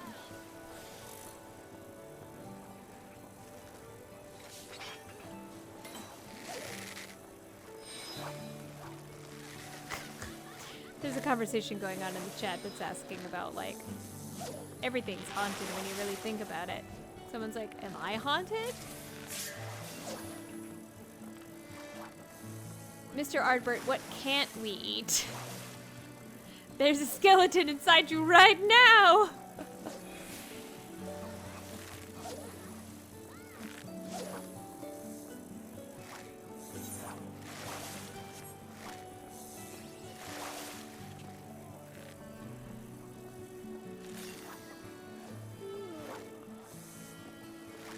There's a conversation going on in the chat that's asking about, like, everything's haunted when you really think about it. Someone's like, am I haunted? Mr. Ardbert, what can't we eat? There's a skeleton inside you right now!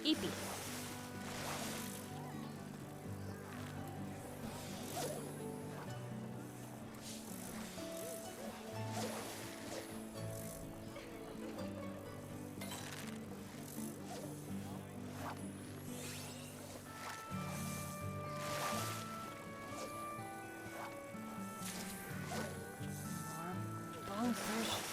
Eepy. Bonefish.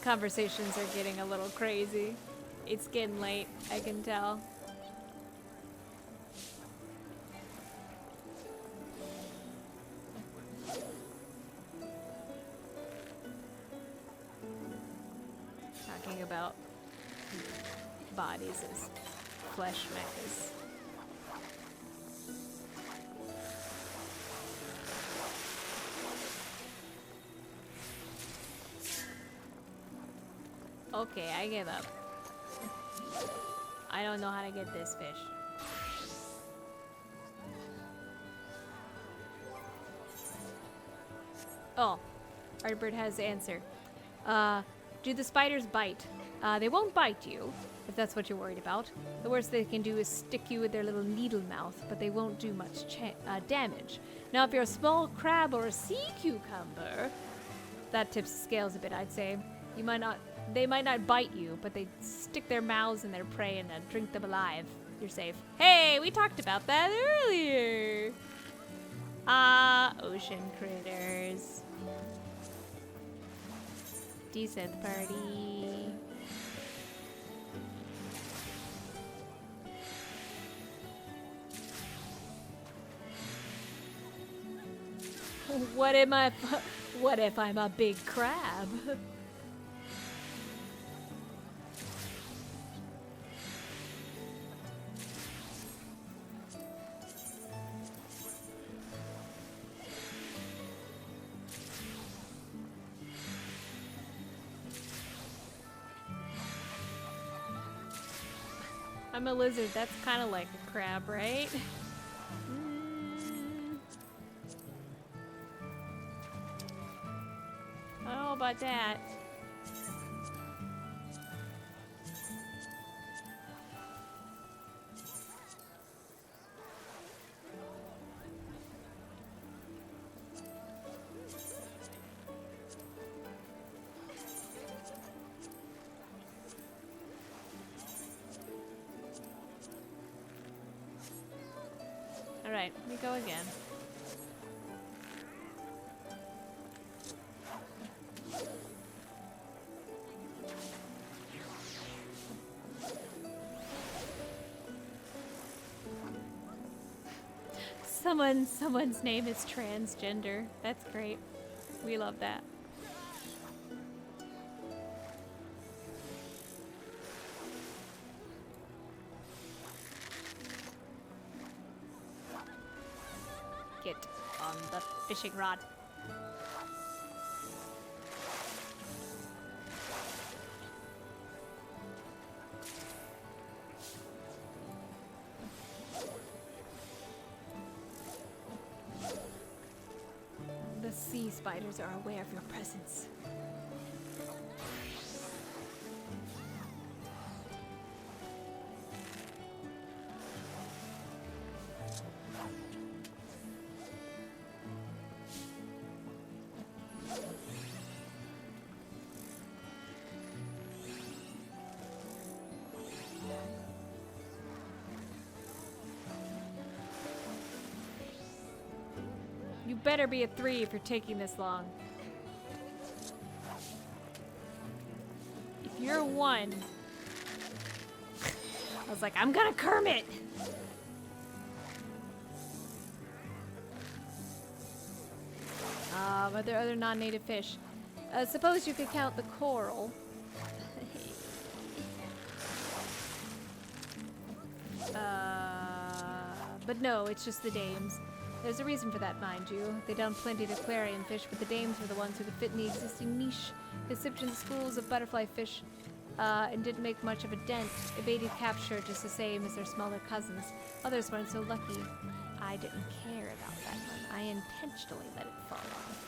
Conversations are getting a little crazy. It's getting late, I can tell. Talking about bodies as flesh mechas. Okay, I give up. I don't know how to get this fish. Oh, Ardbert has the answer. Do the spiders bite? They won't bite you, if that's what you're worried about. The worst they can do is stick you with their little needle mouth, but they won't do much damage. Now, if you're a small crab or a sea cucumber, that tips the scales a bit, I'd say. You might not they might not bite you, but they stick their mouths in their prey and drink them alive. You're safe. Hey, we talked about that earlier. Ocean critters. Decent party. What if I'm a big crab? I'm a lizard. That's kind of like a crab, right? I don't know about that. Alright, we go again. Someone's name is transgender. That's great. We love that. Get on the fishing rod. The sea spiders are aware of your presence. You better be a 3 if you're taking this long. If you're a 1, I was like, I'm gonna Kermit! Are there other non-native fish? Suppose you could count the coral. But no, it's just the dames. There's a reason for that, mind you. They dump plenty of aquarium fish, but the dames were the ones who could fit in the existing niche. They sipped into schools of butterfly fish and didn't make much of a dent. Evaded capture just the same as their smaller cousins. Others weren't so lucky. I didn't care about that one. I intentionally let it fall off.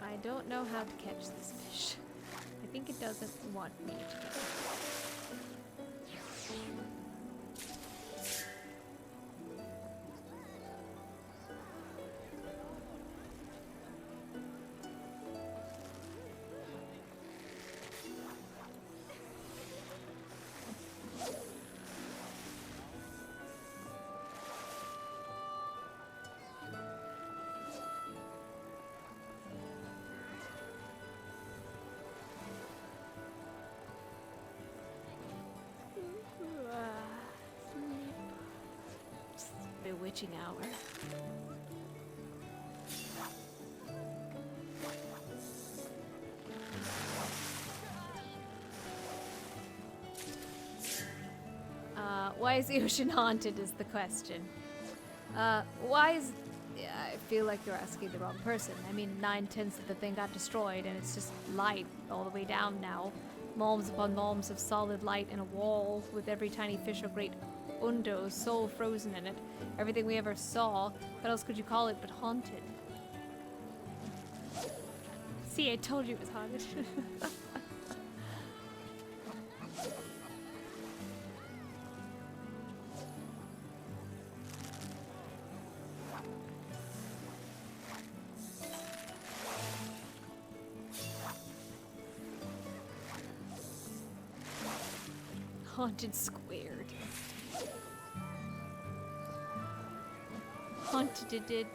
I don't know how to catch this fish. I think it doesn't want me to catch it. Bewitching hour. Why is the ocean haunted is the question. Why is... Yeah, I feel like you're asking the wrong person. I mean, 9/10 of the thing got destroyed and it's just light all the way down now. Malms upon malms of solid light and a wall with every tiny fish or great Undo, soul frozen in it. Everything we ever saw. What else could you call it but haunted? See, I told you it was haunted. Haunted squared. Haunted it did.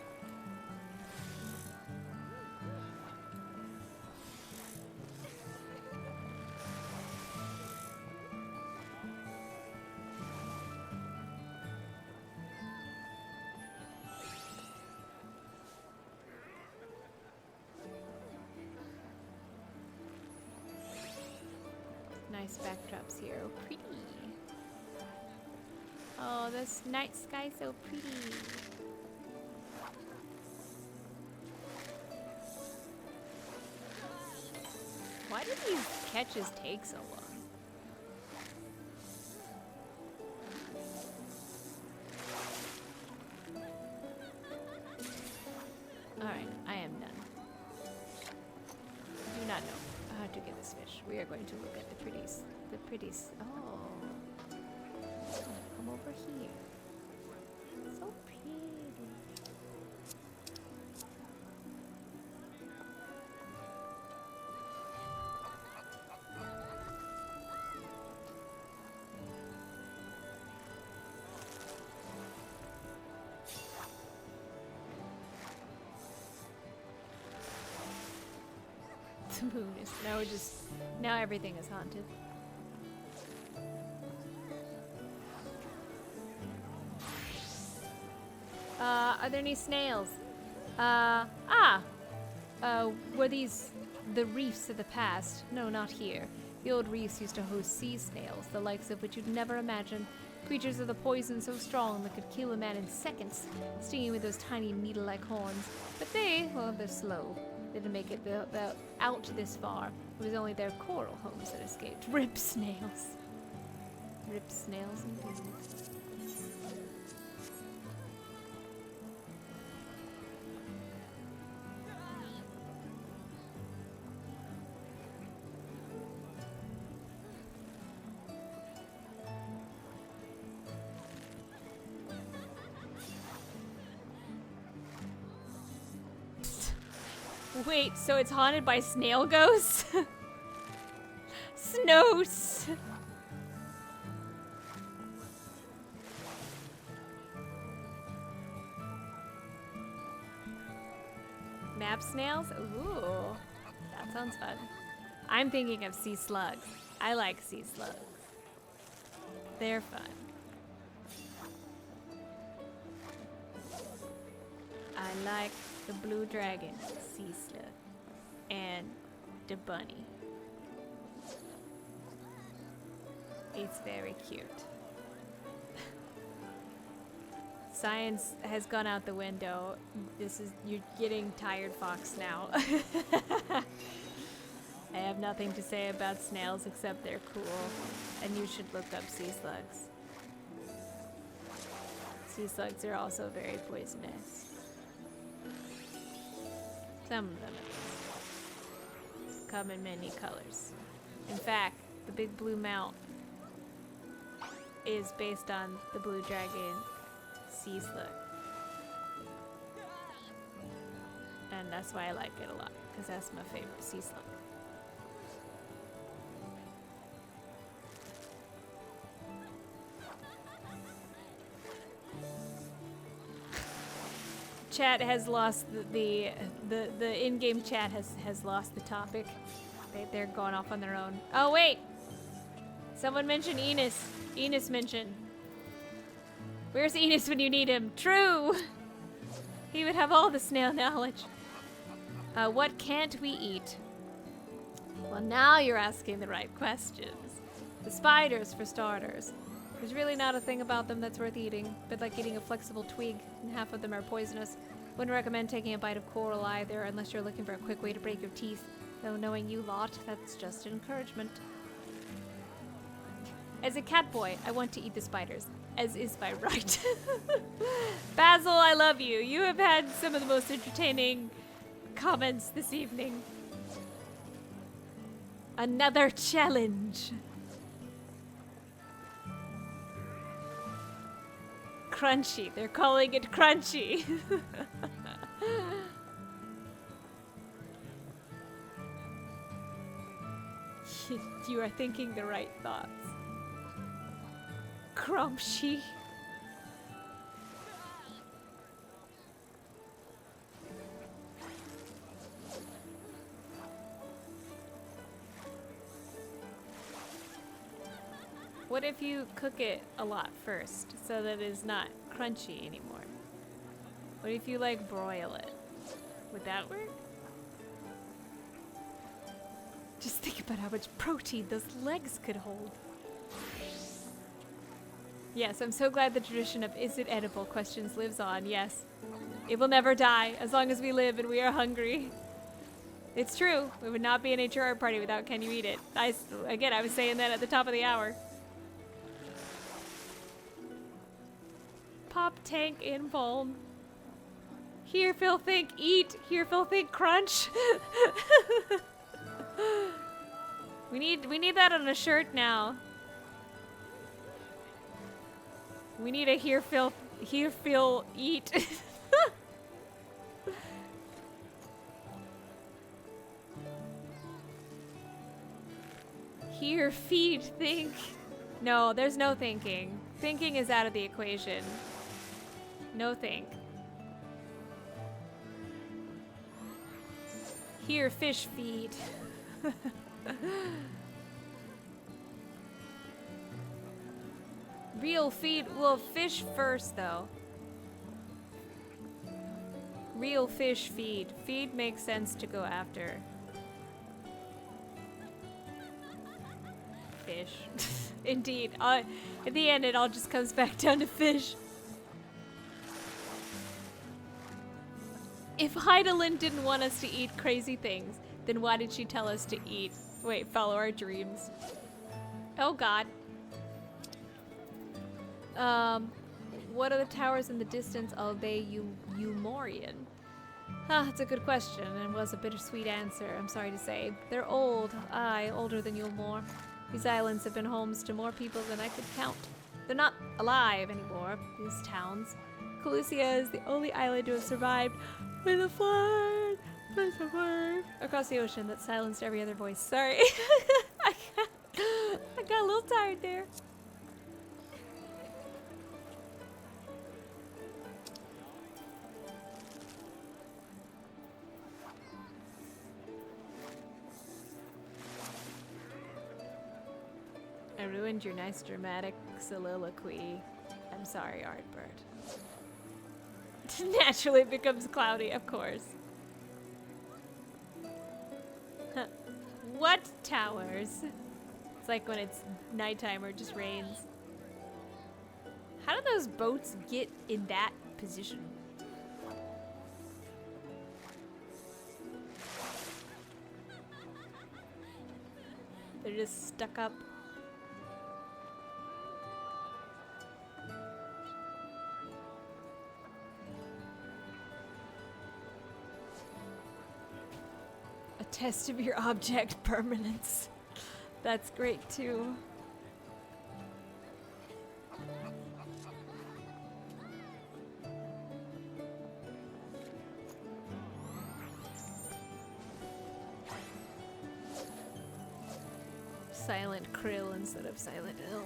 Nice backdrops here. Oh, pretty. Oh, this night sky so pretty. Why do these catches take so long? Alright, I am done. Do not know how to get this fish. We are going to look at the pretties. The pretties. Oh. Come over here. So pretty. The moon is now everything is haunted. Are there any snails? Were these the reefs of the past? No, not here. The old reefs used to host sea snails, the likes of which you'd never imagine. Creatures of the poison so strong that could kill a man in seconds, stinging with those tiny needle-like horns. But they're slow. They didn't make it out this far. It was only their coral homes that escaped. Rip snails. Rip snails indeed. Wait, so it's haunted by snail ghosts? Snows! Map snails? Ooh, that sounds fun. I'm thinking of sea slugs. I like sea slugs. They're fun. I like the blue dragon, sea slug, and the bunny. It's very cute. Science has gone out the window. You're getting tired, Fox, now. I have nothing to say about snails except they're cool, and you should look up sea slugs. Sea slugs are also very poisonous. Some of them come in many colors. In fact, the big blue mount is based on the blue dragon sea slug. And that's why I like it a lot, because that's my favorite sea slug. Chat has lost the in-game chat has lost the topic. They're going off on their own. Oh wait, someone mentioned Enos. Enos mentioned. Where's Enos when you need him? True. He would have all the snail knowledge. What can't we eat? Well, now you're asking the right questions. The spiders, for starters. There's really not a thing about them that's worth eating, but like eating a flexible twig, and half of them are poisonous. Wouldn't recommend taking a bite of coral either, unless you're looking for a quick way to break your teeth. Though knowing you lot, that's just an encouragement. As a cat boy, I want to eat the spiders. as is my right. Basil, I love you. You have had some of the most entertaining comments this evening. Another challenge. Crunchy. They're calling it crunchy. You are thinking the right thoughts. Crumpshy. What if you cook it a lot first so that it's not crunchy anymore? What if you like broil it? Would that work? Just think about how much protein those legs could hold. Yes, I'm so glad the tradition of is it edible questions lives on. Yes, it will never die as long as we live and we are hungry. It's true. We would not be a nature art party without can you eat it. I was saying that at the top of the hour. Pop tank in bulb. Here Phil think eat. Here Phil think crunch. We need that on a shirt now. We need a here Phil eat. Here feed think. No, there's no thinking. Thinking is out of the equation. No think. Here fish feed. Real feed. Well, fish first, though. Real fish feed. Feed makes sense to go after. Fish. Indeed. At the end, it all just comes back down to fish. If Heidelin didn't want us to eat crazy things, then why did she tell us to eat? Wait, follow our dreams. Oh god. What are the towers in the distance? Are they Umorian? That's a good question, and was a bittersweet answer, I'm sorry to say. They're old. Aye, older than Yulmore. These islands have been homes to more people than I could count. They're not alive anymore, these towns. Calusia is the only island to have survived with a flood. Across the ocean that silenced every other voice. Sorry. I got a little tired there. I ruined your nice dramatic soliloquy. I'm sorry, Ardbert. Naturally it becomes cloudy, of course. What towers? It's like when it's nighttime or it just rains. How do those boats get in that position? They're just stuck up. Test of your object permanence. That's great too. Silent krill instead of silent ill.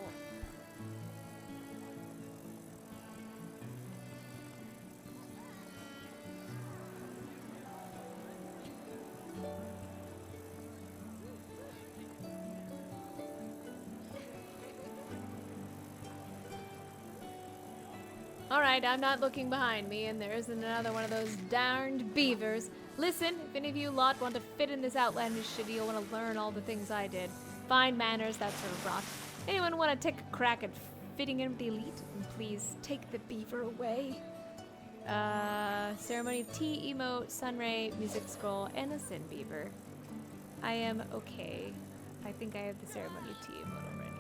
Alright, I'm not looking behind me, and there isn't another one of those darned beavers. Listen, if any of you lot want to fit in this outlandish city or want to learn all the things I did, fine manners, that sort of rot. Anyone want to take a crack at fitting in with the elite? And please take the beaver away. Ceremony of tea, emote, sunray, music scroll, and a sin beaver. I am okay. I think I have the ceremony of tea emote already.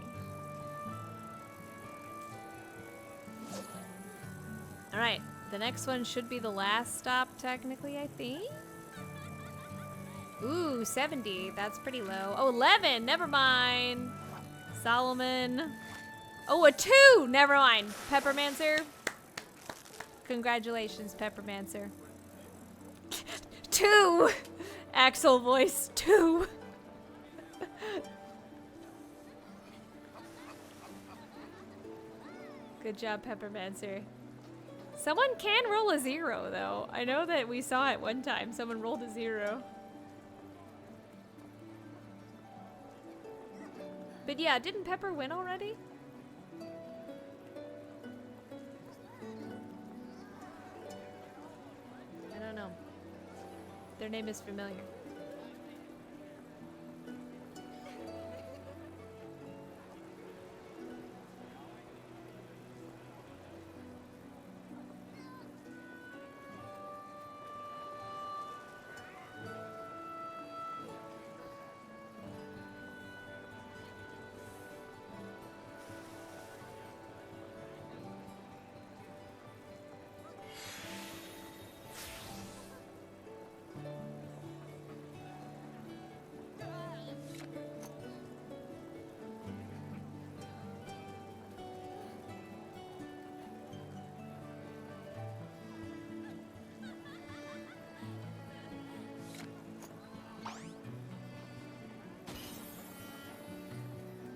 Alright, the next one should be the last stop, technically, I think? Ooh, 70. That's pretty low. Oh, 11. Never mind. Solomon. Oh, a 2. Never mind. Peppermancer. Congratulations, Peppermancer. 2. Axel voice. 2. Good job, Peppermancer. Someone can roll a 0, though. I know that we saw it one time. Someone rolled a 0. But yeah, didn't Pepper win already? I don't know. Their name is familiar.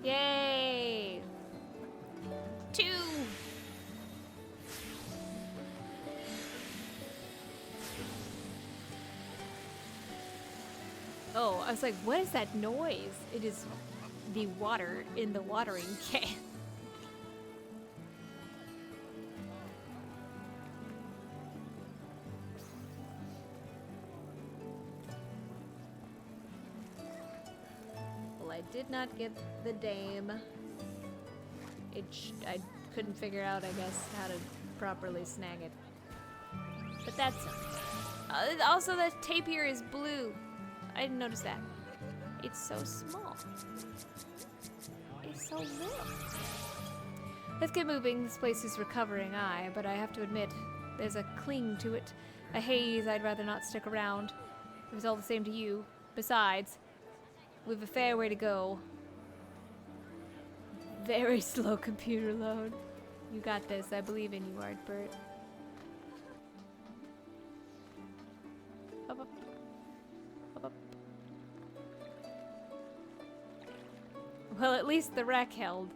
Yay! 2! Oh, I was like, what is that noise? It is the water in the watering can. I did not get the dame. I couldn't figure out, I guess, how to properly snag it. But that's also the tapir is blue. I didn't notice that. It's so small. It's so little. Let's get moving. This place is recovering, but I have to admit, there's a cling to it. A haze I'd rather not stick around. It was all the same to you. Besides, we've a fair way to go. Very slow computer load. You got this. I believe in you, Ardbert. Up, up. Up, up. Well, at least the wreck held.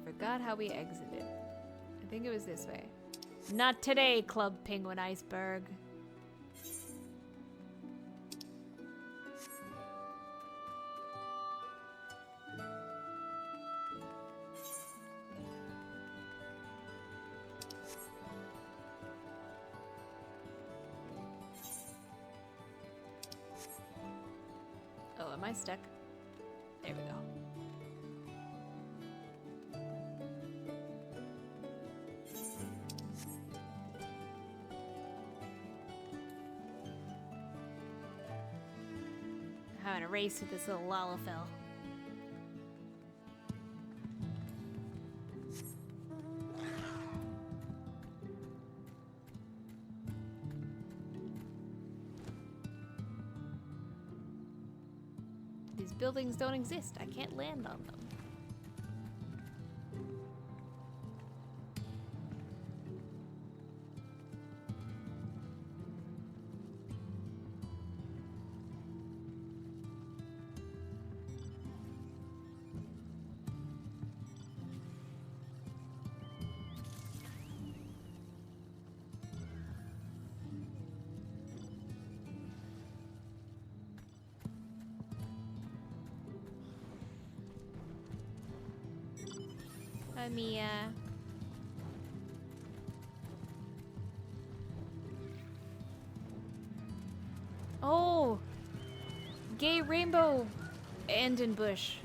Forgot how we exited. I think it was this way. Not today, Club Penguin Iceberg. Oh, am I stuck? There we go. Having a race with this little Lalafell. These buildings don't exist. I can't land on them. Mia. Oh, gay rainbow Andenbush.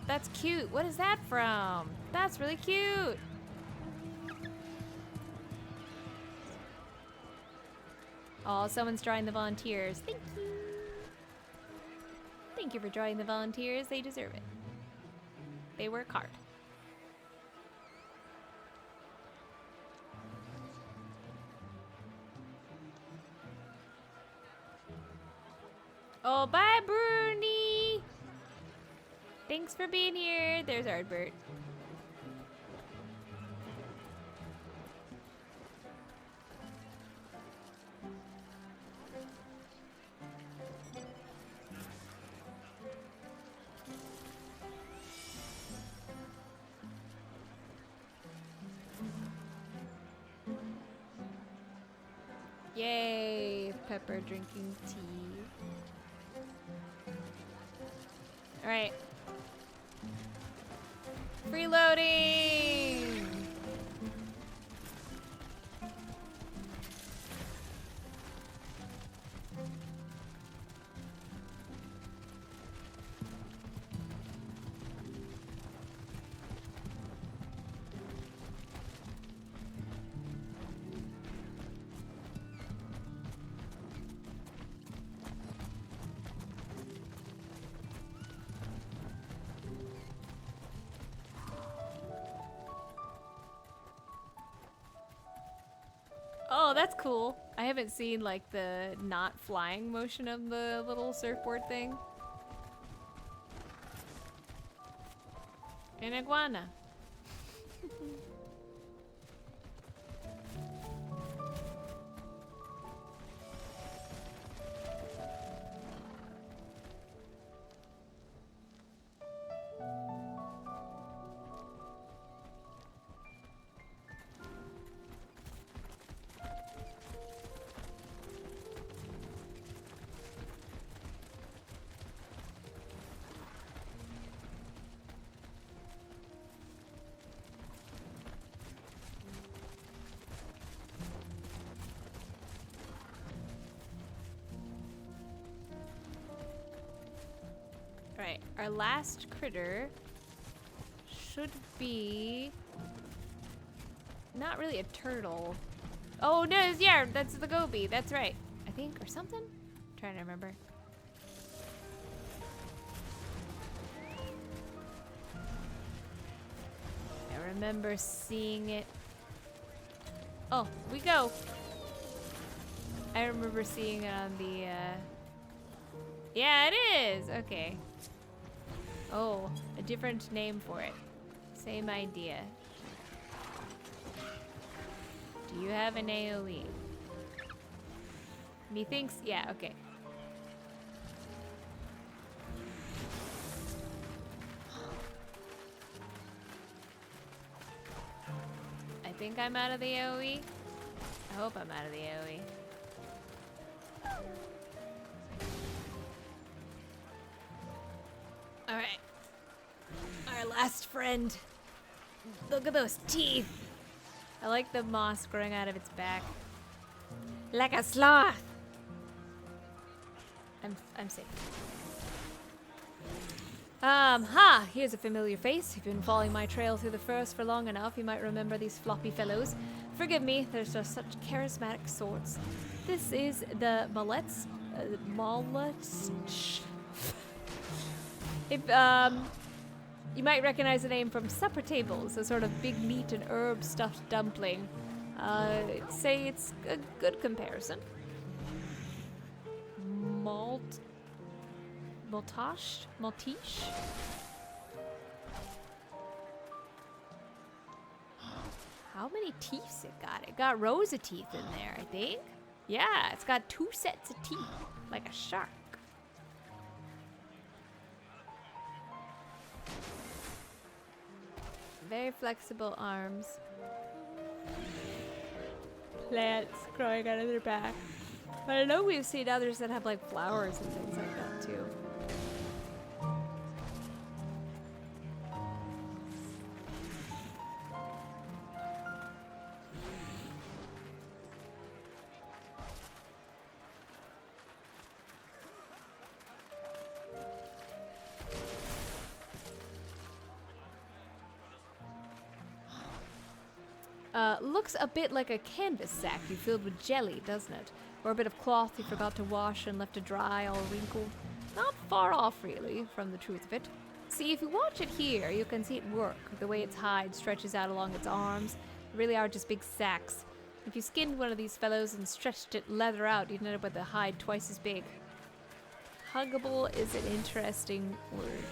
That's cute. What is that from? That's really cute. Oh, someone's drawing the volunteers. Thank you. Thank you for drawing the volunteers. They deserve it. They work hard. Oh, bye, Bruni. Thanks for being here. There's Ardbert. Yay, Pepper drinking tea. All right. Freeloading! Oh, that's cool. I haven't seen like the not flying motion of the little surfboard thing. An iguana. Alright, our last critter should be not really a turtle. Oh no, yeah, that's the goby, that's right. I think, or something? I'm trying to remember. I remember seeing it. Oh, we go. I remember seeing it on the, yeah, it is! Okay. Oh, a different name for it. Same idea. Do you have an AoE? Methinks, yeah, okay. I think I'm out of the AoE. I hope I'm out of the AoE. Alright. Our last friend. Look at those teeth. I like the moss growing out of its back. Like a sloth. I'm safe. Here's a familiar face. If you've been following my trail through the forest for long enough, you might remember these floppy fellows. Forgive me, they're just such charismatic sorts. This is the mullets. If, you might recognize the name from supper tables, a sort of big meat and herb stuffed dumpling. I'd say it's a good comparison. Maltiche? How many teeth it got? It got rows of teeth in there, I think. Yeah, it's got 2 sets of teeth, like a shark. Very flexible arms. Plants growing out of their back. But I know we've seen others that have like flowers and things like that too. Looks a bit like a canvas sack you filled with jelly, doesn't it? Or a bit of cloth he forgot to wash and left to dry, all wrinkled. Not far off, really, from the truth of it. See, if you watch it here, you can see it work. The way its hide stretches out along its arms. They really are just big sacks. If you skinned one of these fellows and stretched it leather out, you'd end up with a hide twice as big. Huggable is an interesting word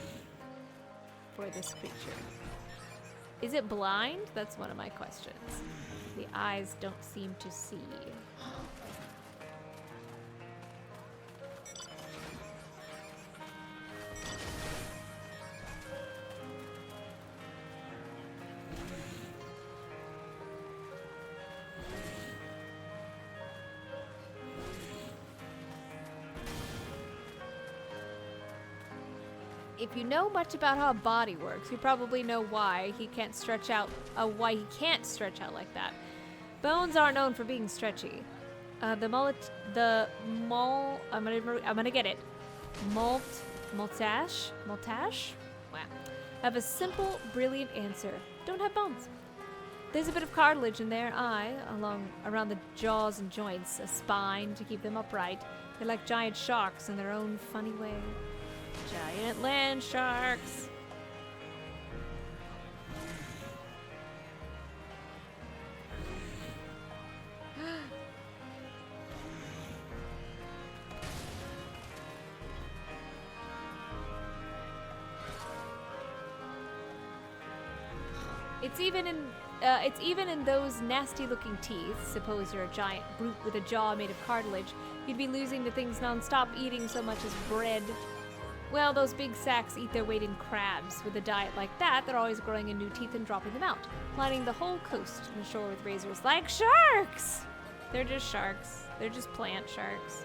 for this creature. Is it blind? That's one of my questions. The eyes don't seem to see. If you know much about how a body works, you probably know why he can't stretch out. Why he can't stretch out like that. Bones aren't known for being stretchy. I'm gonna get it. Maltache. Wow. Have a simple, brilliant answer. Don't have bones. There's a bit of cartilage in their eye, around the jaws and joints, a spine to keep them upright. They're like giant sharks in their own funny way. Giant land sharks. It's even in those nasty-looking teeth. Suppose you're a giant brute with a jaw made of cartilage, you'd be losing to things non-stop, eating so much as bread. Well, those big sacks eat their weight in crabs. With a diet like that, they're always growing in new teeth and dropping them out, lining the whole coast and the shore with razors like sharks! They're just sharks. They're just plant sharks.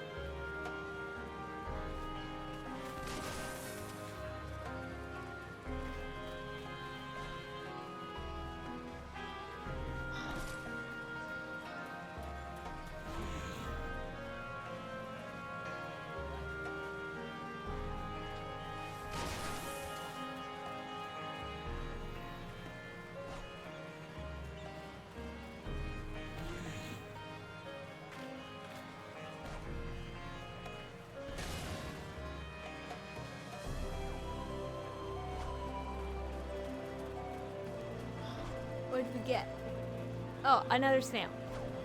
What did we get? Oh, another snail.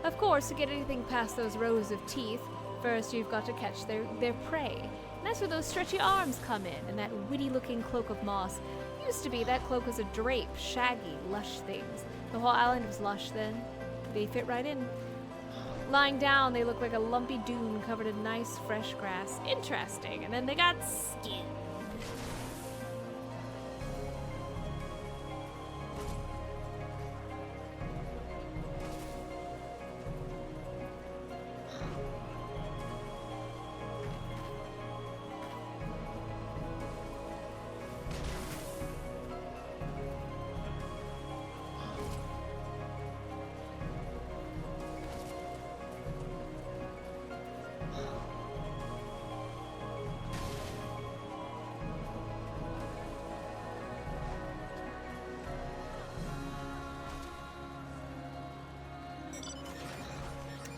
Of course, to get anything past those rows of teeth, first you've got to catch their prey. And that's where those stretchy arms come in, and that witty-looking cloak of moss. Used to be that cloak was a drape, shaggy, lush things. The whole island was lush then. They fit right in. Lying down, they look like a lumpy dune covered in nice, fresh grass. Interesting. And then they got skin.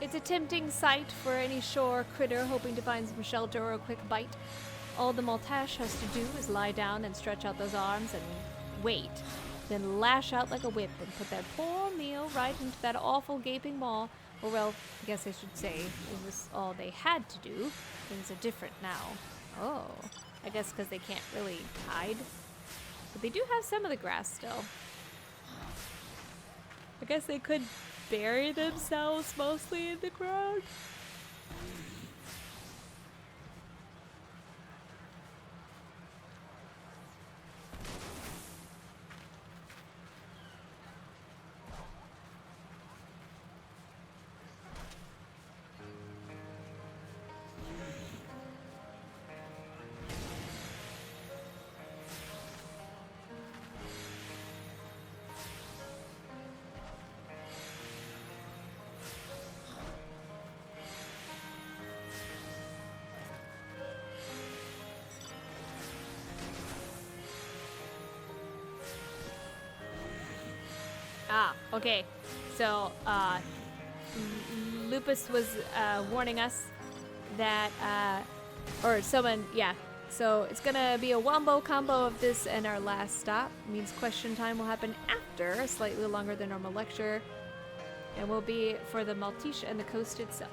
It's a tempting sight for any shore critter hoping to find some shelter or a quick bite. All the Maltache has to do is lie down and stretch out those arms and wait, then lash out like a whip and put that poor meal right into that awful gaping maw. Or well, I guess I should say it was all they had to do. Things are different now. Oh, I guess because they can't really hide. But they do have some of the grass still. I guess they could bury themselves mostly in the ground. Ah, okay. So, Lupus was warning us that, or someone, yeah. So it's gonna be a wombo combo of this and our last stop. Means question time will happen after a slightly longer than normal lecture, and will be for the Maltese and the coast itself.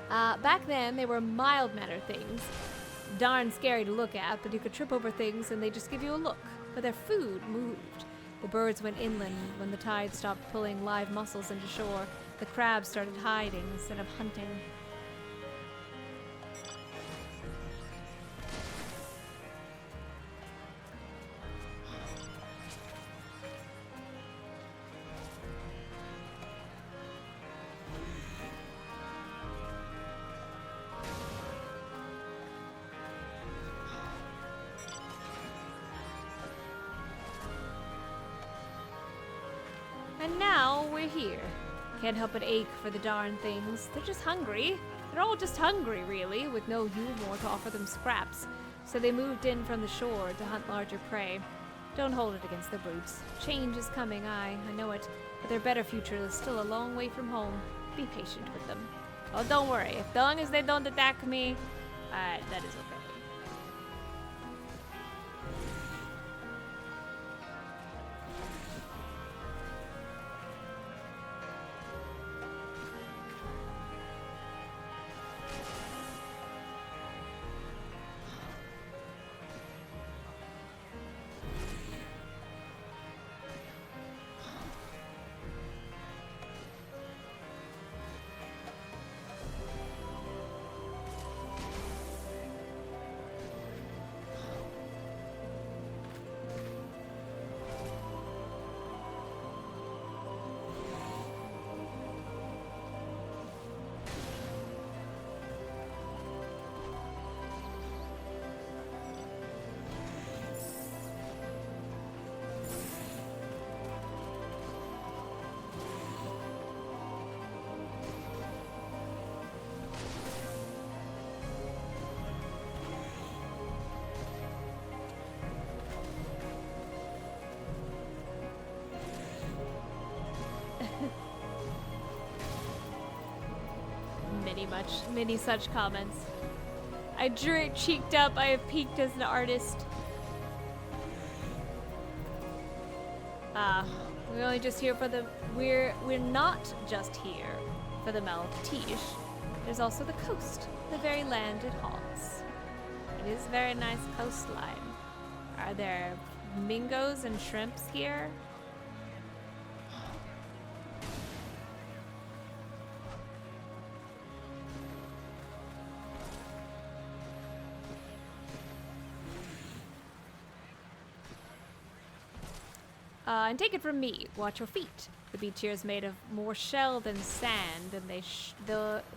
Back then, they were mild-mannered things. Darn scary to look at, but you could trip over things and they just give you a look. But their food moved. The birds went inland when the tide stopped pulling live mussels into shore. The crabs started hiding instead of hunting. And now we're here. Can't help but ache for the darn things. They're just hungry. They're all just hungry, really, with no Yulmore to offer them scraps. So they moved in from the shore to hunt larger prey. Don't hold it against the brutes. Change is coming, I know it. But their better future is still a long way from home. Be patient with them. Oh, don't worry. As long as they don't attack me, that is okay. Many such comments. I drew it cheeked up. I have peaked as an artist. We're only just here for the. We're not just here for the Maltese. There's also the coast, the very land it haunts. It is a very nice coastline. Are there mingos and shrimps here? And take it from me, watch your feet. The beach here is made of more shell than sand, and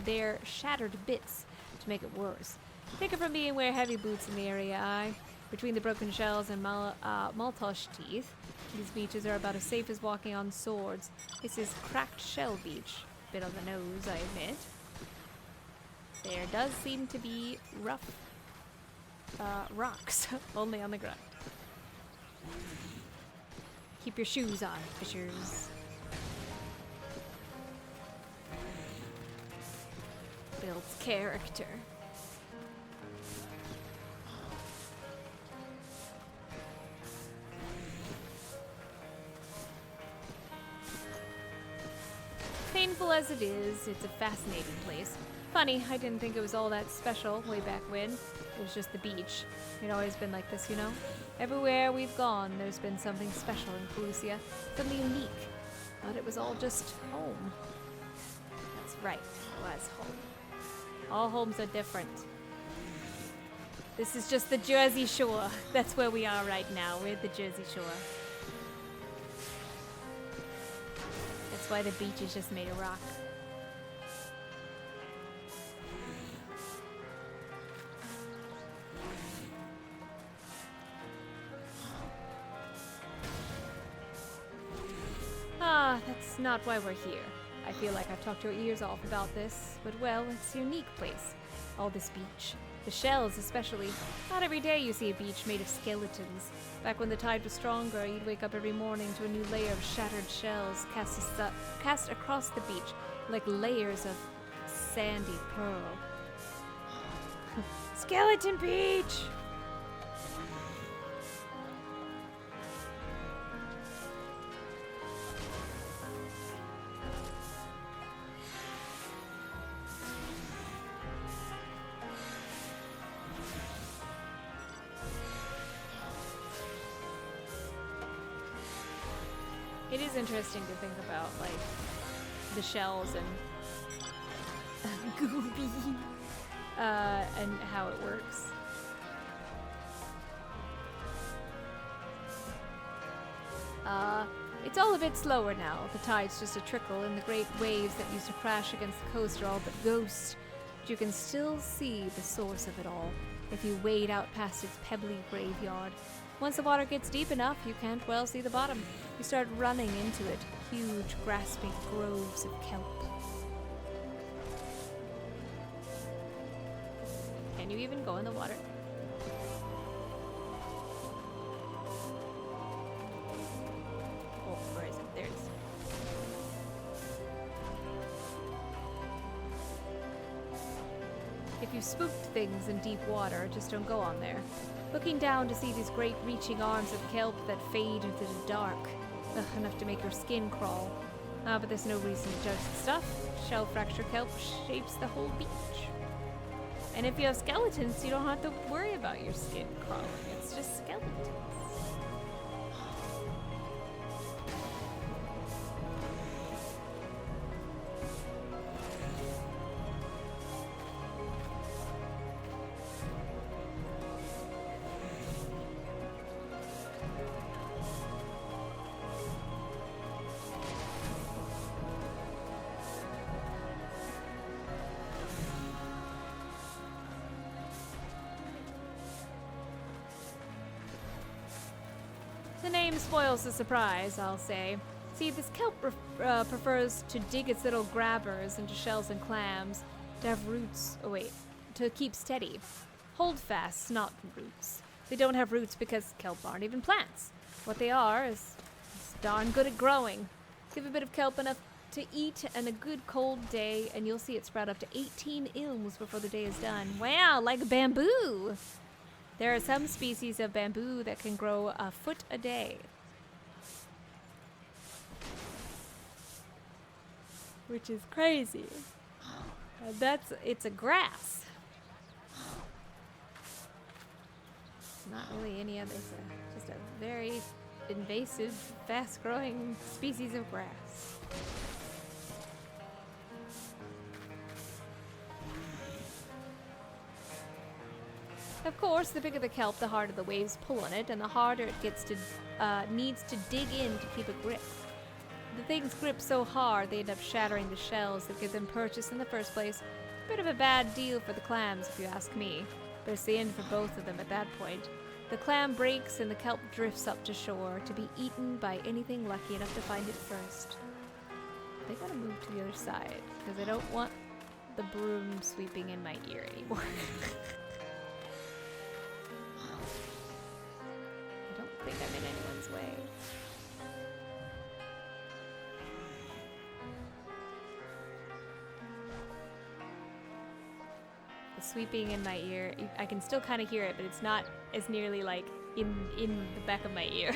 they're shattered bits to make it worse. Take it from me and wear heavy boots in the area, between the broken shells and Maltese teeth. These beaches are about as safe as walking on swords. This is cracked shell beach. Bit on the nose, I admit. There does seem to be rough rocks, only on the ground. Keep your shoes on, fishers. Builds character. Painful as it is, it's a fascinating place. Funny, I didn't think it was all that special way back when. It was just the beach. It's always been like this, you know? Everywhere we've gone, there's been something special in Pelusia, something unique. But it was all just home. That's right, it was home. All homes are different. This is just the Jersey Shore. That's where we are right now. We're at the Jersey Shore. That's why the beach is just made of rock. That's not why we're here. I feel like I've talked your ears off about this, but well, it's a unique place. All this beach. The shells, especially. Not every day you see a beach made of skeletons. Back when the tide was stronger, you'd wake up every morning to a new layer of shattered shells cast across the beach like layers of sandy pearl. Skeleton Beach! It is interesting to think about, like, the shells and Gooby, and how it works. It's all a bit slower now. The tide's just a trickle, and the great waves that used to crash against the coast are all but ghosts. But you can still see the source of it all if you wade out past its pebbly graveyard. Once the water gets deep enough, you can't well see the bottom. You start running into it, huge, grasping groves of kelp. Can you even go in the water? Oh, where is it? There it is. If you spooked things in deep water, just don't go on there. Looking down to see these great reaching arms of kelp that fade into the dark. Ugh, enough to make your skin crawl. But there's no reason to judge the stuff. Shell fracture kelp shapes the whole beach. And if you have skeletons, you don't have to worry about your skin crawling. It's just skeletons. The name spoils the surprise, I'll say. See, this kelp prefers to dig its little grabbers into shells and clams, to have roots, to keep steady. Holdfasts, not roots. They don't have roots because kelp aren't even plants. What they are is darn good at growing. Give a bit of kelp enough to eat and a good cold day, and you'll see it sprout up to 18 ilms before the day is done. Wow, like bamboo! There are some species of bamboo that can grow a foot a day. Which is crazy. It's a grass. Not really any other, just a very invasive, fast-growing species of grass. Of course, the bigger the kelp, the harder the waves pull on it, and the harder it gets to needs to dig in to keep a grip. The things grip so hard they end up shattering the shells that give them purchase in the first place. A bit of a bad deal for the clams, if you ask me, but it's the end for both of them at that point. The clam breaks and the kelp drifts up to shore to be eaten by anything lucky enough to find it first. They gotta move to the other side, because I don't want the broom sweeping in my ear anymore. I think I'm in anyone's way. The sweeping in my ear, I can still kind of hear it, but it's not as nearly like in the back of my ear.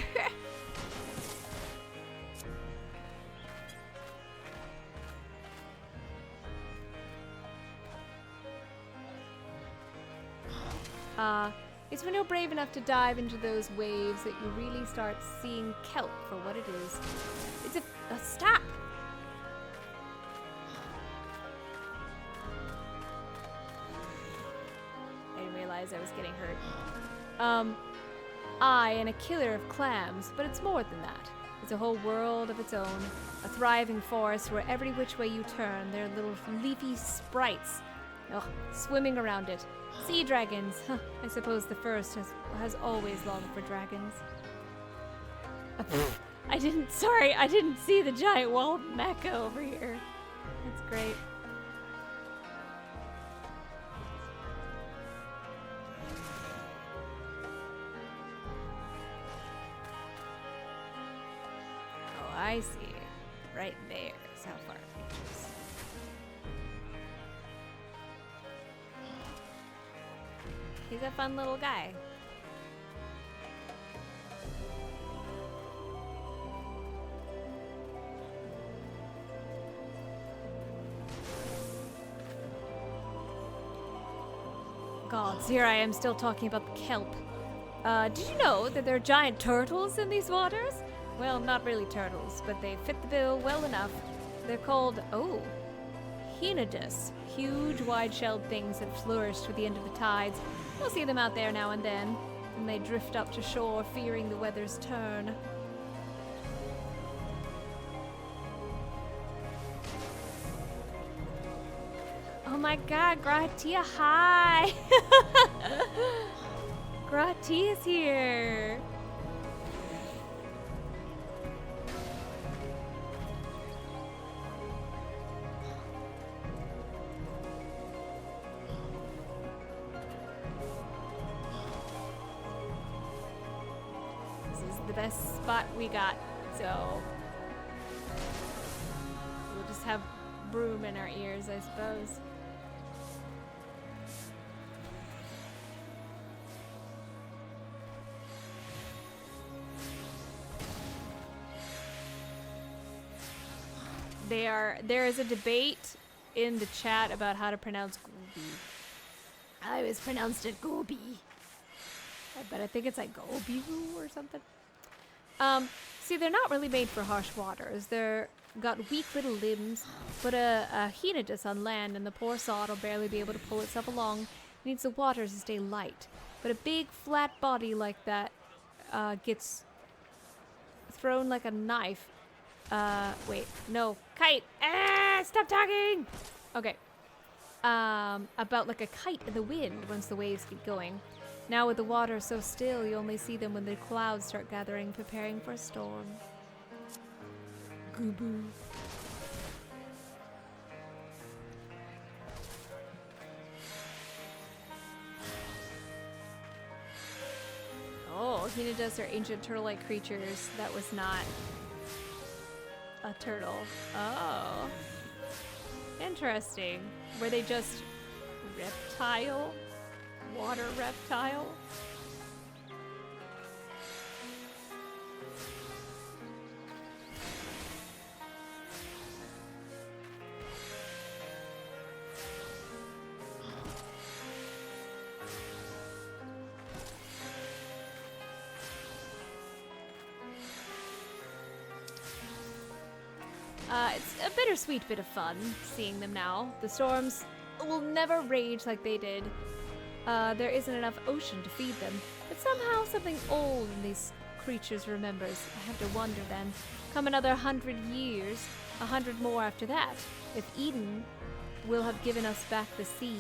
It's when you're brave enough to dive into those waves that you really start seeing kelp for what it is. It's a stop! I didn't realize I was getting hurt. I am a killer of clams, but it's more than that. It's a whole world of its own. A thriving forest where every which way you turn, there are little leafy sprites. Swimming around it. Sea dragons. Huh, I suppose the first has always longed for dragons. I didn't see the giant wall of mecha over here. That's great. I see. Right there is how far it reaches. He's a fun little guy. Gods, here I am still talking about the kelp. Did you know that there are giant turtles in these waters? Well, not really turtles, but they fit the bill well enough. They're called, Hinodus. Huge, wide-shelled things that flourished with the end of the tides. We'll see them out there now and then. And they drift up to shore, fearing the weather's turn. Oh my god, Gratia, hi! Gratia's here! This is the best spot we got, so we'll just have broom in our ears, I suppose. There is a debate in the chat about how to pronounce Gobi. I always pronounced it Gobi. But I think it's like Gobiru or something. See, they're not really made for harsh waters. They're got weak little limbs, but a Hinodus on land and the poor sod will barely be able to pull itself along. It needs the water to stay light. But a big flat body like that gets thrown like a knife. Wait, no, kite. Stop talking. Okay. About like a kite in the wind once the waves get going. Now with the water so still, you only see them when the clouds start gathering, preparing for a storm. Goo-boo. Oh, Hinodus are ancient turtle-like creatures. That was not a turtle. Oh. Interesting. Were they just reptile? Water reptile? It's a bittersweet bit of fun seeing them now. The storms will never rage like they did. There isn't enough ocean to feed them, but somehow something old in these creatures remembers. I have to wonder then, come another 100 years, 100 more after that, if Eden will have given us back the sea.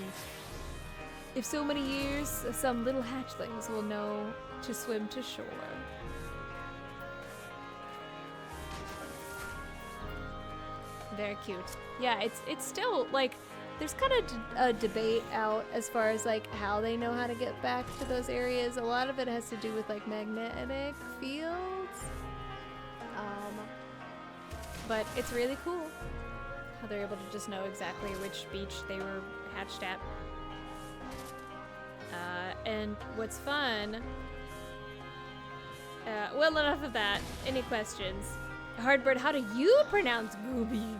If so many years, some little hatchlings will know to swim to shore. Very cute. Yeah, it's still like there's kind of a debate out as far as like how they know how to get back to those areas. A lot of it has to do with like magnetic fields. But it's really cool how they're able to just know exactly which beach they were hatched at. And what's fun, well, enough of that. Any questions? Ardbert, how do you pronounce Gooby?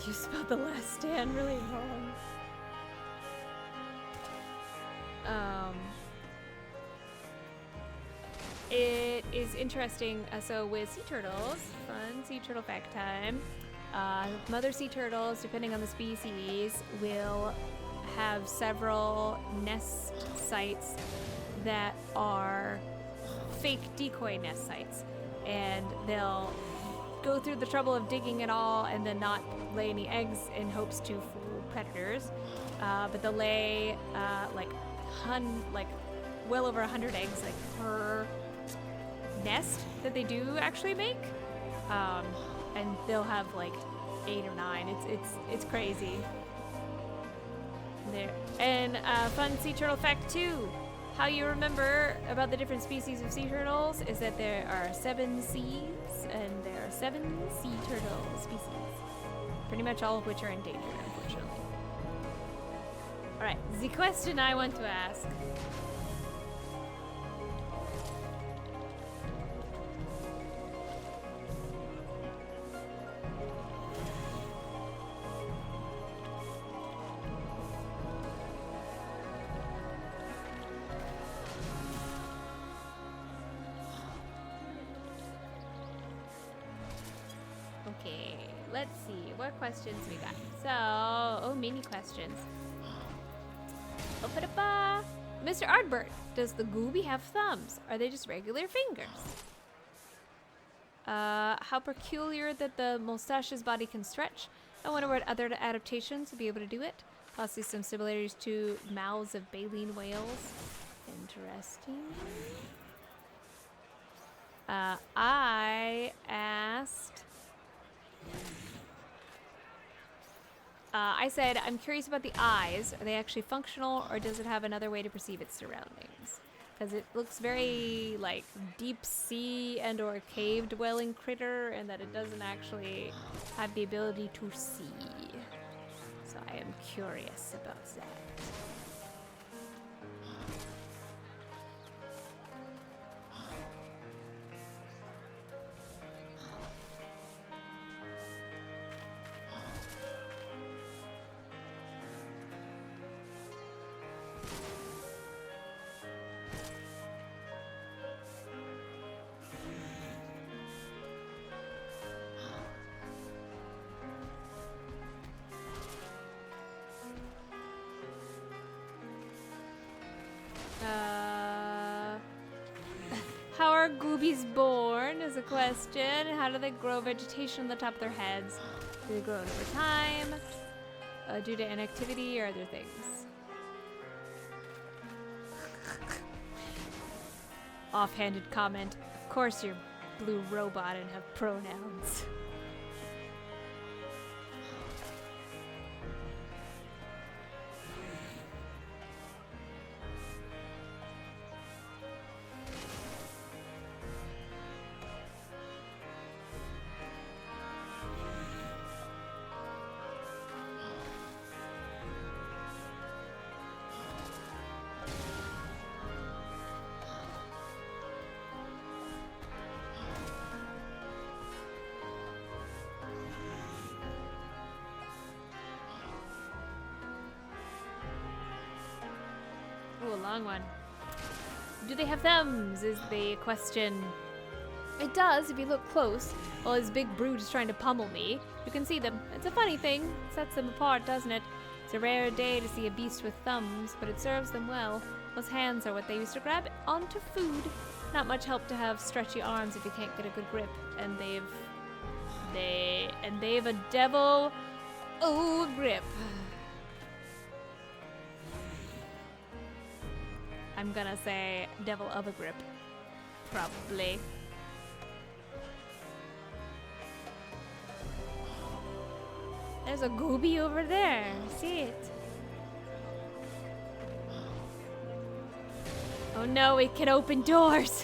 You spelled the last stand really wrong. It is interesting. So with sea turtles, fun sea turtle fact time. Mother sea turtles, depending on the species, will have several nest sites that are fake decoy nest sites, and they'll go through the trouble of digging it all and then not lay any eggs in hopes to fool predators. But they'll lay well over 100 eggs per nest that they do actually make, and they'll have like 8 or 9. It's crazy. There. And fun sea turtle fact 2. How you remember about the different species of sea turtles is that there are 7 seas, and there are 7 sea turtle species. Pretty much all of which are endangered, unfortunately. Alright, the question I want to ask. Okay, let's see what questions we got. So, oh, mini questions. Ba-ba-da-ba. Mr. Ardbert, does the gooby have thumbs? Are they just regular fingers? How peculiar that the mustache's body can stretch. I wonder what other adaptations will be able to do it. Possibly some similarities to mouths of baleen whales. Interesting. I asked... I said, I'm curious about the eyes. Are they actually functional, or does it have another way to perceive its surroundings? Because it looks very, like, deep sea and or cave dwelling critter, and that it doesn't actually have the ability to see. So I am curious about that. How are goobies born is a question. How do they grow vegetation on the top of their heads? Do they grow it over time? Due to inactivity or other things? Offhanded comment. Of course you're blue robot and have pronouns. Ooh, a long one. Do they have thumbs is the question. It does if you look close. While his big brute is trying to pummel me, you can see them. It's a funny thing. Sets them apart, doesn't it? It's a rare day to see a beast with thumbs, but it serves them well. Those hands are what they use to grab onto food. Not much help to have stretchy arms if you can't get a good grip. And they've a devil grip. I'm gonna say devil of a grip. Probably. There's a gooby over there. See it? Oh no, it can open doors.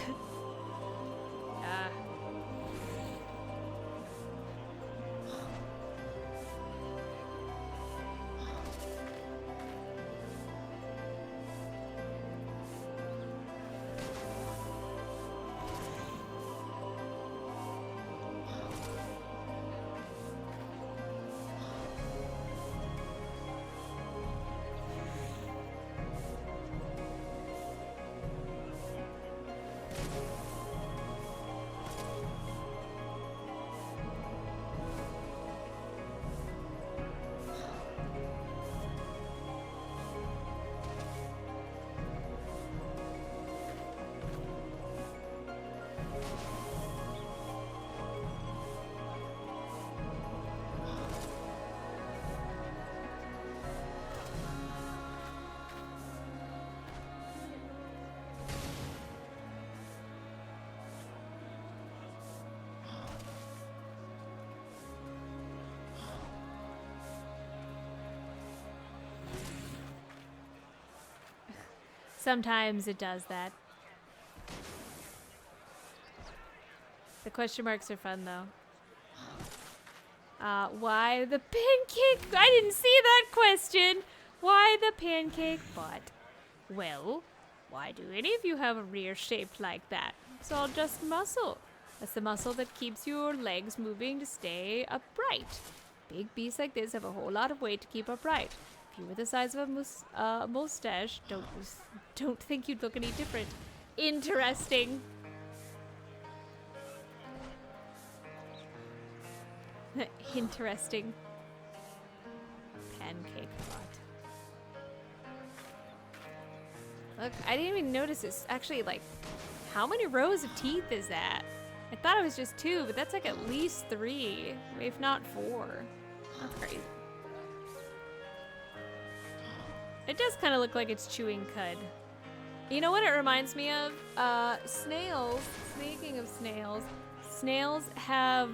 Sometimes it does that. The question marks are fun, though. Why the pancake? I didn't see that question. Why the pancake butt? Well, why do any of you have a rear shaped like that? It's all just muscle. That's the muscle that keeps your legs moving to stay upright. Big beasts like this have a whole lot of weight to keep upright. If you were the size of a mustache, don't think you'd look any different. Interesting. Interesting. Pancake pot. Look, I didn't even notice this. Actually, like, how many rows of teeth is that? I thought it was just 2, but that's like at least 3, if not 4. That's crazy. It does kind of look like it's chewing cud. You know what it reminds me of? Snails. Speaking of snails, snails have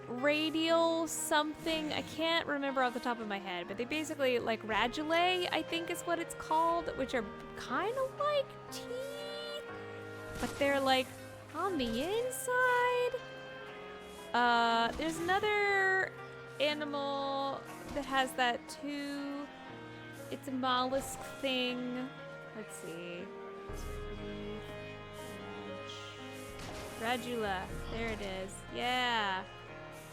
radial something. I can't remember off the top of my head, but they basically, like, radulae, I think is what it's called, which are kind of like teeth, but they're like on the inside. There's another animal that has that too. It's a mollusk thing. Let's see. Radula. There it is. Yeah.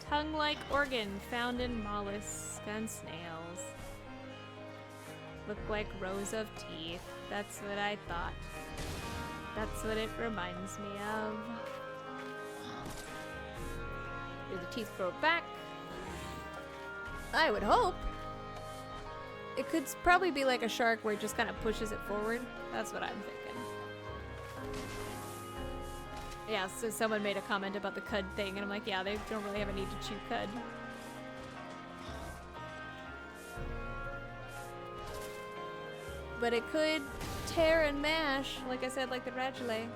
Tongue-like organ found in mollusks and snails. Look like rows of teeth. That's what I thought. That's what it reminds me of. Do the teeth grow back? I would hope. It could probably be like a shark where it just kind of pushes it forward. That's what I'm thinking. Yeah, so someone made a comment about the cud thing, and I'm like, yeah, they don't really have a need to chew cud. But it could tear and mash, like I said, like the radulae.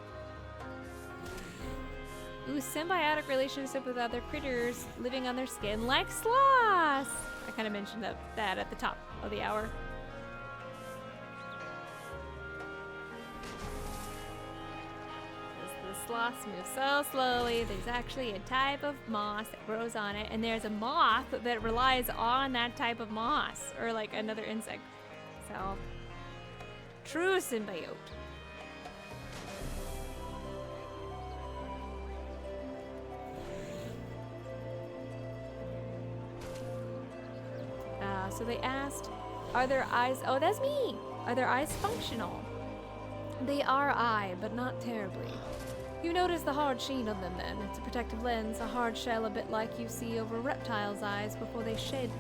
Ooh, symbiotic relationship with other critters living on their skin like sloths. I kind of mentioned that at the top of the hour. The sloths move so slowly. There's actually a type of moss that grows on it, and there's a moth that relies on that type of moss, or like another insect. So, true symbiote. So they asked, are their eyes, oh, that's me! Are their eyes functional? They are eye, but not terribly. You notice the hard sheen on them then. It's a protective lens, a hard shell a bit like you see over reptiles' eyes before they shed.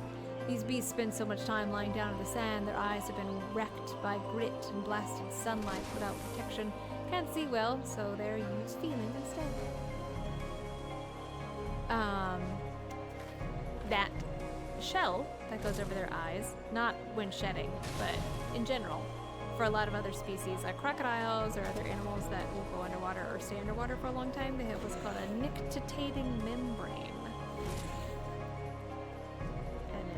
These beasts spend so much time lying down in the sand, their eyes have been wrecked by grit and blasted sunlight without protection. Can't see well, so they're used feeling instead. That shell that goes over their eyes, not when shedding, but in general, for a lot of other species like crocodiles or other animals that will go underwater or stay underwater for a long time, they have what's called a nictitating membrane. And it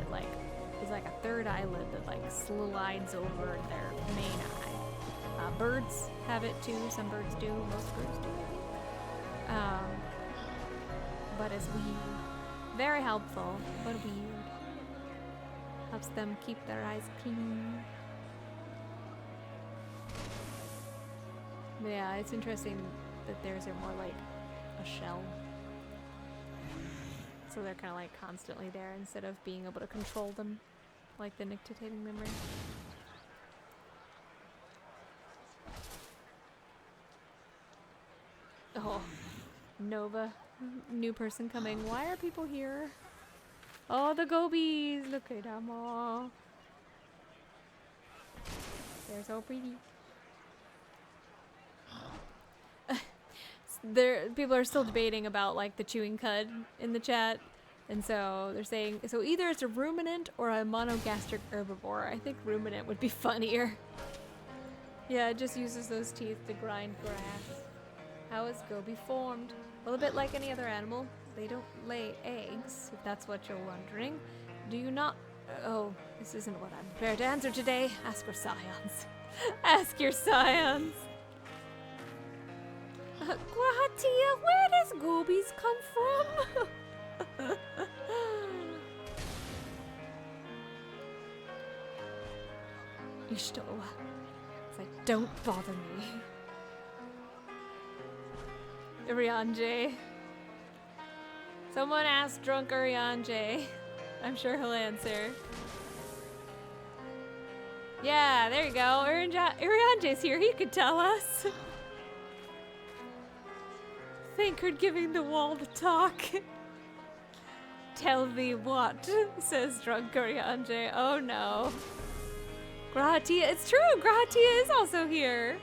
is like a third eyelid that like slides over their main eye. Birds have it too, some birds do, most birds do, I think. But it's weird. Very helpful, but weird. Helps them keep their eyes clean. But yeah, it's interesting that theirs are more like a shell. So they're kind of like constantly there instead of being able to control them like the nictitating membrane. Oh, Nova. New person coming. Why are people here? Oh, the gobies! Look at them all. They're so pretty. People are still debating about like the chewing cud in the chat, and so they're saying so either it's a ruminant or a monogastric herbivore. I think ruminant would be funnier. Yeah, it just uses those teeth to grind grass. How is goby formed? Well, a bit like any other animal, they don't lay eggs, if that's what you're wondering. Do you not Oh, this isn't what I'm prepared to answer today. Ask your scions. Ask your scions. Gratia, where does Goobies come from? Ishto. It's like, don't bother me. Urianje. Someone ask drunk Urianje. I'm sure he'll answer. Yeah, there you go. Urianje's here. He could tell us. Thankard giving the wall the talk. Tell thee what, says drunk Urianje. Oh no. Gratia, it's true. Gratia is also here.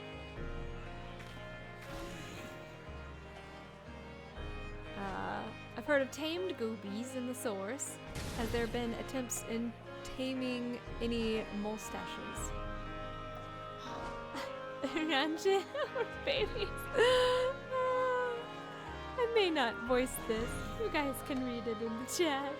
I've heard of tamed goobies in the source. Has there been attempts in taming any mustaches? Ranje, babies. I may not voice this. You guys can read it in the chat.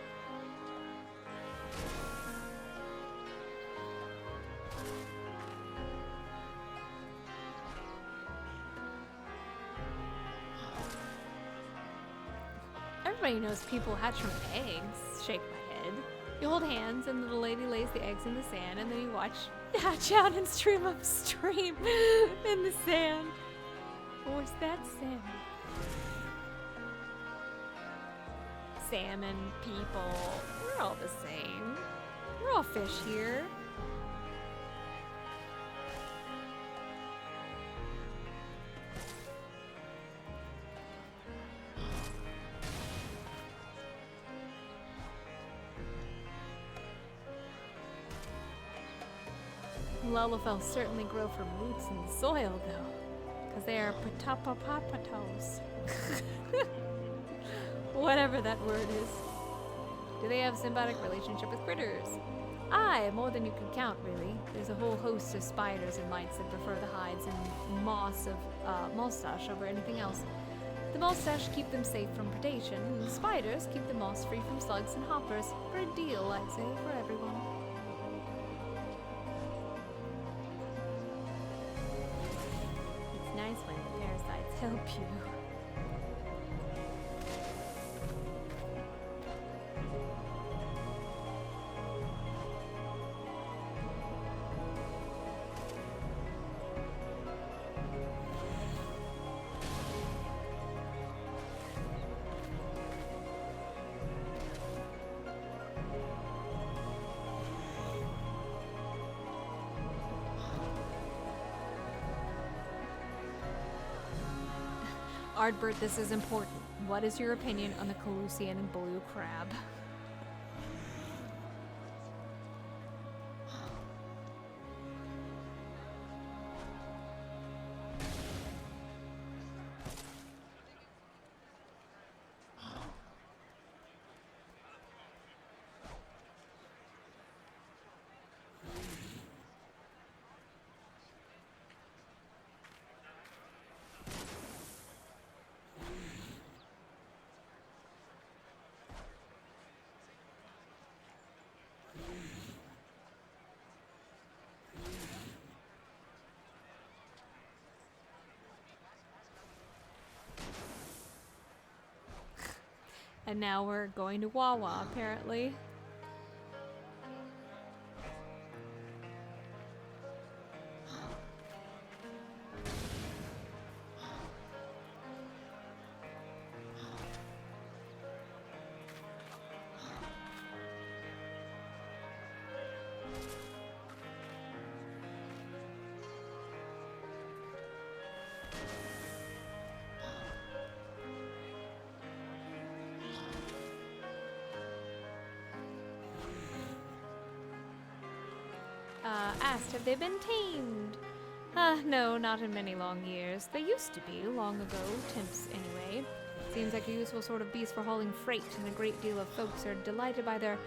Everybody knows people hatch from eggs. Shake my head. You hold hands and the little lady lays the eggs in the sand and then you watch hatch out and stream upstream in the sand. What's that salmon? Salmon, people, we're all the same. We're all fish here. Lullafels certainly grow from roots in the soil, though, because they are patapapapatos. Whatever that word is. Do they have a symbiotic relationship with critters? Aye, more than you can count, really. There's a whole host of spiders and mites that prefer the hides and moss of mustache over anything else. The mustache keep them safe from predation, and the spiders keep the moss free from slugs and hoppers. Great deal, I'd say, for everyone. It's nice when the parasites help you. Ardbert, this is important. What is your opinion on the Colusian and blue crab? And now we're going to Wawa, apparently. Asked, have they been tamed? No, not in many long years. They used to be, long ago, temps anyway. Seems like a useful sort of beast for hauling freight, and a great deal of folks are delighted by their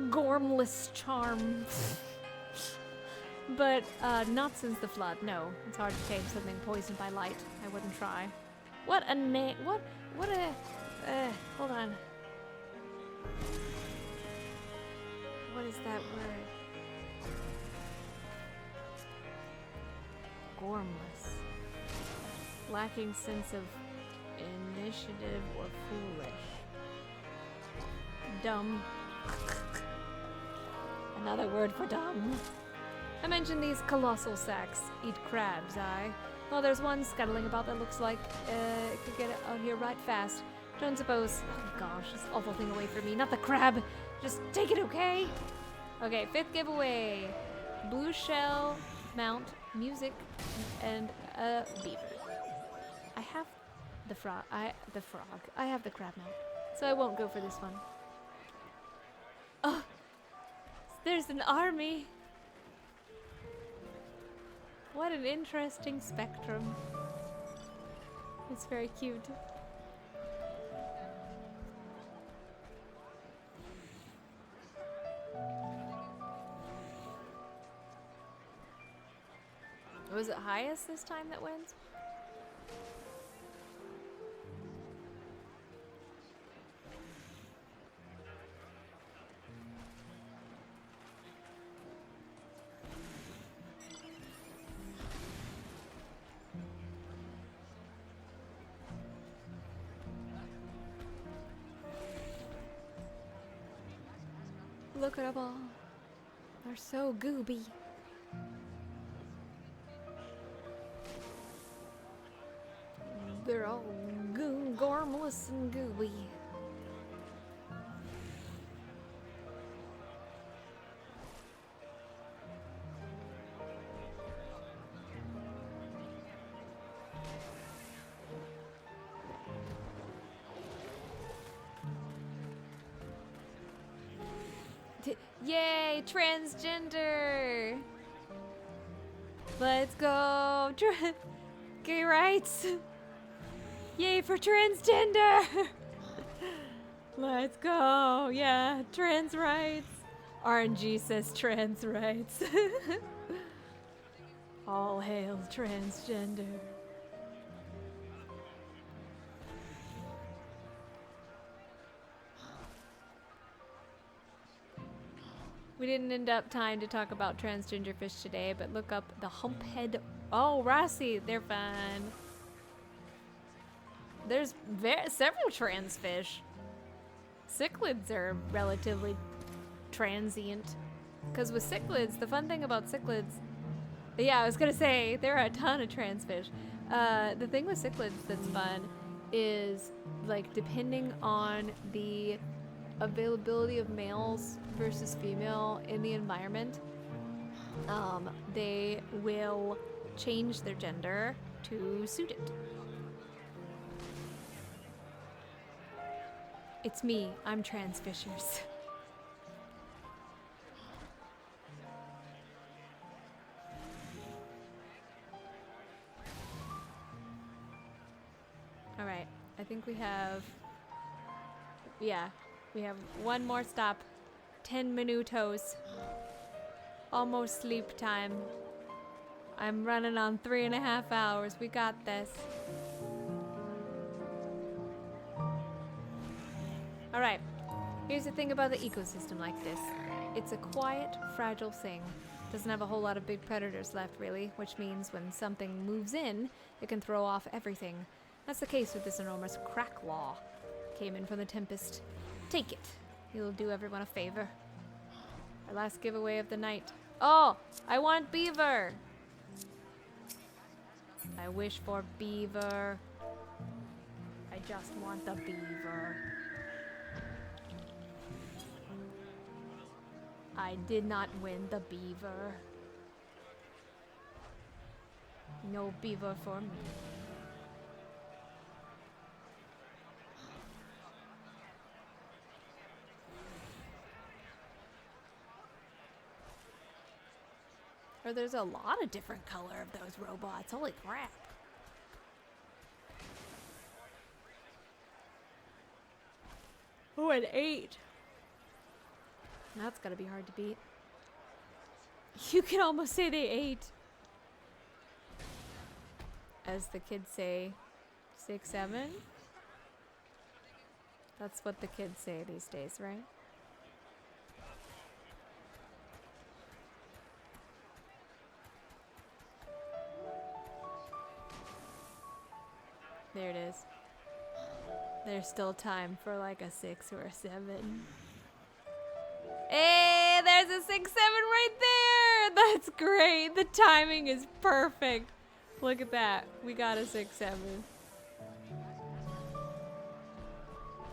gormless charm. But, not since the flood, no. It's hard to tame something poisoned by light. I wouldn't try. What a hold on. What is that word? Gormless. Lacking sense of initiative or foolish. Dumb. Another word for dumb. I mentioned these colossal sacks eat crabs, well, there's one scuttling about that looks like it could get out here right fast. Don't suppose... Oh gosh, this awful thing away from me. Not the crab! Just take it, okay? Okay, 5th giveaway. Blue shell, mount, music, and a beaver. I have the frog. I have the crab mount, so I won't go for this one. Oh! There's an army! What an interesting spectrum. It's very cute. Was it highest this time that wins? Look at them all. They're so gooby. They're all gormless and gooey. Yay, transgender! Let's go! Gay rights! Yay for transgender! Let's go! Yeah, trans rights! RNG says trans rights. All hail transgender. We didn't end up time to talk about transgender fish today, but look up the humphead. Oh, Rossi, they're fun. There's several trans fish. Cichlids are relatively transient. Because with cichlids, the fun thing about cichlids... Yeah, I was going to say, there are a ton of trans fish. The thing with cichlids that's fun is, like, depending on the availability of males versus female in the environment, they will change their gender to suit it. It's me, I'm trans fishers. Alright, I think we have... Yeah, we have one more stop. 10 minutos. Almost sleep time. I'm running on 3.5 hours. We got this. Alright, here's the thing about the ecosystem like this. It's a quiet, fragile thing. Doesn't have a whole lot of big predators left, really, which means when something moves in, it can throw off everything. That's the case with this enormous cracklaw. Came in from the Tempest. Take it. You'll do everyone a favor. Our last giveaway of the night. Oh, I want beaver. I wish for beaver. I just want the beaver. I did not win the beaver. No beaver for me. Or there's a lot of different color of those robots. Holy crap. Oh, an 8. That's gotta be hard to beat. You can almost say they ate. As the kids say, 6, 7? That's what the kids say these days, right? There's still time for like a 6 or a 7. Hey, there's a 6-7 right there. That's great. The timing is perfect. Look at that. We got a 6-7.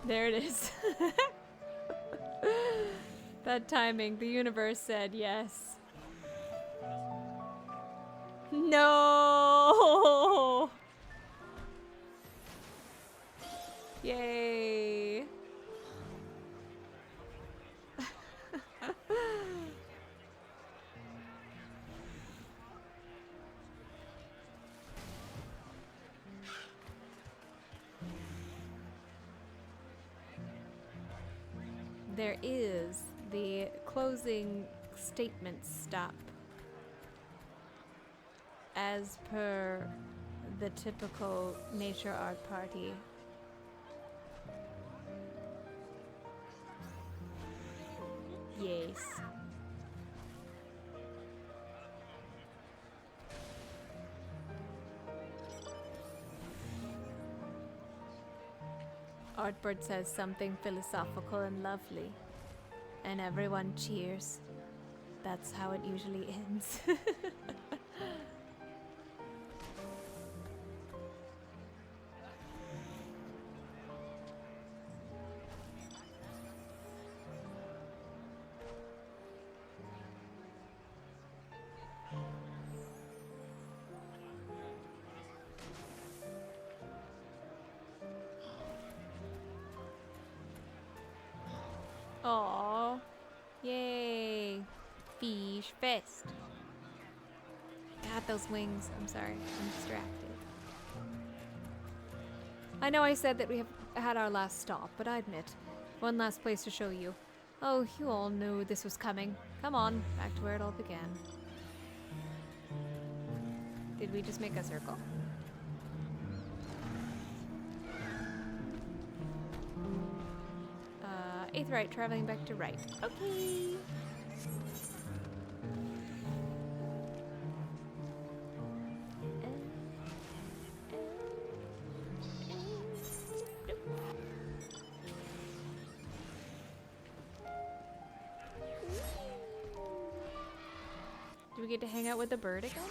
There it is. That timing. The universe said yes. No. Yay. There is the closing statement stop. As per the typical nature art party. Yes. Ardbert says something philosophical and lovely, and everyone cheers. That's how it usually ends. Aww. Yay. Fishfest. God, those wings. I'm sorry. I'm distracted. I know I said that we have had our last stop, but I admit, one last place to show you. Oh, you all knew this was coming. Come on, back to where it all began. Did we just make a circle? Eighth right, traveling back to right. Okay. Do we get to hang out with the bird again?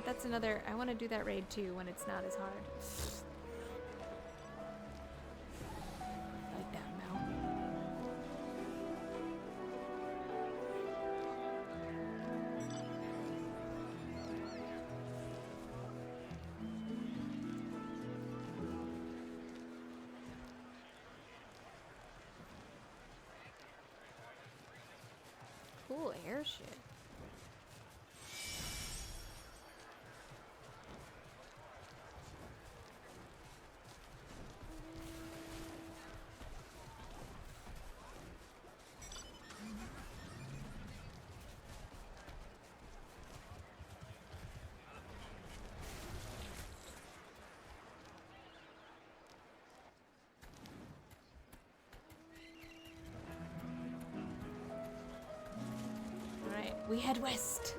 That's another. I want to do that raid too when it's not as hard. Like that now. Cool airship. We head west.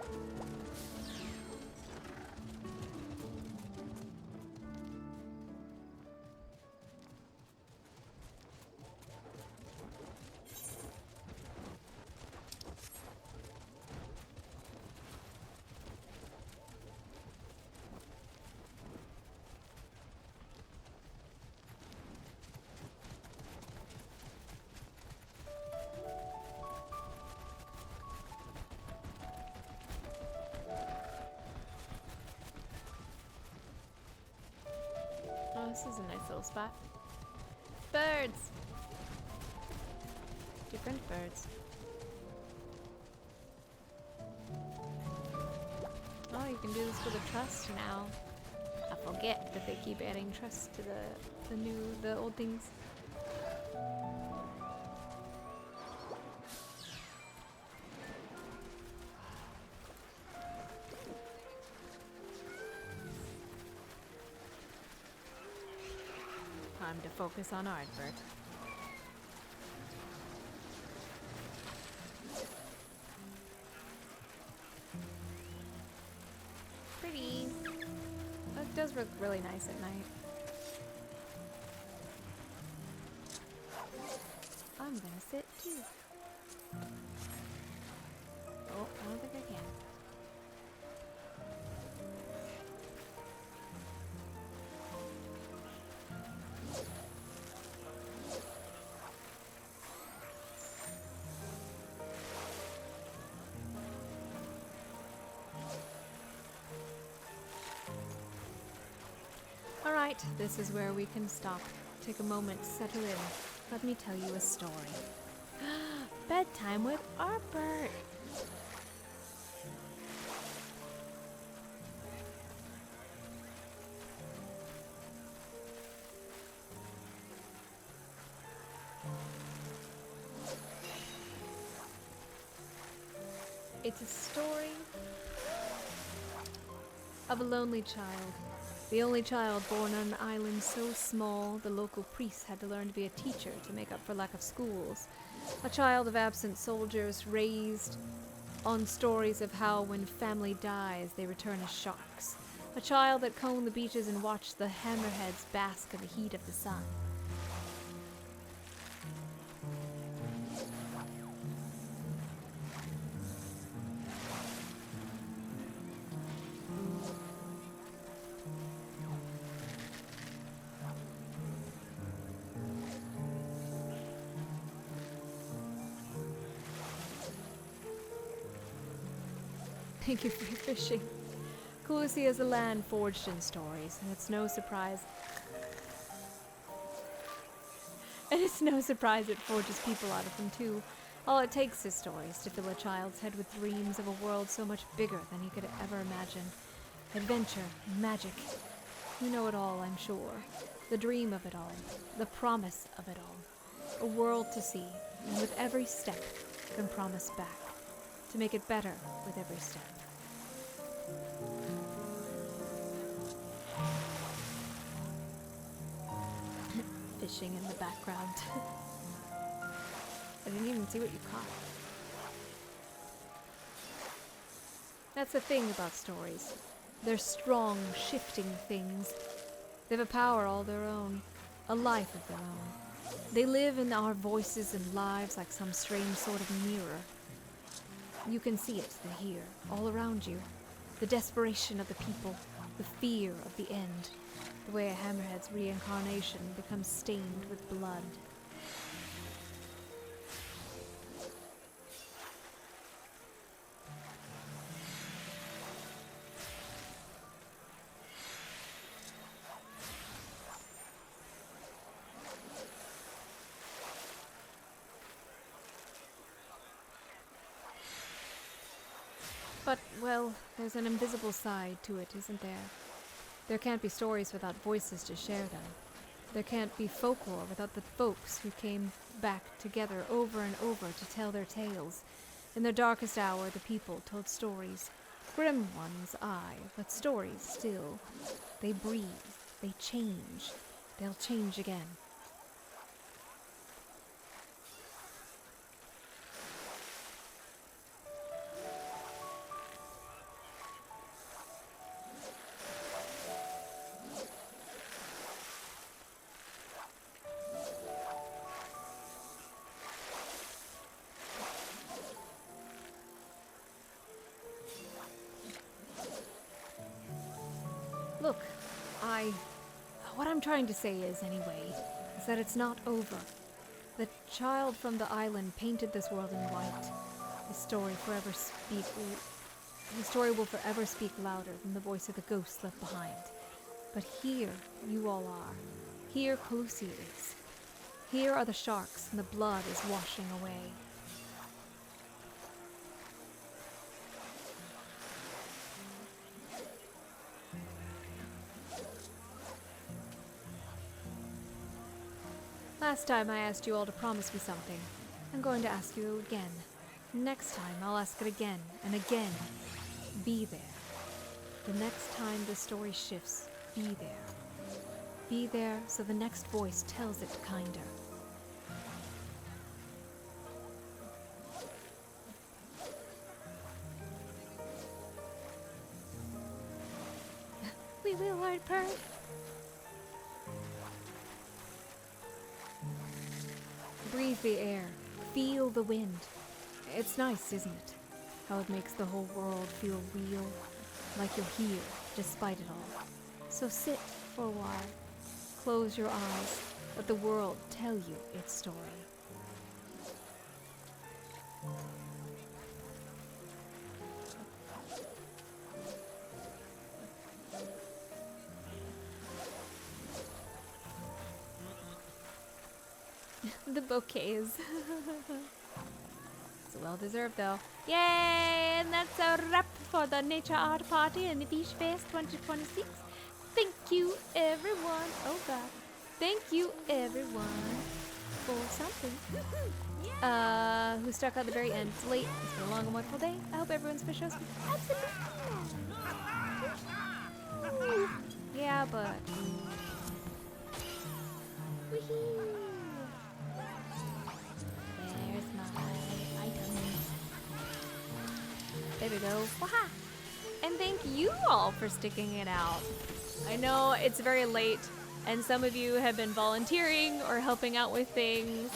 This is a nice little spot. Birds! Different birds. Oh, you can do this with a trust now. I forget that they keep adding trust to the old things. time to focus on Ardbert. Pretty. It does look really nice at night. I'm gonna sit too. Oh, I don't think I can. Alright, this is where we can stop. Take a moment to settle in. Let me tell you a story. Bedtime with Ardbert. It's a story of a lonely child. The only child born on an island so small, the local priests had to learn to be a teacher to make up for lack of schools. A child of absent soldiers raised on stories of how when family dies, they return as sharks. A child that combed the beaches and watched the hammerheads bask in the heat of the sun. Thank you for your fishing. Khaleesi is a land forged in stories, and it's no surprise. And it's no surprise it forges people out of them too. All it takes is stories to fill a child's head with dreams of a world so much bigger than he could ever imagine. Adventure, magic. You know it all, I'm sure. The dream of it all. The promise of it all. A world to see, and with every step, can promise back. To make it better with every step. Fishing in the background. I didn't even see what you caught. That's the thing about stories. They're strong, shifting things. They have a power all their own, a life of their own. They live in our voices and lives like some strange sort of mirror. You can see it and hear, all around you. The desperation of the people, the fear of the end, the way a hammerhead's reincarnation becomes stained with blood. But, well, there's an invisible side to it, isn't there? There can't be stories without voices to share them. There can't be folklore without the folks who came back together over and over to tell their tales. In their darkest hour, the people told stories. Grim ones, aye, but stories still. They breathe, they change, they'll change again. Look, what I'm trying to say is, anyway, is that it's not over. The child from the island painted this world in white. His story will forever speak louder than the voice of the ghost left behind. But here you all are. Here Khaleesi is. Here are the sharks, and the blood is washing away. Last time I asked you all to promise me something. I'm going to ask you again. Next time I'll ask it again and again. Be there. The next time the story shifts, be there. Be there so the next voice tells it kinder. We will, Ardbert. Breathe the air. Feel the wind. It's nice, isn't it? How it makes the whole world feel real, like you're here, despite it all. So sit for a while. Close your eyes. Let the world tell you its story. The bouquets. It's well deserved though. Yay! And that's a wrap for the Nature Art Party and the Fishfest 2026. Thank you everyone. Oh god. Thank you everyone for something. Who stuck out the very end. It's late. It's been a long and wonderful day. I hope everyone's fish house. Absolutely. Yeah, but wee-hee. There's my items. There we go. Waha! And thank you all for sticking it out. I know it's very late, and some of you have been volunteering or helping out with things,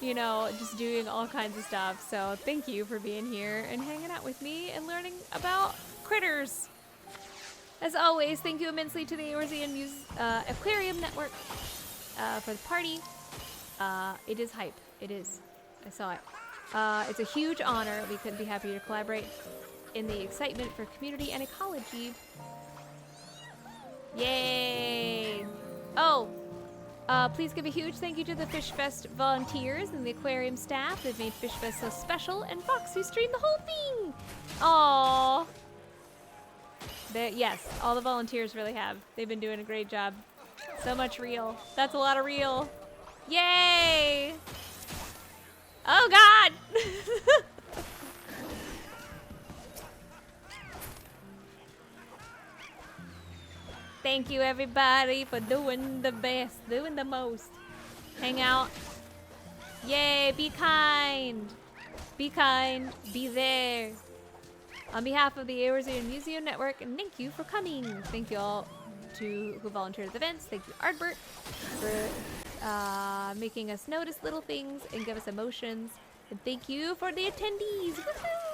you know, just doing all kinds of stuff. So thank you for being here and hanging out with me and learning about critters. As always, thank you immensely to the Eorzean Aquarium Network for the party. It is hype. It is. I saw it. It's a huge honor. We couldn't be happier to collaborate in the excitement for community and ecology. Yay! Oh, please give a huge thank you to the Fishfest volunteers and the aquarium staff that made Fishfest so special, and Fox who streamed the whole thing. Aww. Yes, all the volunteers really have. They've been doing a great job. So much reel. That's a lot of reel. Yay! Oh god! Thank you everybody for doing the best, doing the most. Hang out. Yay, be kind. Be kind, be there. On behalf of the Eorzean Museum Network, and thank you for coming. Thank you all who volunteered at the events. Thank you, Ardbert, for making us notice little things and give us emotions. And thank you for the attendees. Woohoo!